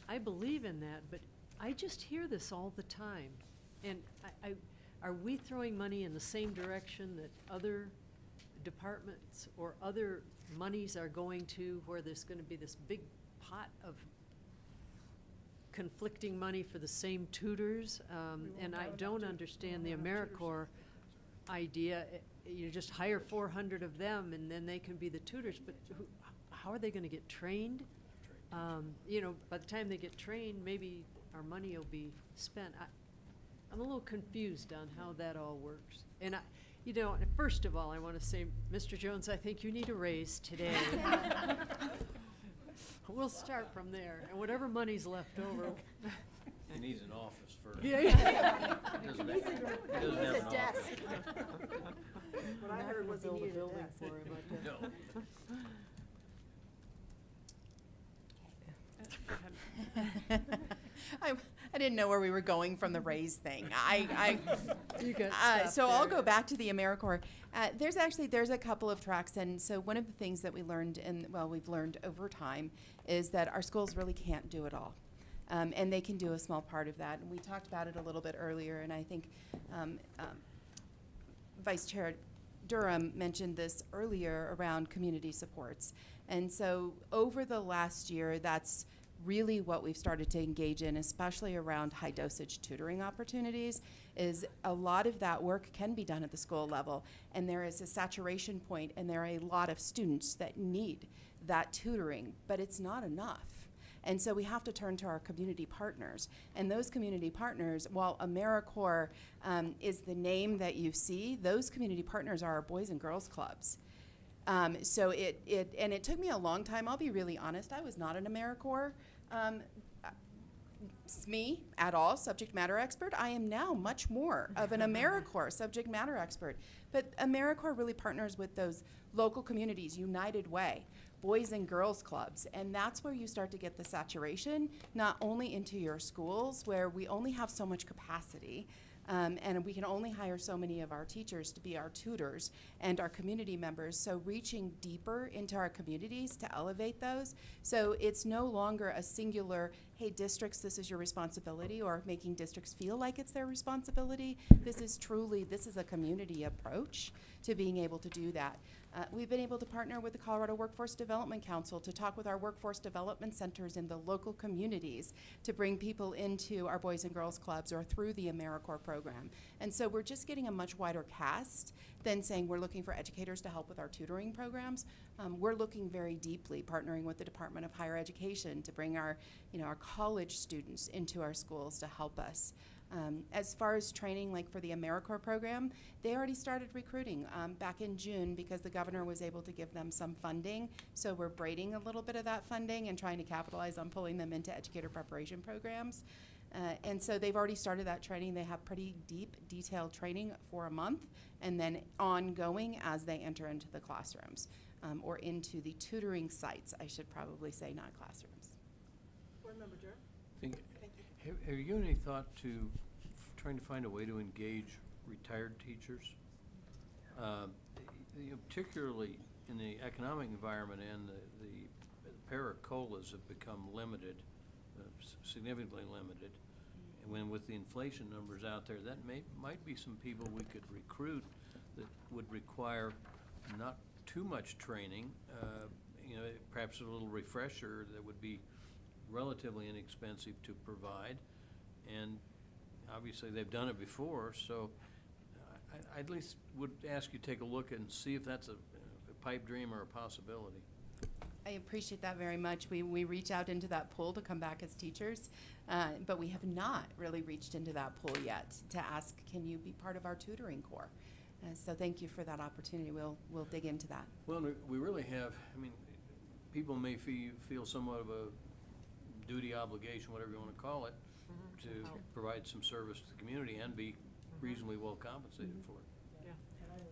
I believe in that, but I just hear this all the time. And are we throwing money in the same direction that other departments or other monies are going to, where there's going to be this big pot of conflicting money for the same tutors, and I don't understand the AmeriCorps idea. You just hire 400 of them, and then they can be the tutors, but how are they gonna get trained? You know, by the time they get trained, maybe our money will be spent. I'm a little confused on how that all works. And you know, first of all, I want to say, Mr. Jones, I think you need a raise today. We'll start from there, and whatever money's left over. He needs an office first. Yeah. He doesn't have an office. What I heard was he Build a needed a building desk. for him, I guess. No. I didn't know where we were going from the raise thing. You got So stopped I'll there. go back to the AmeriCorps. There's a couple of tracks, and so one of the things that we learned, we've learned over time, is that our schools really can't do it all. And they can do a small part of that. And we talked about it a little bit earlier, and I think Vice Chair Durham mentioned this earlier around community supports. And so over the last year, that's really what we've started to engage in, especially around high dosage tutoring opportunities, is a lot of that work can be done at the school level. And there is a saturation point, and there are a lot of students that need that tutoring, but it's not enough. And so we have to turn to our community partners. And those community partners, while AmeriCorps is the name that you see, those community partners are our Boys and Girls Clubs. So it took me a long time. I'll be really honest. I was not an AmeriCorps SME at all, subject matter expert. I am now much more of an AmeriCorps subject matter expert. But AmeriCorps really partners with those local communities, United Way, Boys and Girls Clubs, and that's where you start to get the saturation, not only into your schools, where we only have so much capacity, and we can only hire so many of our teachers to be our tutors and our community members, so reaching deeper into our communities to elevate those. So it's no longer a singular, hey, districts, this is your responsibility, or making districts feel like it's their responsibility. This is a community approach to being able to do that. We've been able to partner with the Colorado Workforce Development Council to talk with our workforce development centers in the local communities to bring people into our Boys and Girls Clubs or through the AmeriCorps program. And so we're just getting a much wider cast than saying we're looking for educators to help with our tutoring programs. We're looking very deeply, partnering with the Department of Higher Education to bring our college students into our schools to help us. As far as training, like for the AmeriCorps program, they already started recruiting back in June because the governor was able to give them some funding. So we're braiding a little bit of that funding and trying to capitalize on pulling them into educator preparation programs. And so they've already started that training. They have pretty deep, detailed training for a month, and then ongoing as they enter into the classrooms or into the tutoring sites, I should probably say, not classrooms. Board Member Durham? Have you given any thought to trying to find a way to engage retired teachers? Particularly in the economic environment, and the para-colas have become limited, significantly limited. And when with the inflation numbers out there, that might be some people we could recruit that would require not too much training, perhaps a little refresher that would be relatively inexpensive to provide, and obviously they've done it before, so I at least would ask you to take a look and see if that's a pipe dream or a possibility. I appreciate that very much. We reach out into that pool to come back as teachers, but we have not really reached into that pool yet to ask, can you be part of our tutoring corps? So thank you for that opportunity. We'll dig into that. Well, we really have, people may feel somewhat of a duty, obligation, whatever you want to call it, to provide some service to the community and be reasonably well compensated for it. And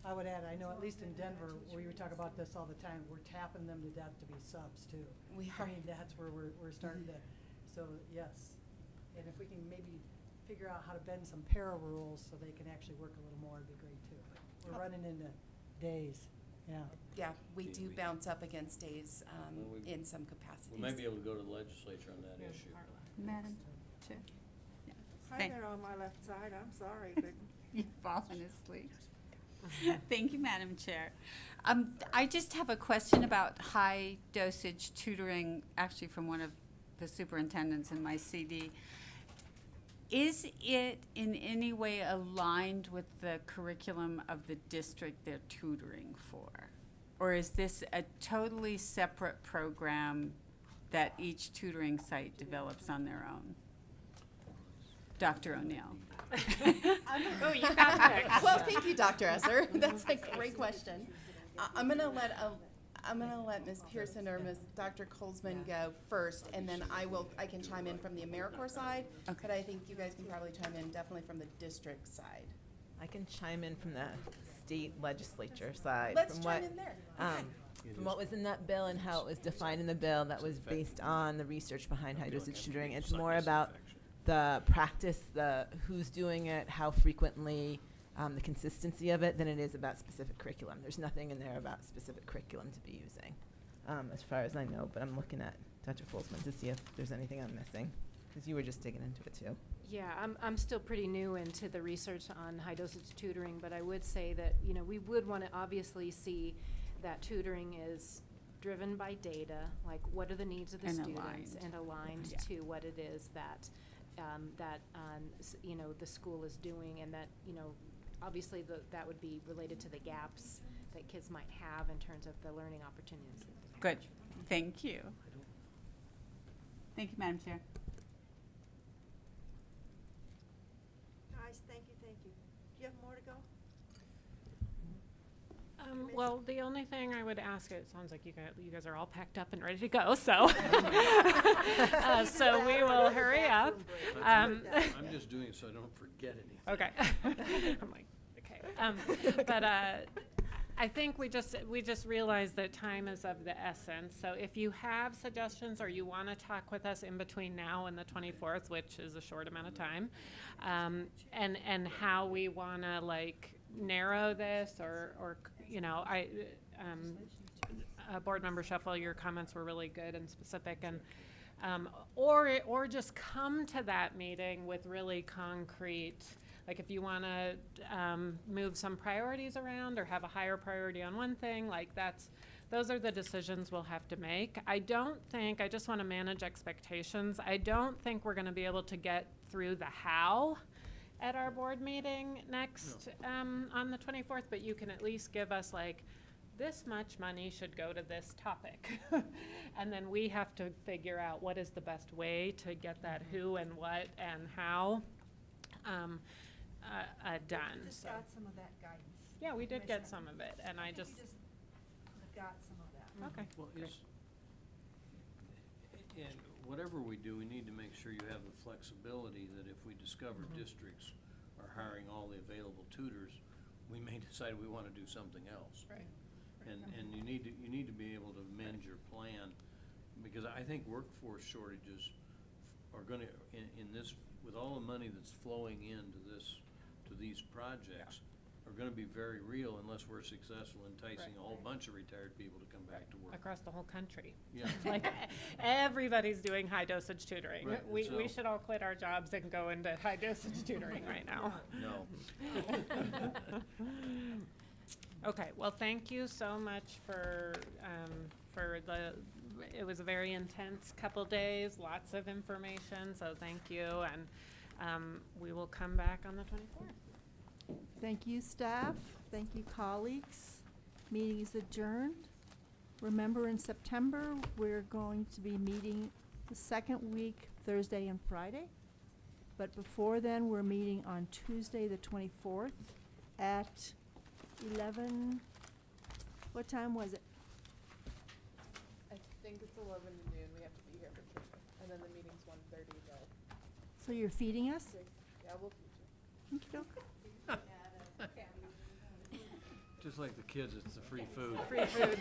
I would add, I know at least in Denver, we talk about this all the time, we're tapping them to death to be subs too. We I are. mean, that's where we're starting to, so yes. And if we can maybe figure out how to bend some para rules so they can actually work a little more, it'd be great too. But we're running into days, yeah. Yeah, we do We- bounce up against days Well, we- in some capacities. We might be able to go to the legislature on that issue. Madam Chair. Hi Thank- there on my left side, I'm sorry, but You've fallen asleep. Thank you, Madam Chair. I just have a question about high dosage tutoring, actually from one of the superintendents in my CD. Is it in any way aligned with the curriculum of the district they're tutoring for? Or is this a totally separate program that each tutoring site develops on their own? Dr. O'Neill. Oh, you got picked. Well, thank you, Dr. Esser. That's a great question. I'm gonna let Ms. Pearson or Ms. Dr. Colesman go first, and then I can chime in from the AmeriCorps side. Okay. But I think you guys can probably chime in definitely from the district side. I can chime in from the state legislature side. Let's from chime what, in there. From what was in that bill and how it was defined in the bill, that was based on the research behind high dosage tutoring. It's more about the practice, the who's doing it, how frequently, the consistency of it, than it is about specific curriculum. There's nothing in there about specific curriculum to be using, as far as I know. But I'm looking at Dr. Folsman to see if there's anything I'm missing, because you were just digging into it too. Yeah, I'm still pretty new into the research on high dosage tutoring, but I would say that, you know, we would want to obviously see that tutoring is driven by data, like what are the needs of the And students, aligned. and aligned Yeah. to what it is that, you know, the school is doing, and that, you know, obviously that would be related to the gaps that kids might have in terms of the learning opportunities. that they have. Good. Thank you. Thank you, Madam Chair. Guys, thank you. Do you have more to go? Well, the only thing I would ask, it sounds like you guys are all packed up and ready to go, so. So we will hurry up. I'm just doing it so I don't forget anything. Okay. I'm like, okay. But I think we just realized that time is of the essence. So if you have suggestions or you want to talk with us in between now and the 24th, which is a short amount of time, and how we want to like narrow this or you know, Board Member Shuffle, your comments were really good and specific, and or just come to that meeting with really concrete, like if you want to move some priorities around or have a higher priority on one thing, like those are the decisions we'll have to make. I just want to manage expectations. I don't think we're going to be able to get through the how at our board meeting next on the 24th, but you can at least give us like, this much money should go to this topic. And then we have to figure out what is the best way to get that who and what and how done. We just So, got some of that guidance. yeah, we did get Commissioner. some of it, and I think just, we just got some of that. okay. Well, and whatever we do, we need to make sure you have the flexibility that if we discover districts are hiring all the available tutors, we may decide we want to do something else. Right. And you need to be able to amend your plan, because I think workforce shortages are gonna, in this, with all the money that's flowing into these projects, are gonna be very real unless we're successful enticing a whole bunch of retired people to come back to work. Across the whole country. Yeah. Like, everybody's doing high dosage tutoring. Right, We so- should all quit our jobs and go into high dosage tutoring right now. No. Okay, well, thank you so much for it was a very intense couple days, lots of information, so thank you, and we will come back on the 24th. Thank you, staff. Thank you, colleagues. Meeting is adjourned. Remember, in September, we're going to be meeting the second week, Thursday and Friday. But before then, we're meeting on Tuesday, the 24th at 11, what time was it? I think it's 11 to noon. We have to be here for sure. And then the meeting's 1:30 though. So you're feeding us? Yeah, we'll teach you. Okey-doke. Just like the kids, it's the free food. Free food.